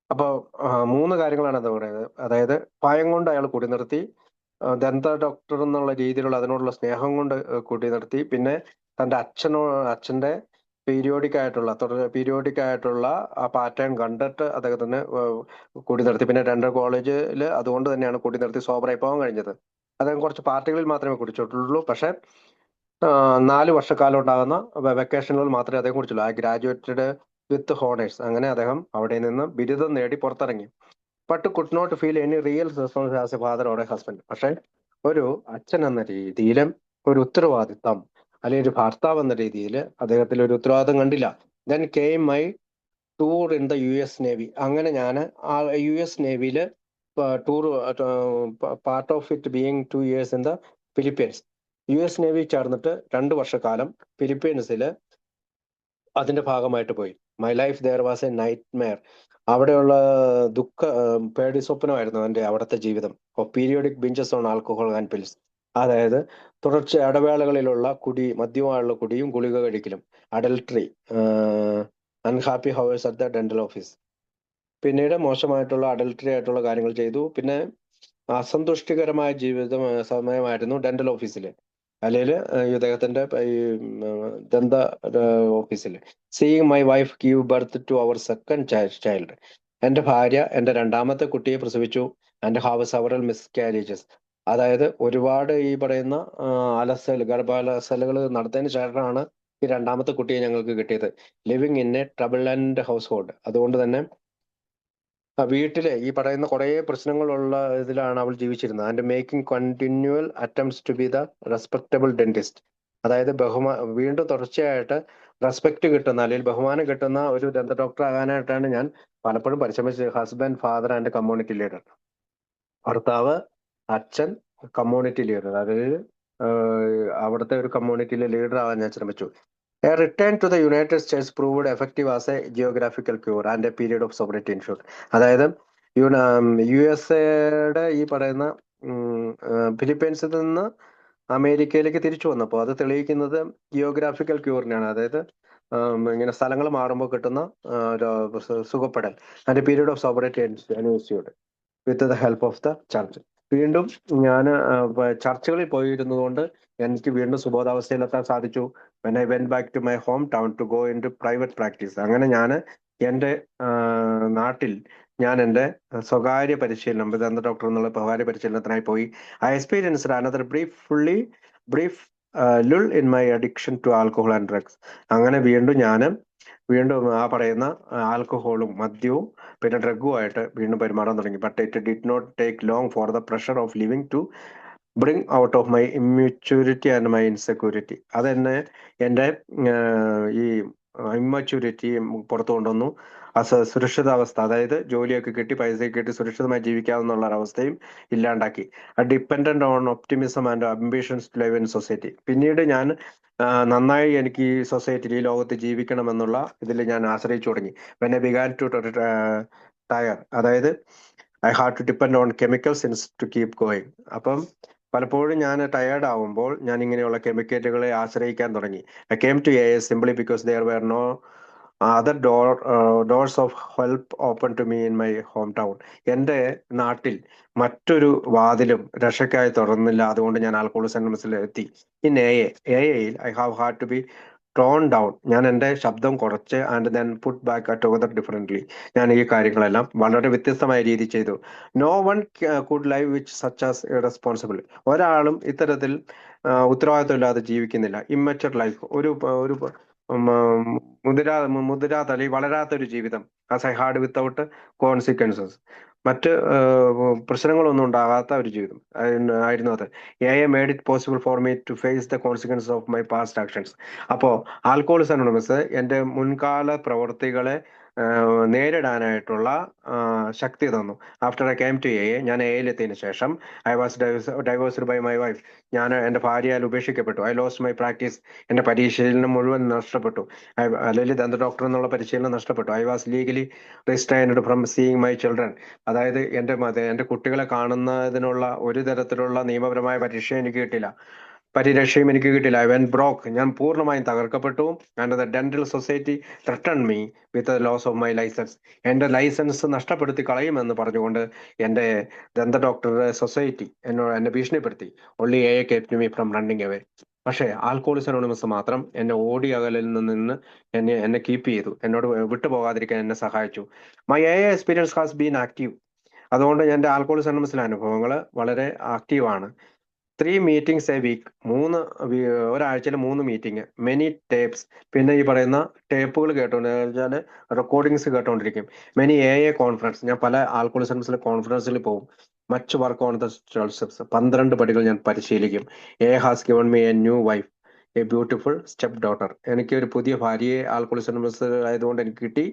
അപ്പോൾ 3 കാര്യങ്ങളാണ് എന്താ പറയുന്നത്. അതായത് ഭയം കൊണ്ട് അയാൾ കൂടി നിർത്തി, ദന്ത ഡോക്ടർ എന്നുള്ള രീതിയിലുള്ള അതിനോടുള്ള സ്നേഹം കൊണ്ട് കൂട്ടി നിർത്തി, പിന്നെ തൻ്റെ അച്ഛൻ്റെ പീരിയോഡിക് ആയിട്ടുള്ള ആ പാറ്റേൺ കണ്ടിട്ട് അദ്ദേഹത്തിന് കൂടി നിർത്തി. പിന്നെ ഡെന്റൽ കോളേജിൽ അതുകൊണ്ട് തന്നെയാണ് കൂടി നിർത്തി സോബറായി പോകാൻ കഴിഞ്ഞത്. അദ്ദേഹം കുറച്ച് പാർട്ടികളിൽ മാത്രമേ കുടിച്ചിട്ടുള്ളൂ. പക്ഷെ 4 വർഷക്കാലം ഉണ്ടാകുന്ന വെക്കേഷനുകളിൽ മാത്രമേ അദ്ദേഹം കുടിച്ചുള്ളൂ. ആ ഗ്രാജുവേറ്റഡ് വിത്ത് ഹോണേഴ്സ്. അങ്ങനെ അദ്ദേഹം അവിടെ നിന്ന് ബിരുദം നേടി പുറത്തിറങ്ങി. But could not feel any real response as a father or a husband. പക്ഷെ ഒരു അച്ഛൻ എന്ന രീതിയിലും ഒരു ഉത്തരവാദിത്തം, അല്ലെങ്കിൽ ഒരു ഭർത്താവ് എന്ന രീതിയിൽ അദ്ദേഹത്തിൽ ഒരു ഉത്തരവാദിത്തം കണ്ടില്ല. Then came my tour in the US navy. അങ്ങനെ ഞാൻ ആ US നേവിയിൽ tour, part of it being 2 years in the Philippines. US navy ചേർന്നിട്ട് 2 വർഷക്കാലം ഫിലിപ്പീൻസിൽ അതിന്റെ ഭാഗമായിട്ട് പോയി. My life there was a nightmare. അവിടെയുള്ള പേടി സ്വപ്നമായിരുന്നു എൻ്റെ അവിടുത്തെ ജീവിതം. Of periodic binges on alcohol and pills, അതായത് തുടർച്ച ഇടവേളകളിലുള്ള മദ്യമായുള്ള കുടിയും ഗുളിക കഴിക്കലും, adultery, unhappy hours at the dental office. പിന്നീട് മോശമായിട്ടുള്ള അഡൽട്ടറി ആയിട്ടുള്ള കാര്യങ്ങൾ ചെയ്തു. പിന്നെ അസന്തുഷ്ടികരമായ സമയമായിരുന്നു ഡെന്റൽ ഓഫീസിൽ, അല്ലെങ്കിൽ ഇദ്ദേഹത്തിന്റെ ഈ ദന്ത ഓഫീസിൽ. Seeing my wife give birth to our second child. എൻ്റെ ഭാര്യ എൻ്റെ രണ്ടാമത്തെ കുട്ടിയെ പ്രസവിച്ചു. ആൻഡ് ഹാവ് സെവറൽ മിസ്കാരേജസ്, അതായത് ഒരുപാട് ഈ പറയുന്ന ഗർഭാലസലുകൾ നടത്തിയതിന് ശേഷമാണ് ഈ രണ്ടാമത്തെ കുട്ടിയെ ഞങ്ങൾക്ക് കിട്ടിയത്. Living in A trouble and house hold. അതുകൊണ്ട് തന്നെ വീട്ടിലെ ഈ പറയുന്ന കുറെ പ്രശ്നങ്ങളുള്ള ഇതിലാണ് അവൾ ജീവിച്ചിരുന്നത്. And making continual attempts to be the respectable dentist, അതായത് വീണ്ടും തുടർച്ചയായിട്ട് റെസ്പെക്ട് കിട്ടുന്ന അല്ലെങ്കിൽ ബഹുമാനം കിട്ടുന്ന ഒരു ദന്ത ഡോക്ടർ ആകാനായിട്ടാണ് ഞാൻ പലപ്പോഴും പരിശ്രമിച്ചത്. Husband, father and community leader. ഭർത്താവ്, അച്ഛൻ, കമ്മ്യൂണിറ്റി ലീഡർ, അതായത് അവിടുത്തെ ഒരു കമ്മ്യൂണിറ്റിയിലെ ലീഡർ ആവാൻ ഞാൻ ശ്രമിച്ചു. A return to the United States proved effective as a geographical cure and a period of sobriety ensured. അതായത് USA ഈ പറയുന്ന ഫിലിപ്പീൻസിൽ നിന്ന് അമേരിക്കയിലേക്ക് തിരിച്ചു വന്നപ്പോൾ അത് തെളിയിക്കുന്നത് ജിയോഗ്രാഫിക്കൽ ക്യൂറിനാണ്. അതായത് ഇങ്ങനെ സ്ഥലങ്ങൾ മാറുമ്പോൾ കിട്ടുന്ന സുഖപ്പെടൽ. And period of sobriety ensured with the help of the church. വീണ്ടും ഞാൻ ചർച്ചുകളിൽ പോയിരുന്നതുകൊണ്ട് എനിക്ക് വീണ്ടും സുബോധാവസ്ഥയിലെത്താൻ സാധിച്ചു. When I went back to my home town to go into private practice. അങ്ങനെ ഞാൻ എൻ്റെ നാട്ടിൽ ഞാൻ എൻ്റെ സ്വകാര്യ പരിശീലനം, ദന്ത ഡോക്ടർ എന്നുള്ള സ്വകാര്യ പരിശീലനത്തിനായി പോയി. I experienced another brief lull in my addiction to alcohol and drugs. അങ്ങനെ വീണ്ടും ആ പറയുന്ന ആൽക്കഹോളും മദ്യവും പിന്നെ ഡ്രഗുമായിട്ട് വീണ്ടും പെരുമാറാൻ തുടങ്ങി. But it did not take long for the pressure of living to bring out of my immaturity and my insecurity. അതെന്നെ എൻ്റെ ഈ ഇമ്മച്യൂരിറ്റി പുറത്തു കൊണ്ടുവന്നു. സുരക്ഷിതാവസ്ഥ, അതായത് ജോലിയൊക്കെ കിട്ടി, പൈസയൊക്കെ കിട്ടി സുരക്ഷിതമായി ജീവിക്കാവുന്ന ഒരവസ്ഥയും ഇല്ലാണ്ടാക്കി. Dependent on optimism and ambitions to live in society. പിന്നീട് ഞാൻ നന്നായി എനിക്ക് ഈ സൊസൈറ്റിയിൽ, ഈ ലോകത്ത് ജീവിക്കണം എന്നുള്ള ഇതിൽ ഞാൻ ആശ്രയിച്ചു തുടങ്ങി. When I began to tire, അതായത് I have to depend on chemicals to keep going. അപ്പം പലപ്പോഴും ഞാൻ ടയേർഡ് ആവുമ്പോൾ ഞാൻ ഇങ്ങനെയുള്ള കെമിക്കലുകളെ ആശ്രയിക്കാൻ തുടങ്ങി. I came to A simply because there were no other doors of help open to me in my home town. എൻ്റെ നാട്ടിൽ മറ്റൊരു വാതിലും രക്ഷയ്ക്കായി തുറന്നില്ല. അതുകൊണ്ട് ഞാൻ ആൽക്കഹോളിക് അനോണിമസിൽ എത്തി. ഇൻ എയിൽ I have had to be torn down. ഞാൻ എൻ്റെ ശബ്ദം കുറച്ച് and then put back together differently. ഞാൻ ഈ കാര്യങ്ങളെല്ലാം വളരെ വ്യത്യസ്തമായ രീതി ചെയ്തു. No one could live which such as irresponsible. ഒരാളും ഇത്തരത്തിൽ ഉത്തരവാദിത്വമില്ലാതെ ജീവിക്കുന്നില്ല. ഇമ്മച്ചുവർ ലൈഫ്, ഒരു ഉം, മുതിരാത്ത അല്ലെങ്കിൽ വളരാത്തൊരു ജീവിതം. As I had without consequences. മറ്റ് പ്രശ്നങ്ങളൊന്നും ഉണ്ടാകാത്ത ഒരു ജീവിതം ആയിരുന്നു അത്. A made it possible for me to face the consequences of my past actions. അപ്പോൾ ആൽക്കഹോളിക്സ് അനോണിമസ് എൻ്റെ മുൻകാല പ്രവർത്തികളെ നേരിടാനായിട്ടുള്ള ശക്തി തന്നു. ആഫ്റ്റർ ഐ കെയിം ടു ഞാൻ എയിലെത്തിയതിനു ശേഷം I was divorced by my wife. ഞാൻ എൻ്റെ ഭാര്യയാൽ ഉപേക്ഷിക്കപ്പെട്ടു. I lost my practice. എൻ്റെ പരിശീലനം മുഴുവൻ നഷ്ടപ്പെട്ടു. അല്ലെങ്കിൽ ദന്ത ഡോക്ടർ എന്നുള്ള പരിശീലനം നഷ്ടപ്പെട്ടു. I was legally restrained from seeing my children. അതായത് എൻ്റെ കുട്ടികളെ കാണുന്നതിനുള്ള ഒരു തരത്തിലുള്ള നിയമപരമായ പരിരക്ഷയും എനിക്ക് കിട്ടില്ല. I went broke. ഞാൻ പൂർണ്ണമായും തകർക്കപ്പെട്ടു. And the dental society threatened me with loss of my licence. എൻ്റെ ലൈസൻസ് നഷ്ടപ്പെടുത്തി കളയുമെന്ന് പറഞ്ഞുകൊണ്ട് എൻ്റെ ദന്ത ഡോക്ടറുടെ സൊസൈറ്റി എന്നെ ഭീഷണിപ്പെടുത്തി. Only A kept me from running away. പക്ഷേ ആൽക്കഹോളിക്സ് അനോണിമസ് മാത്രം എന്നെ ഓടി അകലിൽ നിന്ന് എന്നെ കീപ്പ് ചെയ്തു. എന്നോട് വിട്ടുപോകാതിരിക്കാൻ എന്നെ സഹായിച്ചു. My experience has been active. അതുകൊണ്ട് എൻ്റെ ആൽക്കഹോളിക്സ് അനോണിമസിലെ അനുഭവങ്ങൾ വളരെ ആക്റ്റീവാണ്. 3 മീറ്റിംഗ്സ് എ വീക്ക്. ഒരാഴ്ചയിൽ 3 മീറ്റിംഗ്. Many tapes. പിന്നെ ഈ പറയുന്ന ടേപ്പുകൾ കേട്ടോണ്ട് റെക്കോർഡിങ്സ് കേട്ടോണ്ടിരിക്കും. Many conference. ഞാൻ പല ആൽക്കഹോളിക്സ് അനോണിമസിലെ കോൺഫറൻസിൽ പോകും. Much work on the 12 steps. 12 പടികൾ ഞാൻ പരിശീലിക്കും. Has given me a new wife, a beautiful stepdaughter. എനിക്ക് ഒരു പുതിയ ഭാര്യയെ ആൽക്കഹോളിക്സ് അനോണിമസ് ആയതുകൊണ്ട് എനിക്ക് കിട്ടി.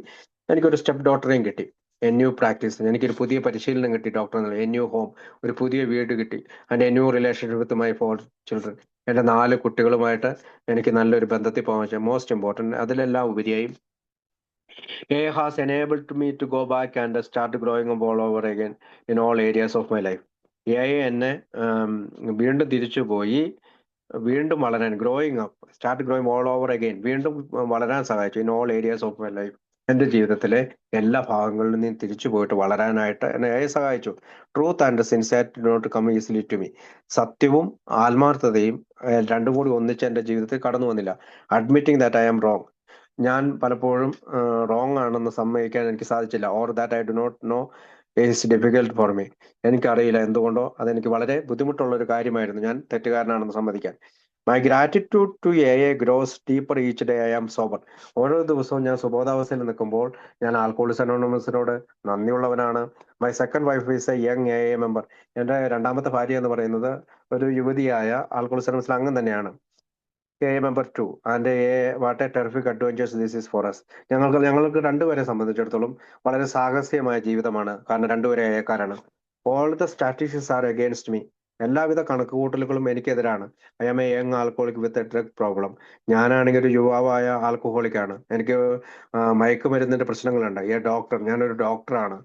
എനിക്കൊരു സ്റ്റെപ്പ് ഡോട്ടറേയും കിട്ടി. A new practice. എനിക്കൊരു പുതിയ പരിശീലനം കിട്ടി ഡോക്ടർ എന്നുള്ള. A new home. ഒരു പുതിയ വീട് കിട്ടി. And A new relationship with my 4 children. എൻ്റെ 4 കുട്ടികളുമായിട്ട് എനിക്ക് നല്ലൊരു ബന്ധത്തിൽ പോകാൻ പറ്റും. മോസ്റ്റ് ഇമ്പോർട്ടൻറ്റ്, അതിലെല്ലാം ഉപരിയായി A has enabled me to go back and start growing up all over again in all areas of my life. A എന്നെ വീണ്ടും തിരിച്ചു പോയി വീണ്ടും വളരാൻ, growing up, start growing all over again, വീണ്ടും വളരാൻ സഹായിച്ചു. In all areas of my life. എൻ്റെ ജീവിതത്തിലെ എല്ലാ ഭാഗങ്ങളിൽ നിന്നും തിരിച്ചു പോയിട്ട് വളരാനായിട്ട് എന്നെ സഹായിച്ചു. Truth and sincerity not come easily to me. സത്യവും ആത്മാർത്ഥതയും രണ്ടും കൂടി ഒന്നിച്ച് എൻ്റെ ജീവിതത്തിൽ കടന്നു വന്നില്ല. Admitting that I am wrong. ഞാൻ പലപ്പോഴും റോങ് ആണെന്ന് സമ്മതിക്കാൻ എനിക്ക് സാധിച്ചില്ല. Or that I do not know is difficult for me. എനിക്കറിയില്ല എന്തുകൊണ്ടോ അതെനിക്ക് വളരെ ബുദ്ധിമുട്ടുള്ള ഒരു കാര്യമായിരുന്നു ഞാൻ തെറ്റുകാരനാണെന്ന് സമ്മതിക്കാൻ. My gratitude to grows deeper each day I am sober. ഓരോ ദിവസവും ഞാൻ സുബോധാവസ്ഥയിൽ നിൽക്കുമ്പോൾ ഞാൻ ആൽക്കഹോളിക്സ് അനോണിമസിനോട് നന്ദിയുള്ളവനാണ്. My second wife is a young member. എൻ്റെ രണ്ടാമത്തെ ഭാര്യ എന്ന് പറയുന്നത് ഒരു യുവതിയായ ആൽക്കഹോളിക്സ് അനോണിമസിൽ അംഗം തന്നെയാണ്. Member 2. And what a terrific adventures this is for us. ഞങ്ങൾക്ക് രണ്ടുപേരെ സംബന്ധിച്ചിടത്തോളം വളരെ സാഹസികമായ ജീവിതമാണ്. കാരണം രണ്ടുപേരെ ഏക്കാരാണ്. All the statistics are against me. എല്ലാവിധ കണക്കുകൂട്ടലുകളും എനിക്കെതിരാണ്. I am a young alcoholic with a drug problem. ഞാനാണെങ്കിൽ ഒരു യുവാവായ ആൽക്കഹോളിക് ആണ്. എനിക്ക് മയക്കുമരുന്നിന്റെ പ്രശ്നങ്ങളുണ്ട്. ഞാനൊരു ഡോക്ടറാണ്.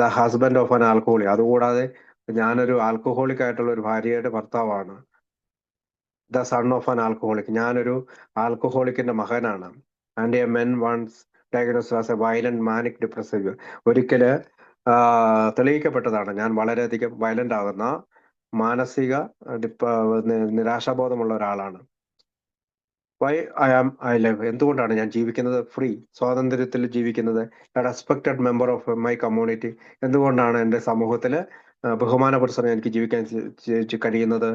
The husband of an alcoholic. അതുകൂടാതെ ഞാനൊരു ആൽക്കഹോളിക് ആയിട്ടുള്ള ഒരു ഭാര്യയുടെ ഭർത്താവാണ്. The son of an alcoholic. ഞാനൊരു ആൽക്കഹോളിക്കിന്റെ മകനാണ്. And a men once diagnosed as a violent manic depressive. ഒരിക്കല് തെളിയിക്കപ്പെട്ടതാണ് ഞാൻ വളരെയധികം വയലന്റ് ആകുന്ന മാനസിക നിരാശാബോധമുള്ള ഒരാളാണ്. Why I love. എന്തുകൊണ്ടാണ് ഞാൻ ജീവിക്കുന്നത്? ഫ്രീ, സ്വാതന്ത്ര്യത്തിൽ ജീവിക്കുന്നത്. Respected member of my community. എന്തുകൊണ്ടാണ് എൻ്റെ സമൂഹത്തില് ബഹുമാനപുരസ്സരം എനിക്ക് ജീവിക്കാൻ കഴിയുന്നത്?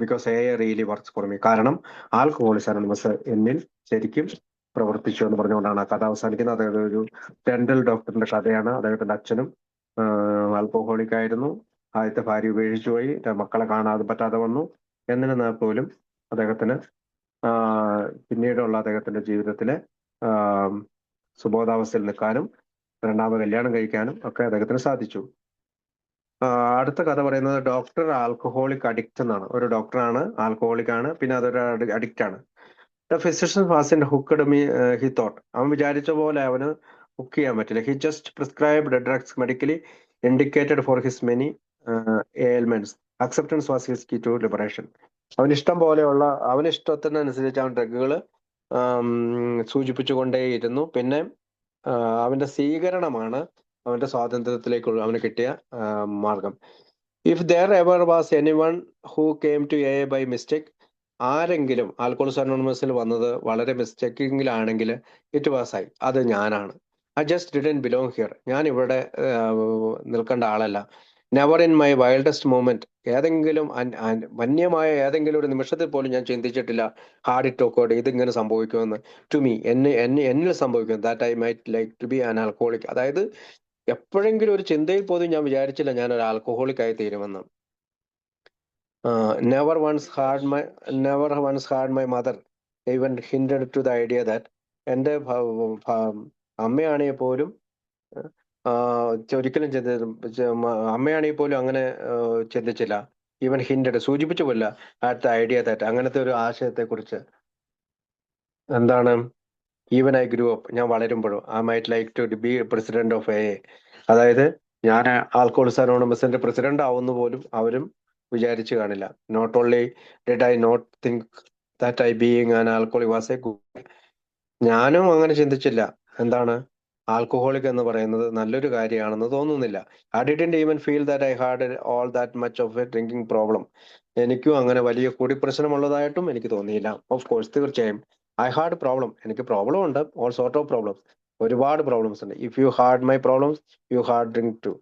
Because really works for me. കാരണം ആൽക്കഹോളിക്സ് അനോണിമസ് എന്നിൽ ശരിക്കും പ്രവർത്തിച്ചു എന്ന് പറഞ്ഞുകൊണ്ടാണ് ആ കഥ അവസാനിക്കുന്നത്. അദ്ദേഹം ഒരു ഡെന്റൽ ഡോക്ടറിന്റെ കഥയാണ്. അദ്ദേഹത്തിന്റെ അച്ഛനും ആൽക്കഹോളിക് ആയിരുന്നു. ആദ്യത്തെ ഭാര്യ ഉപേക്ഷിച്ചു പോയി. മക്കളെ കാണാതെ പറ്റാതെ വന്നു. എന്നിരുന്നാൽ പോലും അദ്ദേഹത്തിന് പിന്നീടുള്ള അദ്ദേഹത്തിന്റെ ജീവിതത്തിലെ സുബോധാവസ്ഥയിൽ നിൽക്കാനും രണ്ടാമത് കല്യാണം കഴിക്കാനും ഒക്കെ അദ്ദേഹത്തിന് സാധിച്ചു. അടുത്ത കഥ പറയുന്നത് ഡോക്ടർ ആൽക്കഹോളിക് അഡിക്റ്റ് എന്നാണ്. ഒരു ഡോക്ടറാണ്, ആൽക്കഹോളിക് ആണ്, പിന്നെ അതൊരു അഡിക്റ്റ് ആണ്. The physician was in hooked me he thought. അവൻ വിചാരിച്ച പോലെ അവന് ഹുക്ക് ചെയ്യാൻ പറ്റില്ല. He just prescribed drugs medically indicated for his many ailments. Acceptance was his key to liberation. അവന് ഇഷ്ടത്തിനനുസരിച്ച് അവൻ ഡ്രഗുകൾ സൂചിപ്പിച്ചുകൊണ്ടേയിരുന്നു. പിന്നെ അവന്റെ സ്വീകരണമാണ് അവന്റെ സ്വാതന്ത്ര്യത്തിലേക്കുള്ള അവന് കിട്ടിയ മാർഗം. If there ever was anyone who came to A by mistake, ആരെങ്കിലും ആൽക്കോളിസ് അനോണിമസിൽ വന്നത് വളരെ മിസ്റ്റേക്കിങ്ങിലാണെങ്കിൽ ഇറ്റ് വാസ് ഐ, അത് ഞാനാണ്. I just didn't belong here, ഞാൻ ഇവിടെ നിൽക്കേണ്ട ആളല്ല. Never in my wildest moment, ഏതെങ്കിലും വന്യമായ ഏതെങ്കിലും ഒരു നിമിഷത്തിൽ പോലും ഞാൻ ചിന്തിച്ചിട്ടില്ല ഹാർഡ് ഇറ്റ് ഓക്കേർഡ്, ഇതിങ്ങനെ സംഭവിക്കുമെന്ന്. ടു മീ, എന്നിൽ സംഭവിക്കും, that I might like to be an alcoholic. അതായത് എപ്പോഴെങ്കിലും ഒരു ചിന്തയിൽ പോലും ഞാൻ വിചാരിച്ചില്ല ഞാൻ ഒരു ആൽക്കഹോളിക് ആയി തീരുമെന്ന്. Never once had my mother even hinted to the idea that, എൻ്റെ അമ്മയാണെങ്കിൽ പോലും ഒരിക്കലും അമ്മയാണെങ്കിൽ പോലും അങ്ങനെ ചിന്തിച്ചില്ല. ഈവൻ ഹിൻഡഡ്, സൂചിപ്പിച്ചു പോല്ല അറ്റ് ദ ഐഡിയ ദാറ്റ്, അങ്ങനത്തെ ഒരു ആശയത്തെ കുറിച്ച്. എന്താണ്? ഈവൻ ഐ ഗ്രൂ അപ്പ്, ഞാൻ വളരുമ്പോഴും I might like to be president of a, അതായത് ഞാൻ ആൽക്കോളിസ് അനോണിമസിന്റെ പ്രസിഡന്റ് ആവുന്ന പോലും അവരും വിചാരിച്ചു കാണില്ല. Not only did I not think that I being an alcoholic was a good, ഞാനും അങ്ങനെ ചിന്തിച്ചില്ല എന്താണ് ആൽക്കഹോളിക് എന്ന് പറയുന്നത് നല്ലൊരു കാര്യമാണെന്ന് തോന്നുന്നില്ല. I didn't even feel that I had all that much of a drinking problem, എനിക്കും അങ്ങനെ വലിയ കുടിപ്രശ്നമുള്ളതായിട്ടും എനിക്ക് തോന്നിയില്ല. ഓഫ് കോഴ്സ്, തീർച്ചയായും ഐ ഹാഡ് പ്രോബ്ലം, എനിക്ക് പ്രോബ്ലം ഉണ്ട്, ഓൾ സോർട്ട് ഓഫ് പ്രോബ്ലംസ്, ഒരുപാട് പ്രോബ്ലംസ് ഉണ്ട്. If you had my problems you had drink too,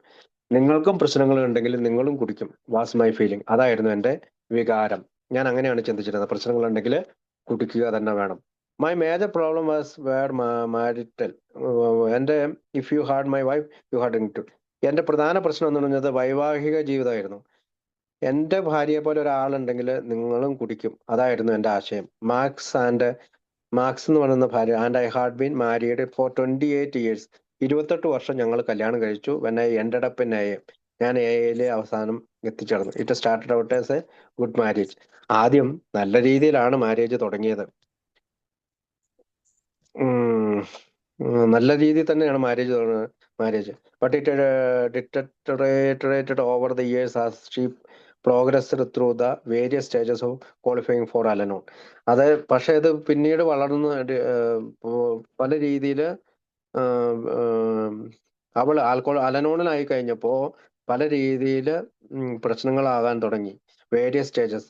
നിങ്ങൾക്കും പ്രശ്നങ്ങൾ ഉണ്ടെങ്കിൽ നിങ്ങളും കുടിക്കും, വാസ് മൈ ഫീലിംഗ്, അതായിരുന്നു എൻ്റെ വികാരം. ഞാൻ അങ്ങനെയാണ് ചിന്തിച്ചിരുന്നത്, പ്രശ്നങ്ങൾ ഉണ്ടെങ്കിൽ കുടിക്കുക തന്നെ വേണം. My major problem was where marital, എൻ്റെ if you had my wife you had drink too, എൻ്റെ പ്രധാന പ്രശ്നം എന്ന് പറഞ്ഞത് വൈവാഹിക ജീവിതമായിരുന്നു. എൻ്റെ ഭാര്യയെ പോലെ ഒരാളുണ്ടെങ്കിൽ നിങ്ങളും കുടിക്കും, അതായിരുന്നു എൻ്റെ ആശയം. മാർക്സ് എന്ന് പറയുന്ന ഭാര്യ, and I had been married for 28 years, 28 വർഷം ഞങ്ങൾ കല്യാണം കഴിച്ചു. When I ended up in a, ഞാൻ എയിലെ അവസാനം എത്തിച്ചേർന്നു. It started out as a good marriage, ആദ്യം നല്ല രീതിയിലാണ് മാരേജ് തുടങ്ങിയത്. നല്ല രീതിയിൽ തന്നെയാണ് marriage but it deteriorated over the years as she progressed through the various stages of qualifying for Al-Anon. അത് പക്ഷെ അത് പിന്നീട് വളർന്ന് പല രീതിയിൽ അവൾ അലനോണിലായി കഴിഞ്ഞപ്പോ പല രീതിയിൽ പ്രശ്നങ്ങളാകാൻ തുടങ്ങി. Various stages.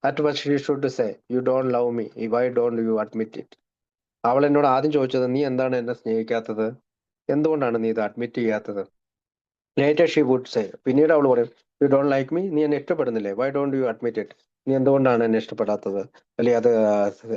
At what she should say, you don't love me, Y don't you admit it. അവൾ എന്നോട് ആദ്യം ചോദിച്ചത്, നീ എന്താണ് എന്നെ സ്നേഹിക്കാത്തത്, എന്തുകൊണ്ടാണ് നീ ഇത് അഡ്മിറ്റ് ചെയ്യാത്തത്. ലേറ്റർ ഷീ വുഡ് സേ, പിന്നീട് അവൾ പറയും, യു ഡോണ്ട് ലൈക്ക് മീ, നീ എന്നെ ഇഷ്ടപ്പെടുന്നില്ലേ, why don't you admit it, നീ എന്തുകൊണ്ടാണ് എന്നെ ഇഷ്ടപ്പെടാത്തത്, അല്ലെ അത്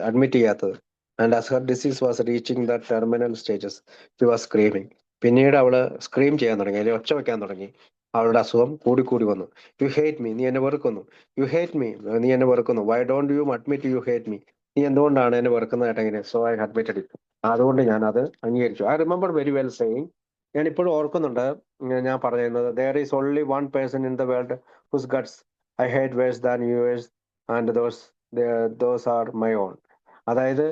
അഡ്മിറ്റ് ചെയ്യാത്തത്. And as her disease was reaching the terminal stages she was screaming. പിന്നീട് അവള് സ്ക്രീം ചെയ്യാൻ തുടങ്ങി, അല്ലെങ്കിൽ ഒച്ച വെക്കാൻ തുടങ്ങി. അവളുടെ അസുഖം കൂടിക്കൂടി വന്നു. യു ഹേറ്റ് മീ, നീ എന്നെ വെറുക്കുന്നു. യു ഹേറ്റ് മീ, നീ എന്നെ വെറുക്കുന്നു. Y don't you admit U hate me, നീ എന്തുകൊണ്ടാണ് എന്നെ വെറുക്കുന്നതായിട്ട് എങ്ങനെ. സോ ഐ അഡ്മിറ്റഡ് ഇറ്റ്, അതുകൊണ്ട് ഞാൻ അത് അംഗീകരിച്ചു. I remember very well saying, ഞാൻ ഇപ്പോഴും ഓർക്കുന്നുണ്ട് ഞാൻ പറയുന്നത്, there is only one person in the world who's guts I hate verse than yours and those are my own. അതായത്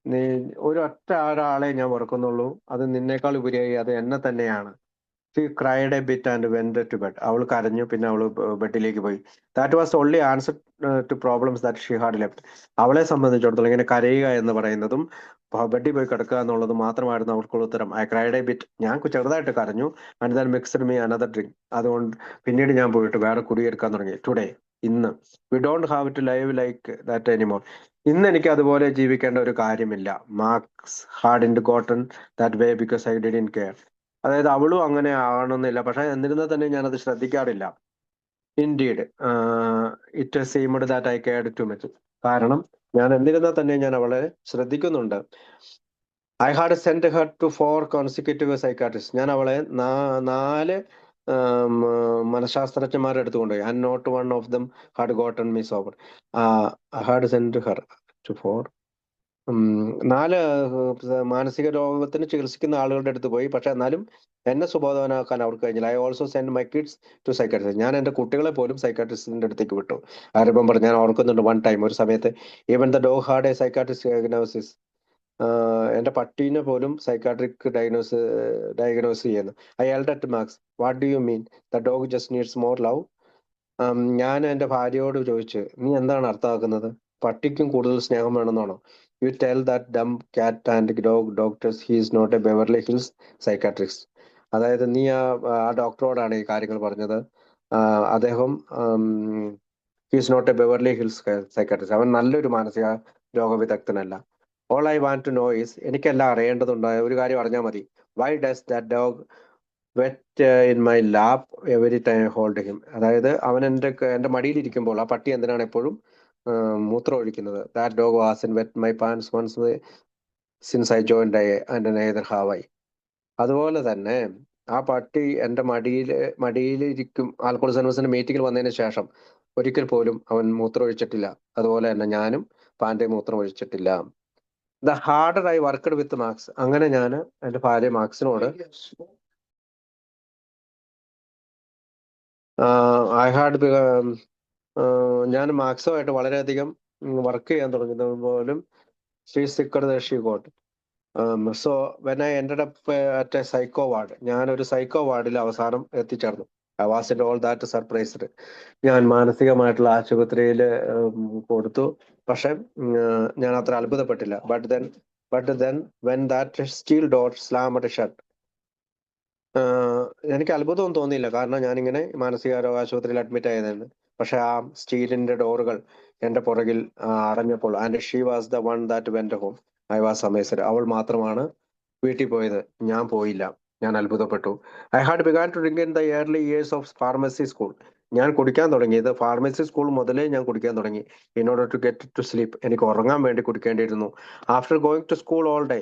നീ ഒരു ഒറ്റ ഒരാളെ ഞാൻ വെറുക്കുന്നുള്ളൂ, അത് നിന്നേക്കാൾ ഉപരിയായി അത് എന്നെ തന്നെയാണ്. She cried a bit and went to bed, അവൾ കരഞ്ഞു, പിന്നെ അവൾ ബെഡിലേക്ക് പോയി. That was only answer to problems that she had left. അവളെ സംബന്ധിച്ചിടത്തോളം ഇങ്ങനെ കരയുക എന്ന് പറയുന്നതും ബെഡിൽ പോയി കിടക്കുക എന്നുള്ളത് മാത്രമായിരുന്നു അവർക്കുള്ള ഉത്തരം. ഐ ക്രൈഡ് എ ബിറ്റ്, ഞാൻ ചെറുതായിട്ട് കരഞ്ഞു. And then mixed me another drink, അതുകൊണ്ട് പിന്നീട് ഞാൻ പോയിട്ട് വേറെ കുടിയെടുക്കാൻ തുടങ്ങി. ടുഡേ, ഇന്ന്, we don't have to live like that anymore, ഇന്ന് എനിക്ക് അതുപോലെ ജീവിക്കേണ്ട ഒരു കാര്യമില്ല. Marks had gotten that way because I didn't care. അതായത് അവളും അങ്ങനെ ആവണമെന്നില്ല, പക്ഷെ എന്നിരുന്നാൽ തന്നെ ഞാനത് ശ്രദ്ധിക്കാറില്ല. Indeed it seemed that I cared too much, കാരണം ഞാൻ എന്നിരുന്നാൽ തന്നെ ഞാൻ അവളെ ശ്രദ്ധിക്കുന്നുണ്ട്. I had send her to 4 consecutive psychiatrist, ഞാൻ അവളെ 4 മനഃശാസ്ത്രജ്ഞന്മാരെ എടുത്തു കൊണ്ടുപോയി. And not one of them had gotten me sober. I had send her to 4 4 മാനസിക രോഗത്തിന് ചികിത്സിക്കുന്ന ആളുകളുടെ അടുത്ത് പോയി, പക്ഷെ എന്നാലും എന്നെ സുബോധവനാക്കാൻ അവർക്ക് കഴിഞ്ഞില്ല. I also send my kids to psychiatrist, ഞാൻ എൻ്റെ കുട്ടികളെ പോലും സൈക്കാട്രിസ്റ്റിന്റെ അടുത്തേക്ക് വിട്ടു. ഐ റിമെമ്പർ, ഞാൻ ഓർക്കുന്നുണ്ട്, വൺ ടൈം, ഒരു സമയത്ത്, even the dog had A psychiatrist diagnosis, എൻ്റെ പട്ടീനെ പോലും സൈക്കാട്രിക് ഡയഗ്നോസ് ചെയ്യുന്നു. I El Ed at marks, what do you mean, the dog just needs more love. ഞാൻ എൻ്റെ ഭാര്യയോട് ചോദിച്ചു, നീ എന്താണ് അർത്ഥമാക്കുന്നത്, പട്ടിക്കും കൂടുതൽ സ്നേഹം വേണമെന്നാണോ. You tell that dumb cat and dog doctors he is not a Beverly Hills psychiatrist. അതായത് നീ ആ ഡോക്ടറോടാണ് ഈ കാര്യങ്ങൾ പറഞ്ഞത്. അദ്ദേഹം he's not a Beverly Hills psychiatrist. അവൻ നല്ലൊരു മാനസിക രോഗവിദഗ്ധനല്ല. All I want to know is, എനിക്കെല്ലാം അറിയേണ്ടതുണ്ട്, ഒരു കാര്യം അറിഞ്ഞാൽ മതി. Why does that dog wet in my lap every time hold him. അതായത് അവൻ എൻ്റെ മടിയിലിരിക്കുമ്പോൾ ആ പട്ടി എന്തിനാണ് എപ്പോഴും മൂത്രം ഒഴിക്കുന്നത്. That dog was in wet my pants once since I joined and neither have I. അതുപോലെ തന്നെ ആ പട്ടി എൻ്റെ മടിയിലിരിക്കും. ആൽക്കോൾസ് അനോസിന്റെ മീറ്റിംഗിൽ വന്നതിന് ശേഷം ഒരിക്കൽ പോലും അവൻ മൂത്രം ഒഴിച്ചിട്ടില്ല. അതുപോലെ തന്നെ ഞാനും പാൻ്റെ മൂത്രം ഒഴിച്ചിട്ടില്ല. The harder I worked with Marks. അങ്ങനെ ഞാൻ എൻ്റെ ഭാര്യ മാർക്സിനോട് ഐ ഹാഡ് ഞാൻ മാർക്സുമായിട്ട് വളരെയധികം വർക്ക് ചെയ്യാൻ തുടങ്ങിയത് പോലും she sicked she got. So when I ended up at a psycho ward, ഞാനൊരു സൈക്കോ വാർഡിൽ അവസാനം എത്തിച്ചേർന്നു. I was in all that surprised. ഞാൻ മാനസികമായിട്ടുള്ള ആശുപത്രിയിൽ കൊടുത്തു. പക്ഷെ ഞാൻ അത്ര അത്ഭുതപ്പെട്ടില്ല. But then when that steel door slammed shut, എനിക്ക് അത്ഭുതമൊന്നും തോന്നിയില്ല. കാരണം ഞാനിങ്ങനെ മാനസികാരോഗ്യ ആശുപത്രിയിൽ അഡ്മിറ്റ് ആയതാണ്. പക്ഷെ ആ സ്റ്റീലിന്റെ ഡോറുകൾ എന്റെ പുറകിൽ അടഞ്ഞപ്പോൾ, and she was the one that went home, I was amazed. അവൾ മാത്രമാണ് വീട്ടിൽ പോയത്, ഞാൻ പോയില്ല. ഞാൻ അത്ഭുതപ്പെട്ടു. I had began to drink in the early years of pharmacy school. ഞാൻ കുടിക്കാൻ തുടങ്ങിയത് ഫാർമസി സ്കൂൾ മുതലേ ഞാൻ കുടിക്കാൻ തുടങ്ങി. In order to get to sleep, എനിക്ക് ഉറങ്ങാൻ വേണ്ടി കുടിക്കേണ്ടിയിരുന്നു. After going to school all day,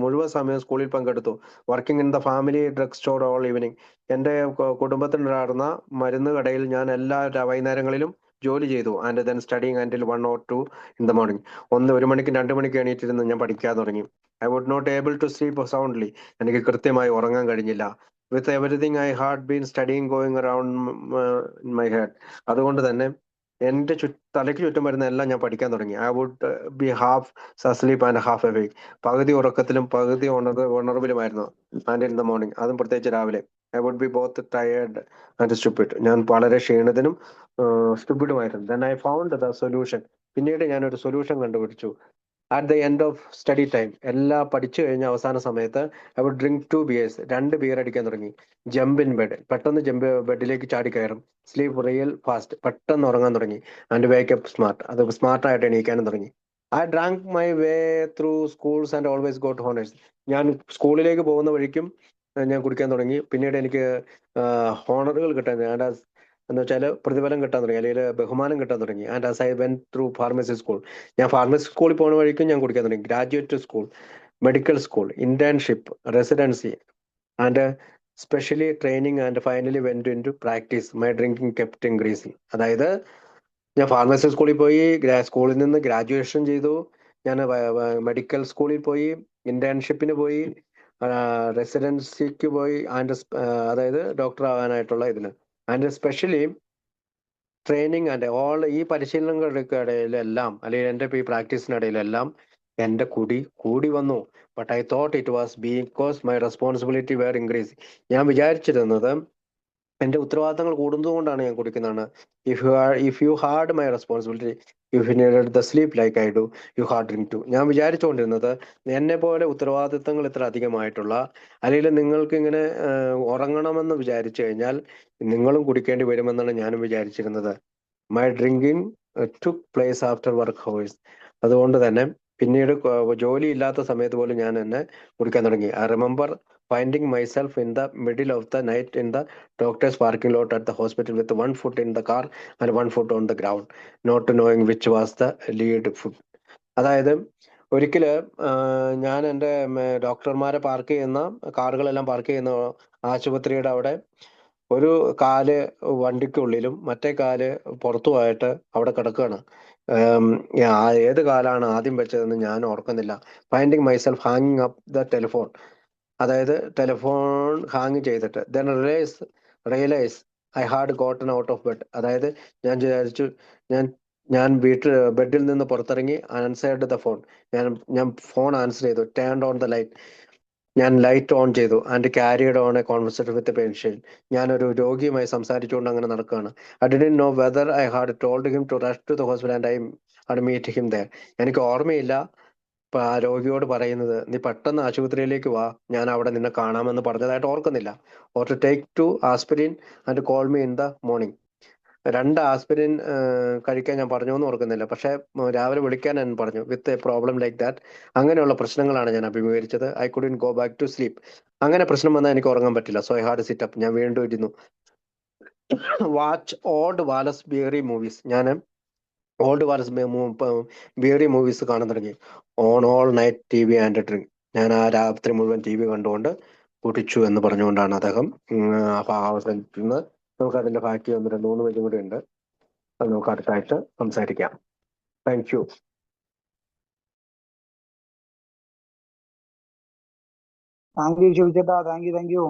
മുഴുവൻ സമയം സ്കൂളിൽ പങ്കെടുത്തു. Working in the family drug store all evening, എൻ്റെ കുടുംബത്തിനുണ്ടായിരുന്ന മരുന്ന് കടയിൽ ഞാൻ എല്ലാ വൈകുന്നേരങ്ങളിലും ജോലി ചെയ്തു. And then studying until 1 or 2 in the morning. 1 മണിക്ക് 2 മണിക്ക് എണീറ്റിരുന്ന് ഞാൻ പഠിക്കാൻ തുടങ്ങി. I would not able to sleep soundly, എനിക്ക് കൃത്യമായി ഉറങ്ങാൻ കഴിഞ്ഞില്ല. With everything I had been studying going around in my head. അതുകൊണ്ട് തന്നെ എൻ്റെ തലയ്ക്ക് ചുറ്റും വരുന്ന എല്ലാം ഞാൻ പഠിക്കാൻ തുടങ്ങി. I would be half asleep and half awake, പകുതി ഉറക്കത്തിലും പകുതി ഉണർവിലുമായിരുന്നു. ആൻഡ് ഇൻ ദ മോർണിംഗ്, അതും പ്രത്യേകിച്ച് രാവിലെ. I would be both tired and stupid, ഞാൻ വളരെ ക്ഷീണിതനും സ്റ്റുപ്പിഡുമായിരുന്നു. Then I found the solution, പിന്നീട് ഞാൻ ഒരു സൊല്യൂഷൻ കണ്ടുപിടിച്ചു. At the end of study time, എല്ലാം പഠിച്ചു കഴിഞ്ഞ അവസാന സമയത്ത് I would drink 2 beers, 2 beer അടിക്കാൻ തുടങ്ങി. ജമ്പ് ഇൻ ബെഡ്, പെട്ടെന്ന് ബെഡിലേക്ക് ചാടി കയറും. സ്ലീപ്പ് റിയൽ ഫാസ്റ്റ്, പെട്ടെന്ന് ഉറങ്ങാൻ തുടങ്ങി. ആൻഡ് വേക്കപ്പ് സ്മാർട്ട്, അത് സ്മാർട്ടായിട്ട് എണീക്കാനും തുടങ്ങി. I drank my way through schools and always got honours. ഞാൻ സ്കൂളിലേക്ക് പോകുന്ന വഴിക്കും ഞാൻ കുടിക്കാൻ തുടങ്ങി. പിന്നീട് എനിക്ക് ഹോണറുകൾ കിട്ടാൻ, എന്ന് വെച്ചാൽ പ്രതിഫലം കിട്ടാൻ തുടങ്ങി, അല്ലെങ്കിൽ ബഹുമാനം കിട്ടാൻ തുടങ്ങി. And as I went through pharmacy school, ഞാൻ ഫാർമസി സ്കൂളിൽ പോകുന്ന വഴിക്കും ഞാൻ കുടിക്കാൻ തുടങ്ങി. Graduate school, medical school, internship, residency and specially training, and finally went in to practice. My drinking kept increasing. അതായത് ഞാൻ ഫാർമസി സ്കൂളിൽ പോയി, സ്കൂളിൽ നിന്ന് ഗ്രാജുവേഷൻ ചെയ്തു, ഞാൻ മെഡിക്കൽ സ്കൂളിൽ പോയി, ഇന്റേൺഷിപ്പിന് പോയി, റെസിഡൻസിക്ക് പോയി, ആൻഡ് അതായത് ഡോക്ടർ ആവാനായിട്ടുള്ള ഇതിന്, and specially training and all. ഈ പരിശീലനങ്ങളുടെ ഇടയിലെല്ലാം, അല്ലെങ്കിൽ എൻ്റെ ഈ പ്രാക്ടീസിനിടയിലെല്ലാം എൻ്റെ കൂടി വന്നു. But I thought it was because my responsibility were increase. ഞാൻ വിചാരിച്ചിരുന്നത് എൻ്റെ ഉത്തരവാദിത്തങ്ങൾ കൂടുന്നതുകൊണ്ടാണ് ഞാൻ കുടിക്കുന്നതാണ്. If you had my responsibility, if you needed the sleep like I do, you had drink too. ഞാൻ വിചാരിച്ചുകൊണ്ടിരുന്നത് എന്നെ പോലെ ഉത്തരവാദിത്തങ്ങൾ ഇത്ര അധികമായിട്ടുള്ള, അല്ലെങ്കിൽ നിങ്ങൾക്ക് ഇങ്ങനെ ഉറങ്ങണമെന്ന് വിചാരിച്ചു കഴിഞ്ഞാൽ നിങ്ങളും കുടിക്കേണ്ടി വരുമെന്നാണ് ഞാനും വിചാരിച്ചിരുന്നത്. My drinking took place after work hours. അതുകൊണ്ട് തന്നെ പിന്നീട് ജോലി ഇല്ലാത്ത സമയത്ത് പോലും ഞാൻ എന്നെ കുടിക്കാൻ തുടങ്ങി. I remember finding myself in the middle of the night in the doctor's parking lot at the hospital with 1 foot in the car and 1 foot on the ground, not knowing which was the lead foot. അതായത് ഒരിക്കല് ഞാൻ എൻ്റെ ഡോക്ടർമാരെ പാർക്ക് ചെയ്യുന്ന കാറുകളെല്ലാം പാർക്ക് ചെയ്യുന്ന ആശുപത്രിയുടെ അവിടെ ഒരു കാല് വണ്ടിക്കുള്ളിലും മറ്റേ കാല് പുറത്തുമായിട്ട് അവിടെ കിടക്കുകയാണ്. ഏത് കാലാണ് ആദ്യം വെച്ചതെന്ന് ഞാൻ ഓർക്കുന്നില്ല. ഫൈൻഡിങ് മൈസെൽഫ് ഹാങ്ങിങ് അപ്പ് ദ ടെലിഫോൺ, അതായത് ടെലിഫോൺ ഹാങ് ചെയ്തിട്ട്. Then realise I had gotten out of bed. അതായത് ഞാൻ വിചാരിച്ചു, ഞാൻ ഞാൻ ബെഡിൽ നിന്ന് പുറത്തിറങ്ങി, ആൻസേർഡ് ദ ഫോൺ. ഞാൻ ഫോൺ ആൻസർ ചെയ്തു. ടേൺഡ് ഓൺ ദ ലൈറ്റ്, ഞാൻ ലൈറ്റ് ഓൺ ചെയ്തു. And carried on a conversation with patient. ഞാനൊരു രോഗിയുമായി സംസാരിച്ചുകൊണ്ട് അങ്ങനെ നടക്കുകയാണ്. I didn't know whether I had told him to rush to the hospital and അവിടെ മീറ്റ് ഹിം ദർ. എനിക്ക് ഓർമ്മയില്ല ഇപ്പൊ ആ രോഗിയോട് പറയുന്നത് നീ പെട്ടെന്ന് ആശുപത്രിയിലേക്ക് വാ, ഞാൻ അവിടെ നിന്നെ കാണാമെന്ന് പറഞ്ഞതായിട്ട് ഓർക്കുന്നില്ല. Or to take 2 aspirin and call me in the morning. 2 aspirin കഴിക്കാൻ ഞാൻ പറഞ്ഞു എന്ന് ഓർക്കുന്നില്ല. പക്ഷെ രാവിലെ വിളിക്കാൻ ഞാൻ പറഞ്ഞു with a problem like that. അങ്ങനെയുള്ള പ്രശ്നങ്ങളാണ് ഞാൻ അഭിമുഖീകരിച്ചത്. I couldn't go back to sleep. അങ്ങനെ പ്രശ്നം വന്നാൽ എനിക്ക് ഉറങ്ങാൻ പറ്റില്ല. So I had sit up. ഞാൻ വീണ്ടും ഇരുന്നു. Watch old Wallace Beery movies. ഞാൻ ഓൾഡ് വാലസ് ബിയറി മൂവീസ് കാണാൻ തുടങ്ങി. On all night T V and drink. ഞാൻ ആ രാത്രി മുഴുവൻ ടി വി കണ്ടുകൊണ്ട് കുടിച്ചു എന്ന് പറഞ്ഞുകൊണ്ടാണ് അദ്ദേഹം അവസാനിക്കുന്നത്. നമുക്ക് അതിന്റെ ബാക്കി 1-2-3 പേരും കൂടി ഉണ്ട്. അത് നമുക്ക് അടുത്തായിട്ട് സംസാരിക്കാം. Thank you. താങ്ക് യു ചോദിച്ചേട്ടാ. Thank U.